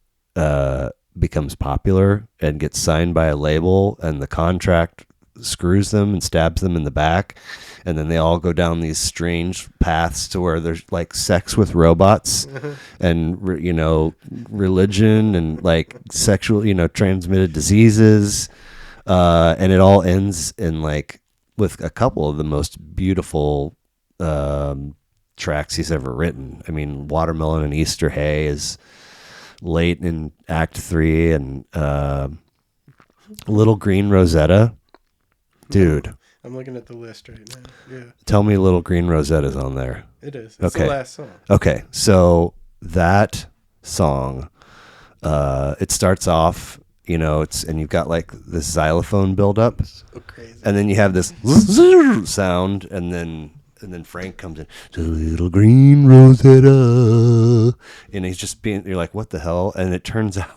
becomes popular and gets signed by a label, and the contract screws them and stabs them in the back, and then they all go down these strange paths to where there's like sex with robots and religion and like sexual transmitted diseases, and it all ends in like with a couple of the most beautiful tracks he's ever written. I mean, Watermelon and Easter Hay is late in Act 3, and Little Green Rosetta. Dude. I'm looking at the list right now. Yeah. Tell me Little Green Rosetta's on there. It is. It's the last song. Okay. So that song, it starts off, and you've got like this xylophone buildup. So crazy. And then you have this sound, and then Frank comes in, Little Green Rosetta. And he's just you're like, what the hell? And it turns out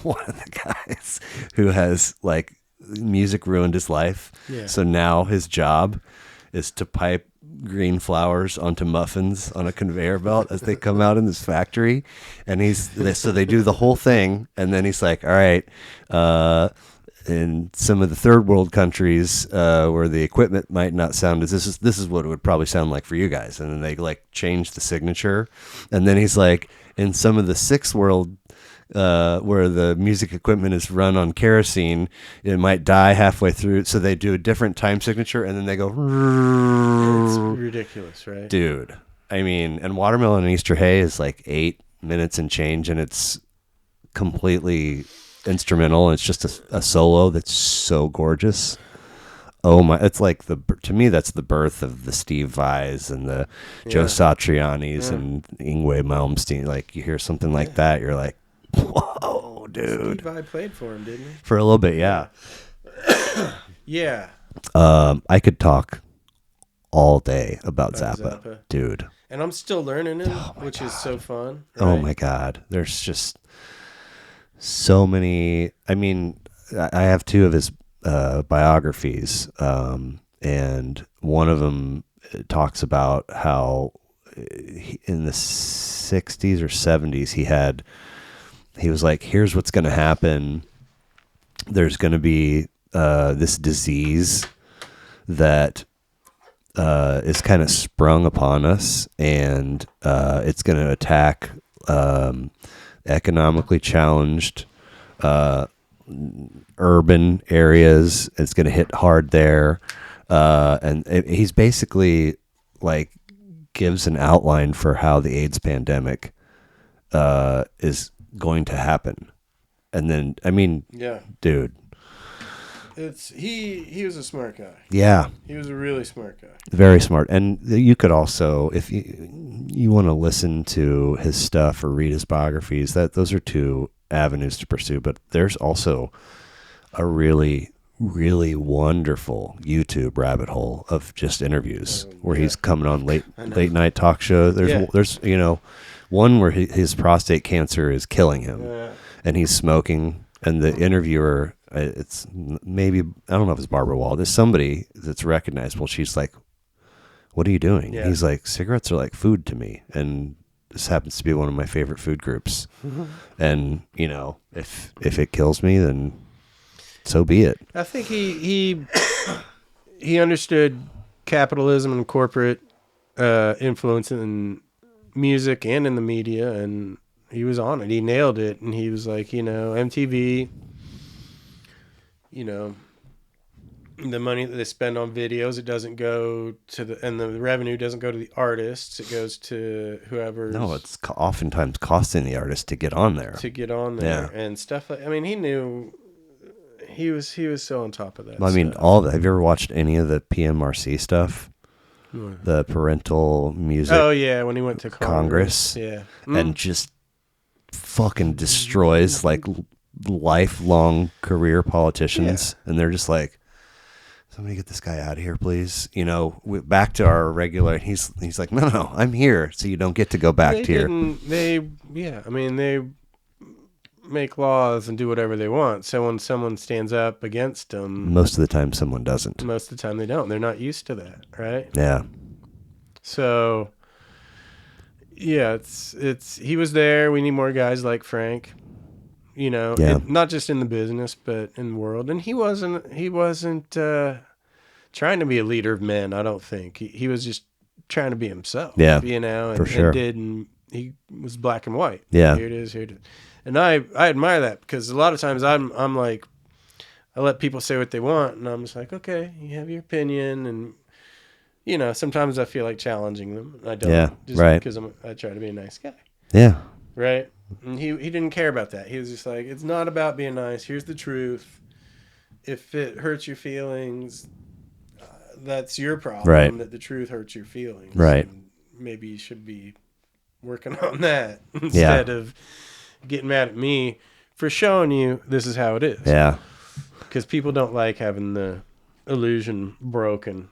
one of the guys who has like music ruined his life. Yeah. So now his job is to pipe green flowers onto muffins on a conveyor belt as they come out in this factory. And so they do the whole thing. And then he's like, all right, in some of the third world countries where the equipment might not sound as this is what it would probably sound like for you guys. And then they like change the signature. And then he's like, in some of the sixth world where the music equipment is run on kerosene, it might die halfway through, so they do a different time signature, and then they go. It's ridiculous, right? Dude, I mean, and Watermelon and Easter Hay is like 8 minutes and change, and it's completely instrumental, and it's just a solo that's so gorgeous. Oh my! It's like to me that's the birth of the Steve Vais and the Joe Satriani's and Yngwie Malmsteen. Like you hear something like that, you're like, whoa, dude. Steve Vai played for him, didn't he? For a little bit, yeah. Yeah. I could talk all day about Zappa, dude. And I'm still learning him, which is so fun. Right? Oh my God. There's just so many. I mean, I have 2 of his biographies, and one of them talks about how in the 60s or 70s he was like, here's what's going to happen. There's going to be this disease that is kind of sprung upon us, and it's going to attack economically challenged urban areas. It's going to hit hard there. And he's basically like gives an outline for how the AIDS pandemic is going to happen. And then, I mean, yeah, dude, he was a smart guy. Yeah. He was a really smart guy. Very smart. And you could also, if you want to listen to his stuff or read his biographies, those are 2 avenues to pursue. But there's also a really, really wonderful YouTube rabbit hole of just interviews where he's coming on late night talk shows. There's one where his prostate cancer is killing him, and he's smoking, and the interviewer, it's maybe, I don't know if it's Barbara Wall, there's somebody that's recognizable. She's like, what are you doing? Yeah. He's like, cigarettes are like food to me, and this happens to be one of my favorite food groups. And if it kills me, then so be it. I think he understood capitalism and corporate influence in music and in the media, and he was on it. He nailed it, and he was like, MTV, the money that they spend on videos, it doesn't go to and the revenue doesn't go to the artists. It goes to whoever. No, it's oftentimes costing the artist to get on there. And stuff like. I mean, he knew. He was so on top of that. I mean, have you ever watched any of the PMRC stuff? The parental music. Oh yeah, when he went to Congress. Yeah, and just fucking destroys like lifelong career politicians, and they're just like, somebody get this guy out of here, please. Back to our regular. He's like, no, I'm here, so you don't get to go back to your. They make laws and do whatever they want. So when someone stands up against them, most of the time someone doesn't. Most of the time they don't. They're not used to that, right? Yeah. So yeah, it's he was there. We need more guys like Frank. Yeah. not just in the business, but in the world. And he wasn't trying to be a leader of men. I don't think he was just trying to be himself. Yeah, And, for sure. and he was black and white. Yeah. Here it is. And I admire that, because a lot of times I'm like, I let people say what they want, and I'm just like, okay, you have your opinion, and sometimes I feel like challenging them. I don't. Yeah, just right. Because I try to be a nice guy. Yeah. Right. And he didn't care about that. He was just like, it's not about being nice. Here's the truth. If it hurts your feelings, that's your problem. Right. That the truth hurts your feelings. Right. And maybe you should be working on that instead of getting mad at me for showing you this is how it is. Yeah. Because people don't like having the illusion broken.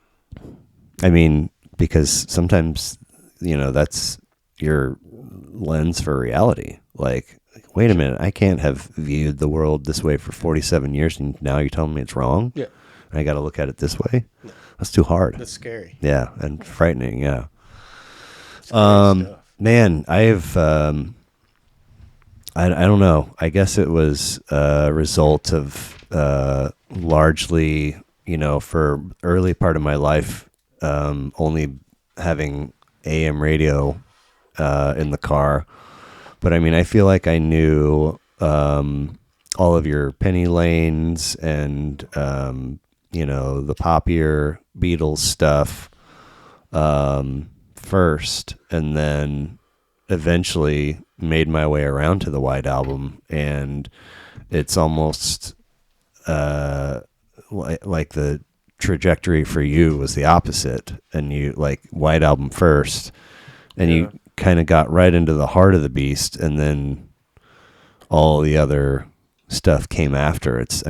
I mean, because sometimes, that's your lens for reality. Like, wait a minute, I can't have viewed the world this way for 47 years, and now you're telling me it's wrong? Yeah. I got to look at it this way? No. That's too hard. That's scary. Yeah, and frightening, yeah. Stuff. Man, I've... I don't know. I guess it was a result of largely, for early part of my life, only having AM radio in the car. But I mean, I feel like I knew all of your Penny Lanes and, the poppier Beatles stuff first, and then eventually made my way around to the White Album, and it's almost like the trajectory for you was the opposite, and you like White Album first, and you kind of got right into the heart of the beast, and then all the other stuff came after. It's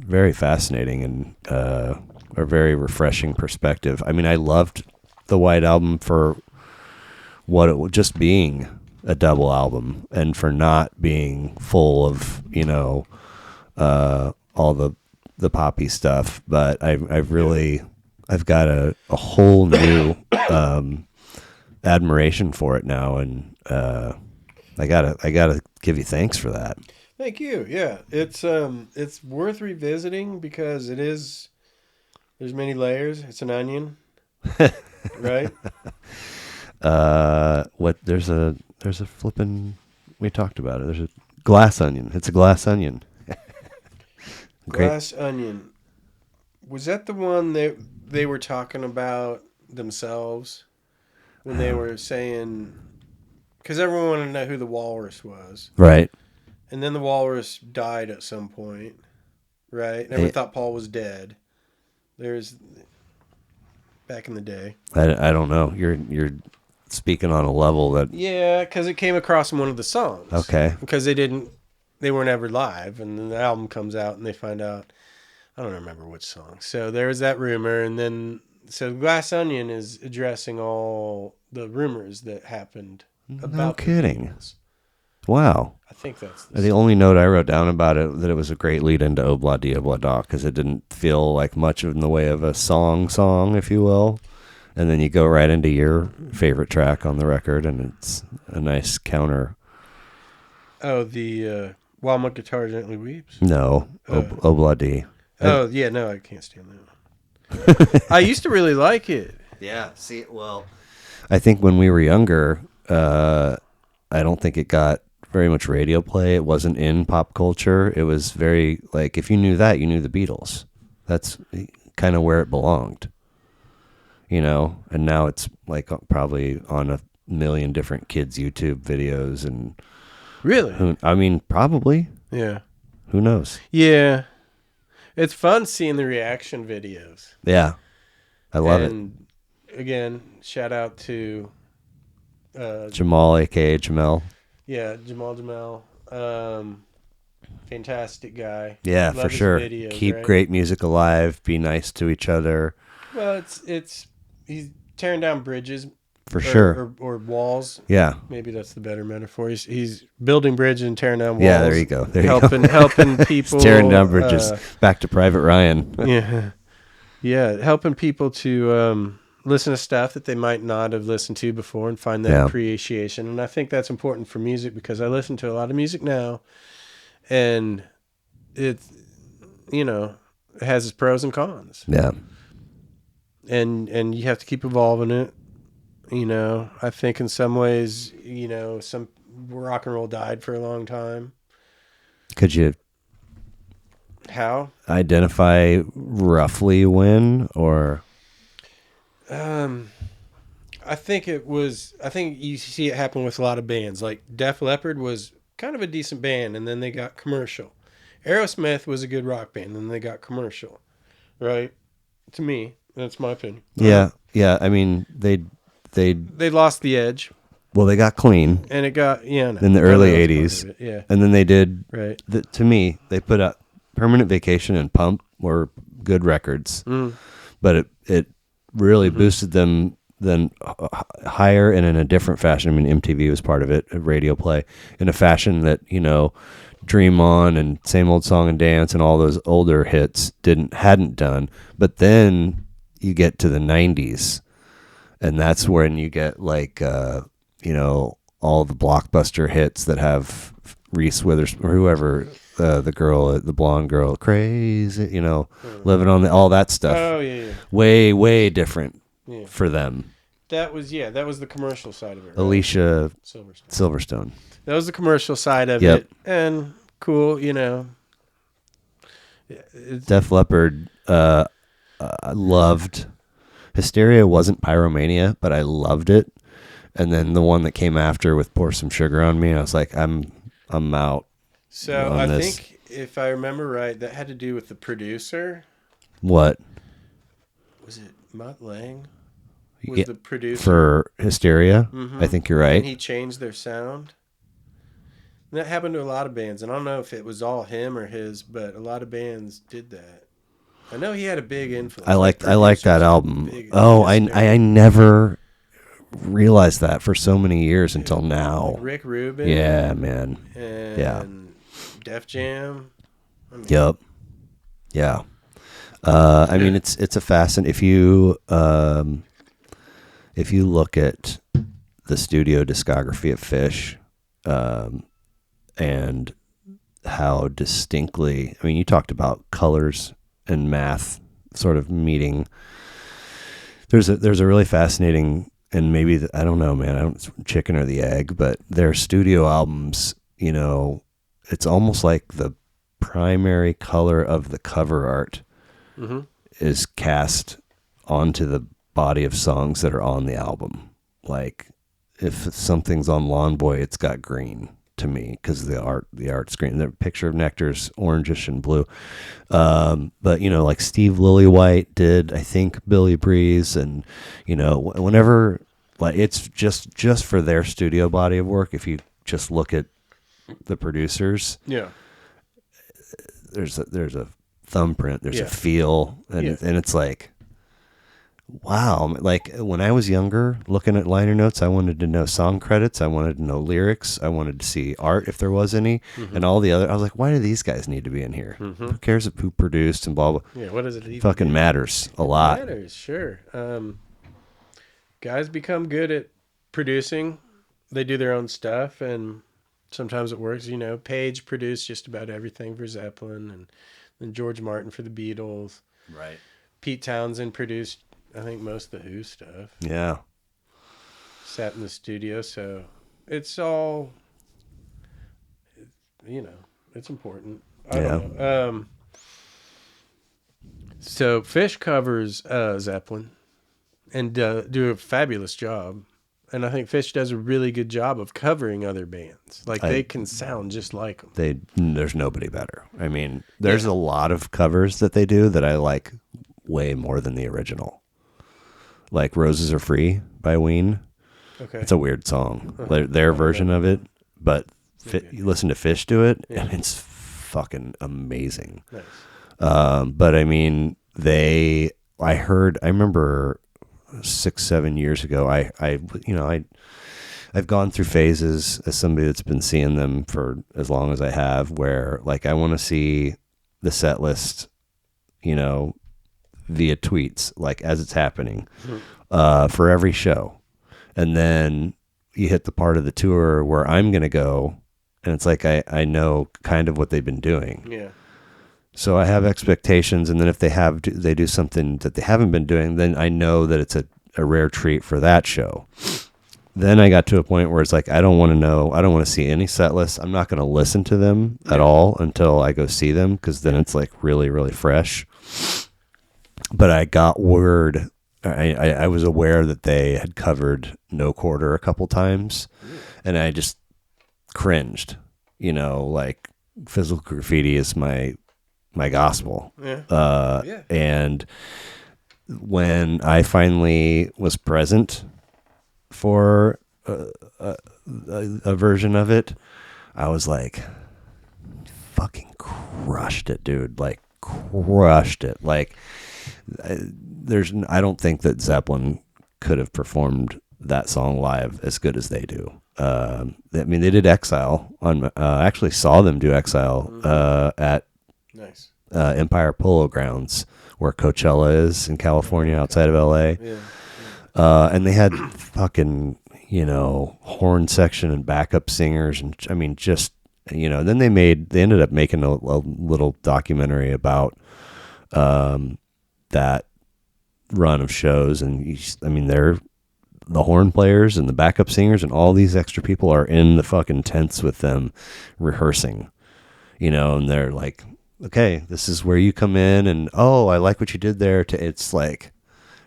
very fascinating and a very refreshing perspective. I mean, I loved the White Album for what it was, just being a double album, and for not being full of all the poppy stuff. But I've got a whole new admiration for it now, and I gotta give you thanks for that. Thank you. Yeah, it's worth revisiting because there's many layers. It's an onion. Right. There's a flippin', we talked about it. There's a glass onion. It's a glass onion. Glass onion. Was that the one that they were talking about themselves when they were saying, because everyone wanted to know who the walrus was. Right. And then the walrus died at some point. Right. Everyone thought Paul was dead. Back in the day. I don't know. You're speaking on a level that... Yeah, because it came across in one of the songs. Okay. Because they weren't ever live, and then the album comes out, and they find out, I don't remember which song. So there was that rumor, and then, so Glass Onion is addressing all the rumors that happened about No kidding. The Beatles. Wow. I think that's the only note I wrote down about it, that it was a great lead into Obla Di Obla Da, because it didn't feel like much in the way of a song, if you will. And then you go right into your favorite track on the record, and it's a nice counter. Oh, the While My Guitar Gently Weeps? No, Obla Di. Oh, yeah, no, I can't stand that one. I used to really like it. Yeah, see, well, I think when we were younger, I don't think it got very much radio play. It wasn't in pop culture. It was very, like, if you knew that, you knew the Beatles. That's kind of where it belonged. And now it's like probably on a million different kids' YouTube videos. And Really? Probably. Yeah. Who knows? Yeah. It's fun seeing the reaction videos. Yeah. I love it. And again, shout out to Jamal, a.k.a. Jamel. Yeah, Jamal. Fantastic guy. Yeah, Love for his sure. videos, Keep right? great music alive. Be nice to each other. Well, he's tearing down bridges. For sure. Or walls. Yeah. Maybe that's the better metaphor. He's building bridges and tearing down walls. Yeah, there you go. Helping people. He's tearing down bridges. Back to Private Ryan. Yeah. Yeah, helping people to listen to stuff that they might not have listened to before and find that Yeah. appreciation. And I think that's important for music because I listen to a lot of music now, and it, you know, it has its pros and cons. Yeah. And you have to keep evolving it. You know, I think in some ways, you know, some rock and roll died for a long time. Could you How? identify roughly when, or? I think you see it happen with a lot of bands. Like Def Leppard was kind of a decent band, and then they got commercial. Aerosmith was a good rock band, and then they got commercial. Right? To me, that's my opinion. Yeah. Yeah. I mean, they lost the edge, well, they got clean and it got no, in the I know early that's part 80s. of it, yeah, And then they did, right. to me, they put out Permanent Vacation and Pump were good records, but it really boosted them then higher and in a different fashion. I mean, MTV was part of it, a radio play, in a fashion that, you know, Dream On and Same Old Song and Dance and all those older hits hadn't done. But then you get to the 90s, and that's when you get like, you know, all the blockbuster hits that have Reese Witherspoon or whoever, the blonde girl, crazy, you know, living on all that stuff. Oh yeah. Way, way different Yeah. for them. That was the commercial side of it. Right? Alicia Silverstone. Silverstone. That was the commercial side of Yep. it, and cool, you know. Def Leppard, I loved. Hysteria wasn't Pyromania, but I loved it. And then the one that came after with Pour Some Sugar on Me, I was like, I'm out. So on I this. think if I remember right, that had to do with the producer. What? Was it Mutt Lang? Yeah, Was the producer for Hysteria? I think you're right. And he changed their sound. And that happened to a lot of bands, and I don't know if it was all him or his, but a lot of bands did that. I know he had a big influence. I like that album. Oh, I never realized that for so many years until now. Like Rick Rubin. Yeah, man. And Def Jam. I mean, Yep. Yeah. I mean, it's a fascinating. If you look at the studio discography of Phish, and how distinctly, I mean, you talked about colors and math sort of meeting. There's a really fascinating, and maybe I don't know, man, I don't chicken or the egg, but their studio albums, you know, it's almost like the primary color of the cover art is cast onto the body of songs that are on the album. Like if something's on Lawn Boy, it's got green to me because the art's green. The picture of Nectar's orangish and blue. But you know, like Steve Lillywhite did, I think Billy Breeze, and you know, whenever, like, it's just for their studio body of work. If you just look at the producers, there's a thumbprint, there's a feel, and it's like, wow. Like when I was younger, looking at liner notes, I wanted to know song credits, I wanted to know lyrics, I wanted to see art if there was any, and all the other. I was like, why do these guys need to be in here? Who cares who produced and blah blah? Yeah, what does it even fucking do? matters a lot. It matters, sure. Guys become good at producing. They do their own stuff, and sometimes it works. You know, Page produced just about everything for Zeppelin, and then George Martin for the Beatles. Right. Pete Townsend produced, I think, most of the Who stuff. Yeah. Sat in the studio, so it's all, you know, it's important. I don't know. So Phish covers Zeppelin and do a fabulous job. And I think Phish does a really good job of covering other bands. Like, they can sound just like them. There's nobody better. I mean, there's a lot of covers that they do that I like way more than the original. Like Roses Are Free by Ween. Okay. It's a weird song. Their version of it, but you listen to Phish do it, and it's fucking amazing. Nice. But I mean, I remember 6-7 years ago, I've gone through phases as somebody that's been seeing them for as long as I have, where like I want to see the set list, you know, via tweets, like as it's happening, for every show. And then you hit the part of the tour where I'm going to go, and it's like I know kind of what they've been doing. Yeah. So I have expectations, and then if they do something that they haven't been doing, then I know that it's a rare treat for that show. Then I got to a point where it's like, I don't want to know, I don't want to see any set lists. I'm not going to listen to them at all until I go see them, because then it's like really, really fresh. But I got word, I was aware that they had covered No Quarter a couple times, and I just cringed, like physical graffiti is my gospel. Yeah. And when I finally was present for a version of it, I was like, fucking crushed it, dude. Like, crushed it. Like, I don't think that Zeppelin could have performed that song live as good as they do. I mean, they did Exile on. Actually, saw them do Exile at Nice. Empire Polo Grounds, where Coachella is in California, outside of LA. Yeah. And they had fucking, horn section and backup singers, and I mean, just then they ended up making a little documentary about that run of shows, and they're the horn players and the backup singers and all these extra people are in the fucking tents with them rehearsing, and they're like, okay, this is where you come in, and oh, I like what you did there. It's like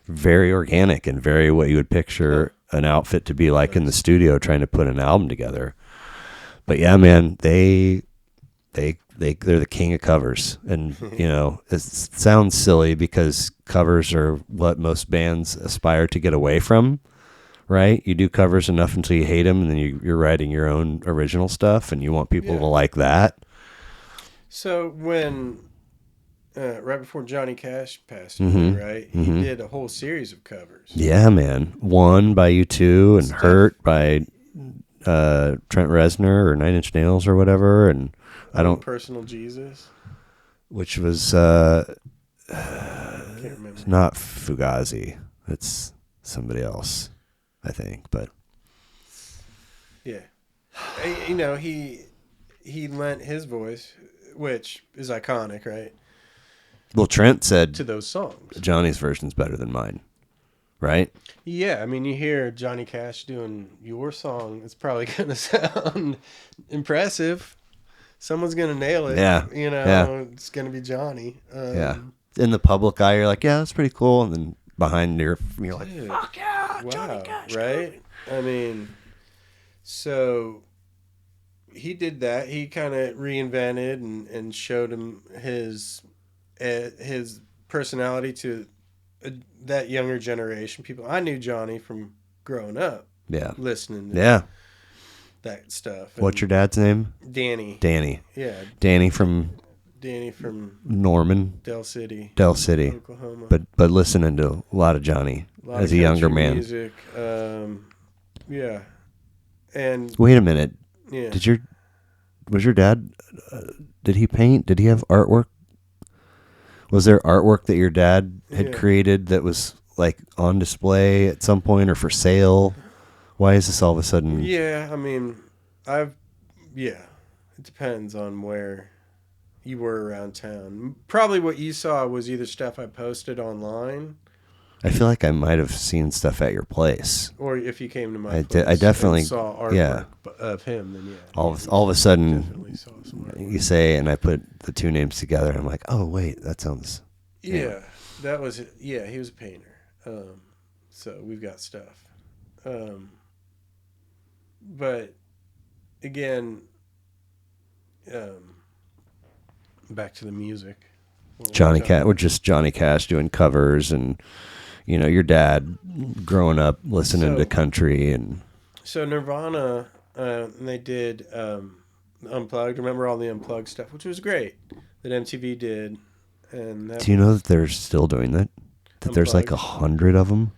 very organic and very what you would picture an outfit to be like in the studio trying to put an album together. But yeah, man, they're the king of covers, and it sounds silly because covers are what most bands aspire to get away from, right? You do covers enough until you hate them, and then you're writing your own original stuff, and you want people to like that. So when right before Johnny Cash passed away, right, he did a whole series of covers. Yeah, man. One by U2 and Hurt by Trent Reznor or Nine Inch Nails or whatever, and Personal Jesus, which was can't remember. It's not Fugazi. It's somebody else, I think. But yeah, he lent his voice, which is iconic, right? Well, Trent said to those songs, Johnny's version's better than mine, right? Yeah, I mean, you hear Johnny Cash doing your song, it's probably going to sound impressive. Someone's going to nail it. Yeah. It's going to be Johnny. Yeah. In the public eye, you're like, yeah, that's pretty cool. And then behind you're like, fuck yeah, wow, Johnny Cash. Right? I mean, so he did that. He kind of reinvented and showed him his personality to that younger generation. People, I knew Johnny from growing up. Yeah. Listening to that stuff. What's your dad's name? Danny. Yeah. Danny from Norman. Del City. Oklahoma. But listening to a lot of Johnny as a younger man. Music. Yeah. And wait a minute. Yeah. Was your dad, did he paint? Did he have artwork? Was there artwork that your dad had created that was like on display at some point or for sale? Why is this all of a sudden? Yeah, I mean, it depends on where you were around town. Probably what you saw was either stuff I posted online. I feel like I might have seen stuff at your place. Or if you came to my place I definitely and saw artwork of him, then All of a sudden, you say, and I put the two names together, and I'm like, oh, wait, that sounds... Yeah, that was... Yeah, he was a painter. So we've got stuff. But, again, back to the music. Johnny Cash doing covers, and... your dad growing up listening to country and... So Nirvana, and they did Unplugged. Remember all the Unplugged stuff, which was great, that MTV did. And do you know that they're still doing that? That Unplugged. There's like 100 of them?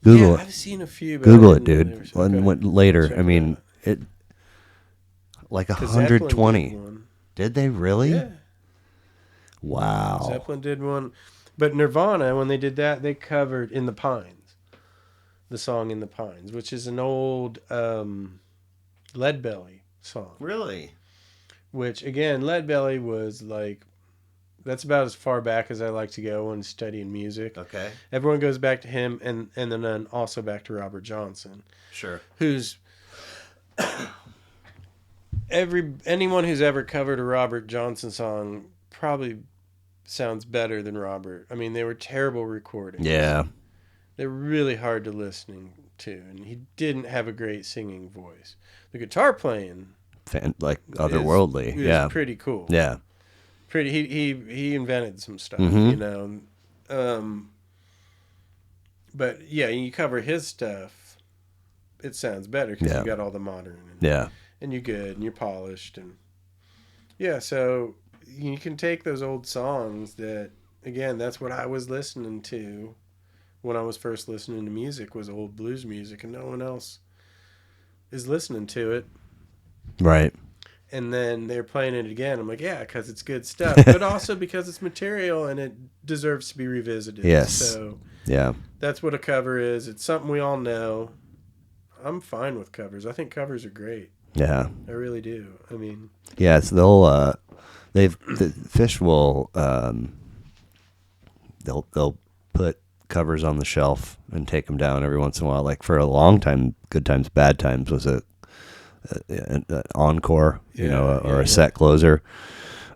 Google it. I've seen a few. But Google it, dude. Later. I mean, it like 120. Did they really? Yeah. Wow. Zeppelin did one. But Nirvana, when they did that, they covered "In the Pines," the song "In the Pines," which is an old Leadbelly song. Really? Which again, Leadbelly was like, that's about as far back as I like to go when studying music. Okay. Everyone goes back to him, and then also back to Robert Johnson, Sure. who's anyone who's ever covered a Robert Johnson song probably sounds better than Robert. I mean, they were terrible recordings. Yeah. They're really hard to listening to, and he didn't have a great singing voice. The guitar playing, Like otherworldly. is pretty cool. Yeah. Pretty. He invented some stuff, Mm-hmm. you know. But yeah, you cover his stuff, it sounds better because you got all the modern. And you're good and you're polished, and yeah, so you can take those old songs that, again, that's what I was listening to when I was first listening to music, was old blues music, and no one else is listening to it. Right. And then they're playing it again. I'm like, yeah, because it's good stuff, but also because it's material and it deserves to be revisited. Yes. So yeah, that's what a cover is. It's something we all know. I'm fine with covers. I think covers are great. Yeah. I really do. I mean, yeah, it's the Fish will they'll put covers on the shelf and take them down every once in a while. Like for a long time, Good Times Bad Times was an encore, or a set closer.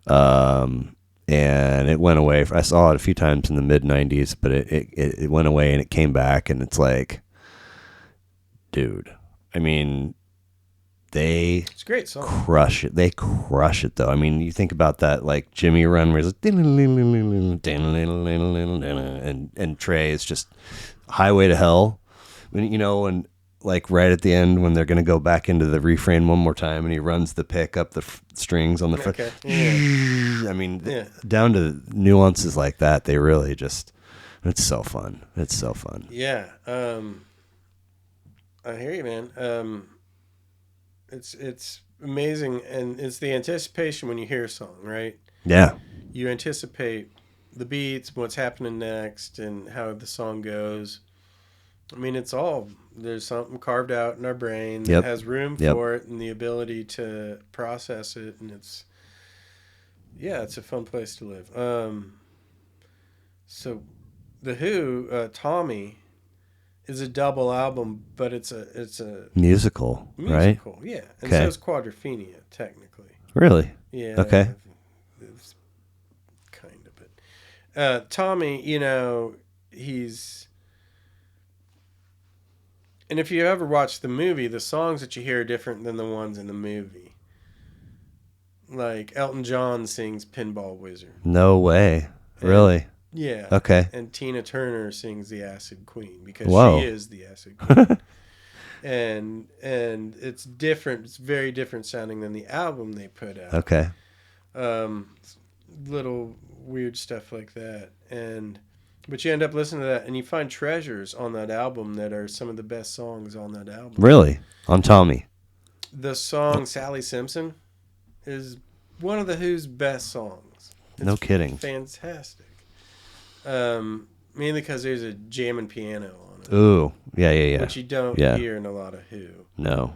And it went away. I saw it a few times in the mid 90s, but it went away and it came back, and it's like, dude, I mean, it's a great song. Crush it. They crush it, though. I mean, you think about that, like Jimmy Run, where it's like, and Trey is just Highway to Hell. And like right at the end when they're going to go back into the refrain one more time, and he runs the pick up the strings on the front. Okay. Yeah. I mean, down to nuances like that, they really just, it's so fun. It's so fun. Yeah. I hear you, man. It's amazing, and it's the anticipation when you hear a song, right? Yeah. You anticipate the beats, what's happening next, and how the song goes. I mean, there's something carved out in our brain that has room for it and the ability to process it, and it's a fun place to live. So the Who, Tommy, is a double album, but it's a musical, right? Yeah. And so is Quadrophenia, technically. Really? Yeah. Okay. It's kind of it. Tommy, he's... And if you ever watch the movie, the songs that you hear are different than the ones in the movie. Like Elton John sings Pinball Wizard. No way. Really? Yeah. Okay. And Tina Turner sings the Acid Queen because she is the Acid Queen. and it's different. It's very different sounding than the album they put out. Okay. Little weird stuff like that. But you end up listening to that and you find treasures on that album that are some of the best songs on that album. Really? On Tommy? The song Sally Simpson is one of the Who's best songs. It's no kidding. Fantastic. Mainly because there's a jamming piano on it. Ooh, yeah. Which you don't hear in a lot of Who. No.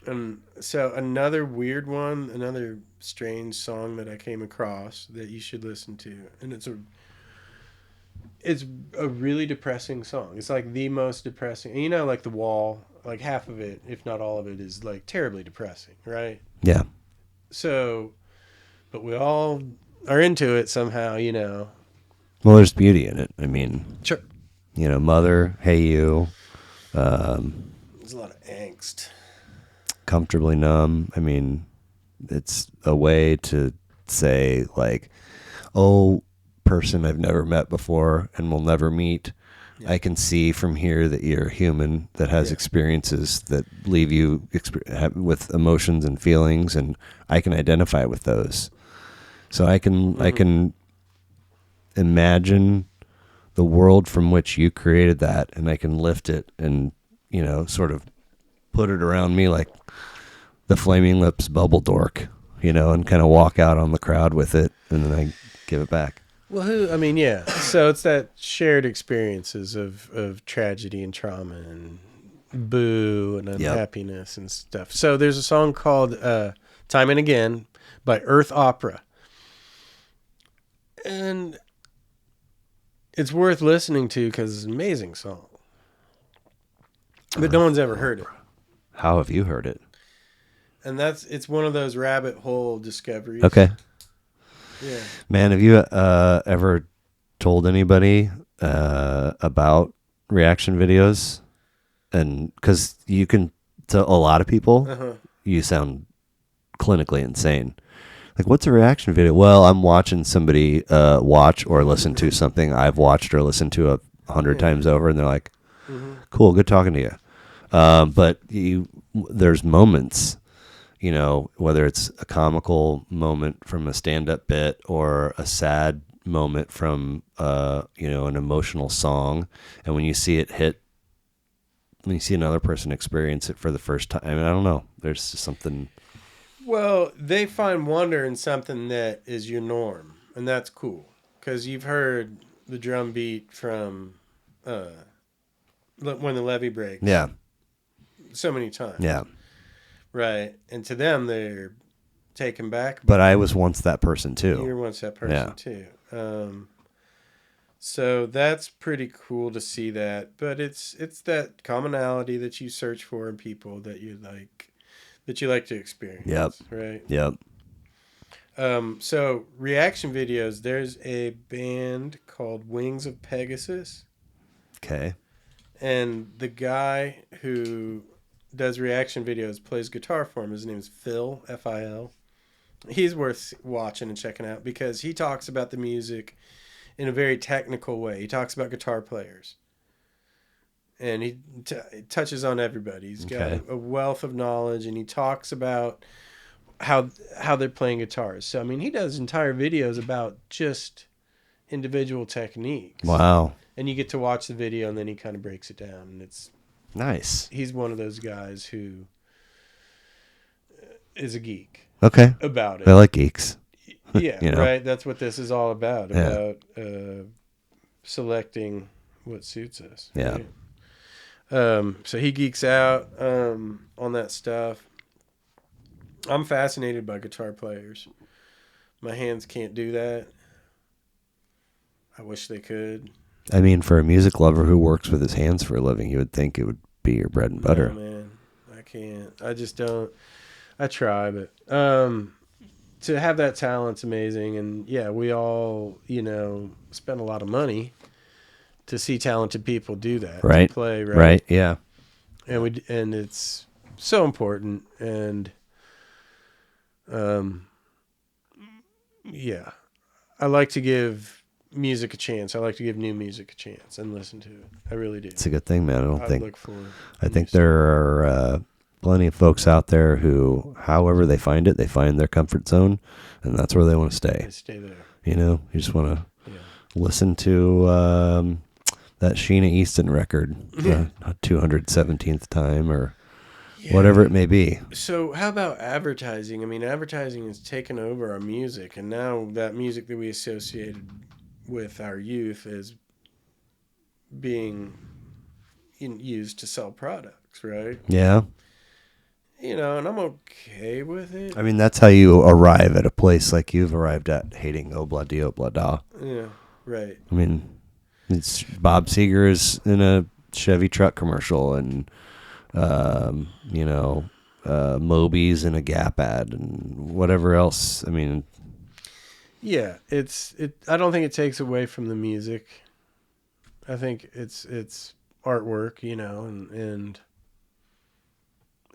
And so another weird one, another strange song that I came across that you should listen to, and it's a really depressing song. It's like the most depressing. And like The Wall, like half of it, if not all of it, is like terribly depressing, right? Yeah. So, but we all are into it somehow, Well, there's beauty in it. I mean, sure. Mother, Hey You. There's a lot of angst. Comfortably Numb. I mean, it's a way to say, like, oh, person I've never met before and will never meet. Yeah. I can see from here that you're a human that has experiences that leave you with emotions and feelings, and I can identify with those. So I can imagine the world from which you created that, and I can lift it and, sort of put it around me like the Flaming Lips bubble dork, and kind of walk out on the crowd with it, and then I give it back. Well, yeah. So it's that shared experiences of tragedy and trauma and boo and unhappiness and stuff. So there's a song called Time and Again by Earth Opera. And it's worth listening to because it's an amazing song. But no one's ever heard it. How have you heard it? And it's one of those rabbit hole discoveries. Okay. Yeah. Man, have you ever told anybody about reaction videos? And because you can, to a lot of people, you sound clinically insane. Like, what's a reaction video? Well, I'm watching somebody watch or listen to something I've watched or listened to 100 times over, and they're like, cool, good talking to you. But there's moments, whether it's a comical moment from a stand-up bit or a sad moment from, an emotional song. And when you see it hit, when you see another person experience it for the first time, I don't know. There's just something. Well, they find wonder in something that is your norm, and that's cool. Because you've heard the drum beat from when the levee breaks. Yeah. So many times. Yeah. Right. And to them, they're taken back. But I was once that person too. You were once that person too. So that's pretty cool to see that. But it's that commonality that you search for in people that you like to experience. Yep. Right. Yep. So reaction videos. There's a band called Wings of Pegasus. Okay. And the guy who does reaction videos plays guitar for him. His name is Phil, F-I-L. He's worth watching and checking out because he talks about the music in a very technical way. He talks about guitar players. And he touches on everybody. He's got a wealth of knowledge, and he talks about how they're playing guitars. So, he does entire videos about just individual techniques. Wow. And you get to watch the video, and then he kind of breaks it down, and it's nice. He's one of those guys who is a geek. Okay. About it. I like geeks. Yeah, right. That's what this is all about. About selecting what suits us. Yeah. Right? So he geeks out on that stuff. I'm fascinated by guitar players. My hands can't do that. I wish they could. For a music lover who works with his hands for a living, you would think it would be your bread and butter. No, man. I can't. I just don't. I try, but to have that talent's amazing. And yeah, we all, spend a lot of money to see talented people do that. Right. To play, right? Right, yeah. And it's so important. And yeah. I like to give music a chance. I like to give new music a chance and listen to it. I really do. It's a good thing, man. I think there are plenty of folks out there who, however they find it, they find their comfort zone, and that's where they want to stay. They stay there. You just want to listen to that Sheena Easton record, 217th time, or whatever it may be. So how about advertising? Advertising has taken over our music, and now that music that we associated with our youth is being used to sell products, right? Yeah. And I'm okay with it. That's how you arrive at a place like you've arrived at, hating Obla-di Obla-da. Yeah, right. It's Bob Seger is in a Chevy truck commercial, and Moby's in a Gap ad, and whatever else. Yeah, I don't think it takes away from the music. I think it's artwork, and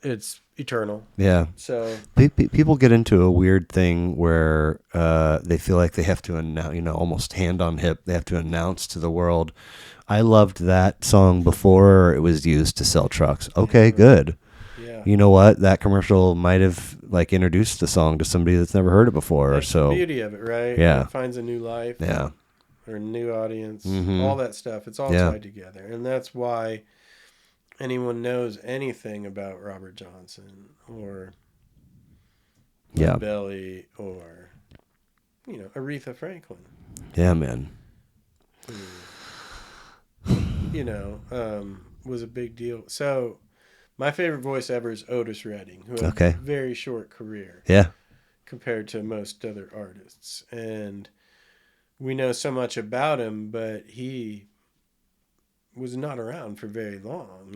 it's eternal. Yeah. So people get into a weird thing where they feel like they have to announce, almost hand on hip, they have to announce to the world, I loved that song before it was used to sell trucks. Okay, good. Yeah. You know what? That commercial might have introduced the song to somebody that's never heard it before. That's so the beauty of it, right? Yeah. It finds a new life. Yeah. Or a new audience. Mm-hmm. All that stuff. It's all tied together. And that's why anyone knows anything about Robert Johnson or Belly or Aretha Franklin. Yeah, man. Was a big deal. So my favorite voice ever is Otis Redding, who had Okay. a very short career Yeah. compared to most other artists. And we know so much about him, but he was not around for very long,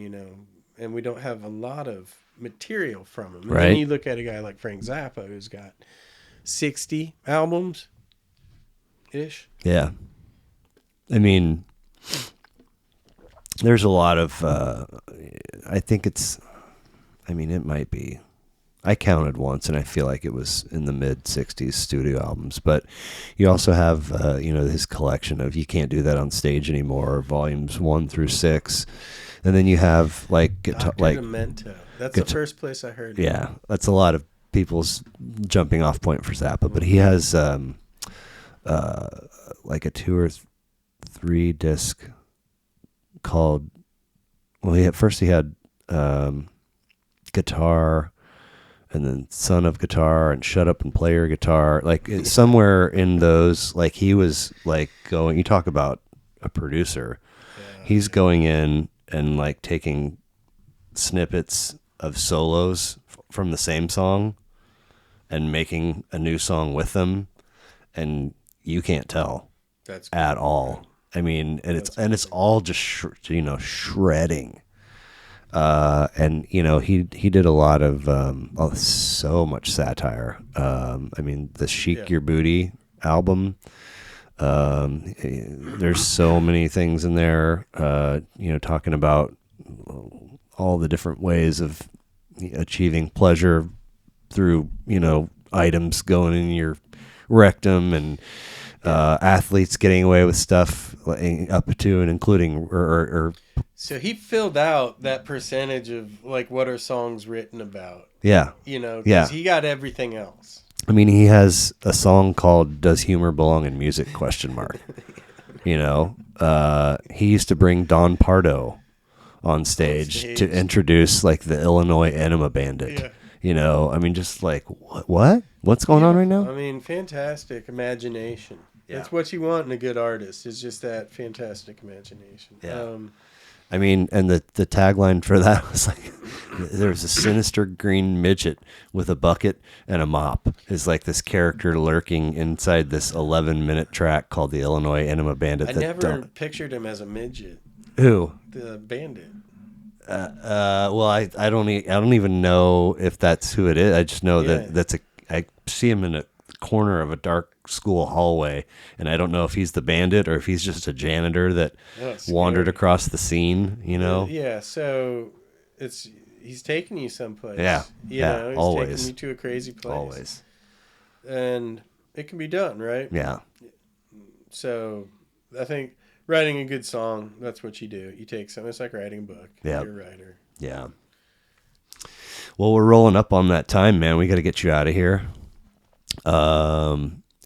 and we don't have a lot of material from him. And Right. then you look at a guy like Frank Zappa, who's got 60 albums ish. Yeah. I mean, there's a lot of, I think it might be. I counted once, and I feel like it was in the mid-'60s studio albums. But you also have, his collection of "You Can't Do That on Stage Anymore," volumes 1 through 6, and then you have Dr. Demento. That's the first place I heard. Yeah, that's a lot of people's jumping off point for Zappa. But he has a 2 or 3 disc called. Well, he had Guitar. And then Son of Guitar and Shut Up and Play Your Guitar. Somewhere in those, he was going, you talk about a producer. Yeah, he's going in and taking snippets of solos from the same song and making a new song with them. And you can't tell at all. I mean, and it's all just, shredding. He did a lot of so much satire. The Chic Your Booty album. There's so many things in there. Talking about all the different ways of achieving pleasure through items going in your rectum and athletes getting away with stuff up to and including or So he filled out that percentage of what are songs written about. Yeah. Because he got everything else. I mean, he has a song called "Does Humor Belong in Music?" ? He used to bring Don Pardo on stage to introduce the Illinois Enema Bandit. Yeah. Just what? What's going on right now? Fantastic imagination. Yeah. That's what you want in a good artist. Is just that fantastic imagination. Yeah. And the tagline for that was there's a sinister green midget with a bucket and a mop is this character lurking inside this 11-minute track called the Illinois Enema Bandit. I never pictured him as a midget. Who? The bandit. Well, I don't even know if that's who it is. I just know that I see him in a corner of a dark school hallway, and I don't know if he's the bandit or if he's just a janitor that wandered across the scene, Yeah, so he's taking you someplace. Yeah, he's always taking you to a crazy place. Always. And it can be done, right? Yeah. So I think writing a good song, that's what you do. You take something, it's like writing a book. Yeah. You're a writer. Yeah. Well, we're rolling up on that time, man. We got to get you out of here.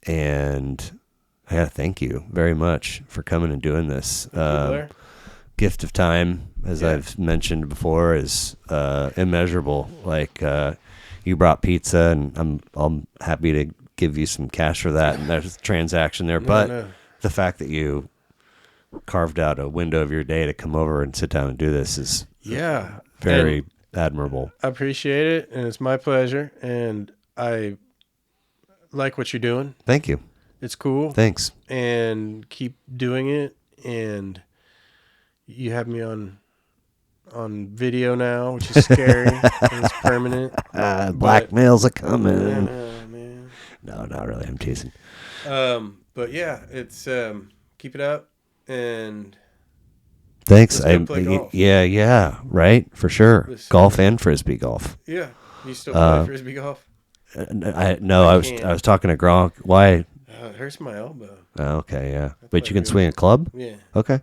And I gotta thank you very much for coming and doing this. Gift of time, as I've mentioned before, is immeasurable. You brought pizza, and I'm happy to give you some cash for that. And there's a transaction there, but the fact that you carved out a window of your day to come over and sit down and do this is very admirable. I appreciate it, and it's my pleasure. And I like what you're doing. Thank you. It's cool. Thanks. And keep doing it. And you have me on video now, which is scary. And it's permanent. Blackmail's a coming. Man. No, not really. I'm teasing. But yeah, it's keep it up and thanks. Golf. Yeah, right, for sure. Golf and frisbee golf. Yeah, you still play frisbee golf? I was talking to Gronk. Why? It hurts my elbow. Oh, okay, yeah. But you can swing a club? Yeah. Okay.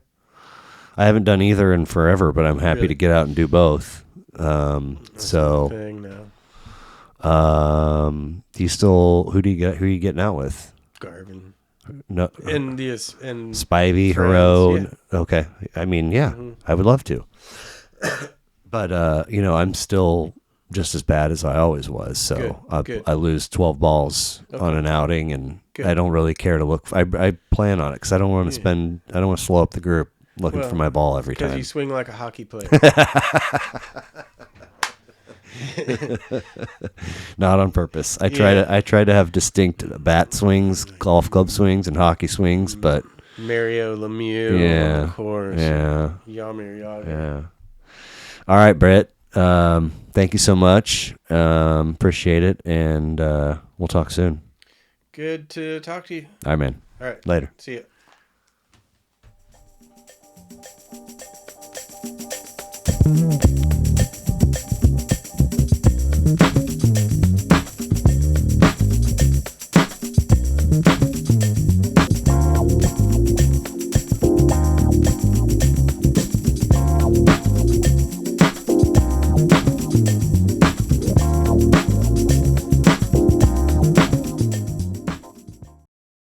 I haven't done either in forever, but I'm happy to get out and do both. So thing now. Do you still who are you getting out with? Garvin. No. And Spivey, Hero. Yeah. Okay. I mean, yeah, I would love to. But I'm still just as bad as I always was. So Good. I lose 12 balls on an outing, and I don't really care to look. I plan on it because I don't want to spend. I don't want to slow up the group looking for my ball every time. Because you swing like a hockey player. Not on purpose. I try to have distinct bat swings, golf club swings, and hockey swings, but Mario Lemieux, of course. Yeah. Yamir Yager. Yeah. All right, Britt. Thank you so much. Appreciate it, and we'll talk soon. Good to talk to you. All right, man. All right. Later. See ya.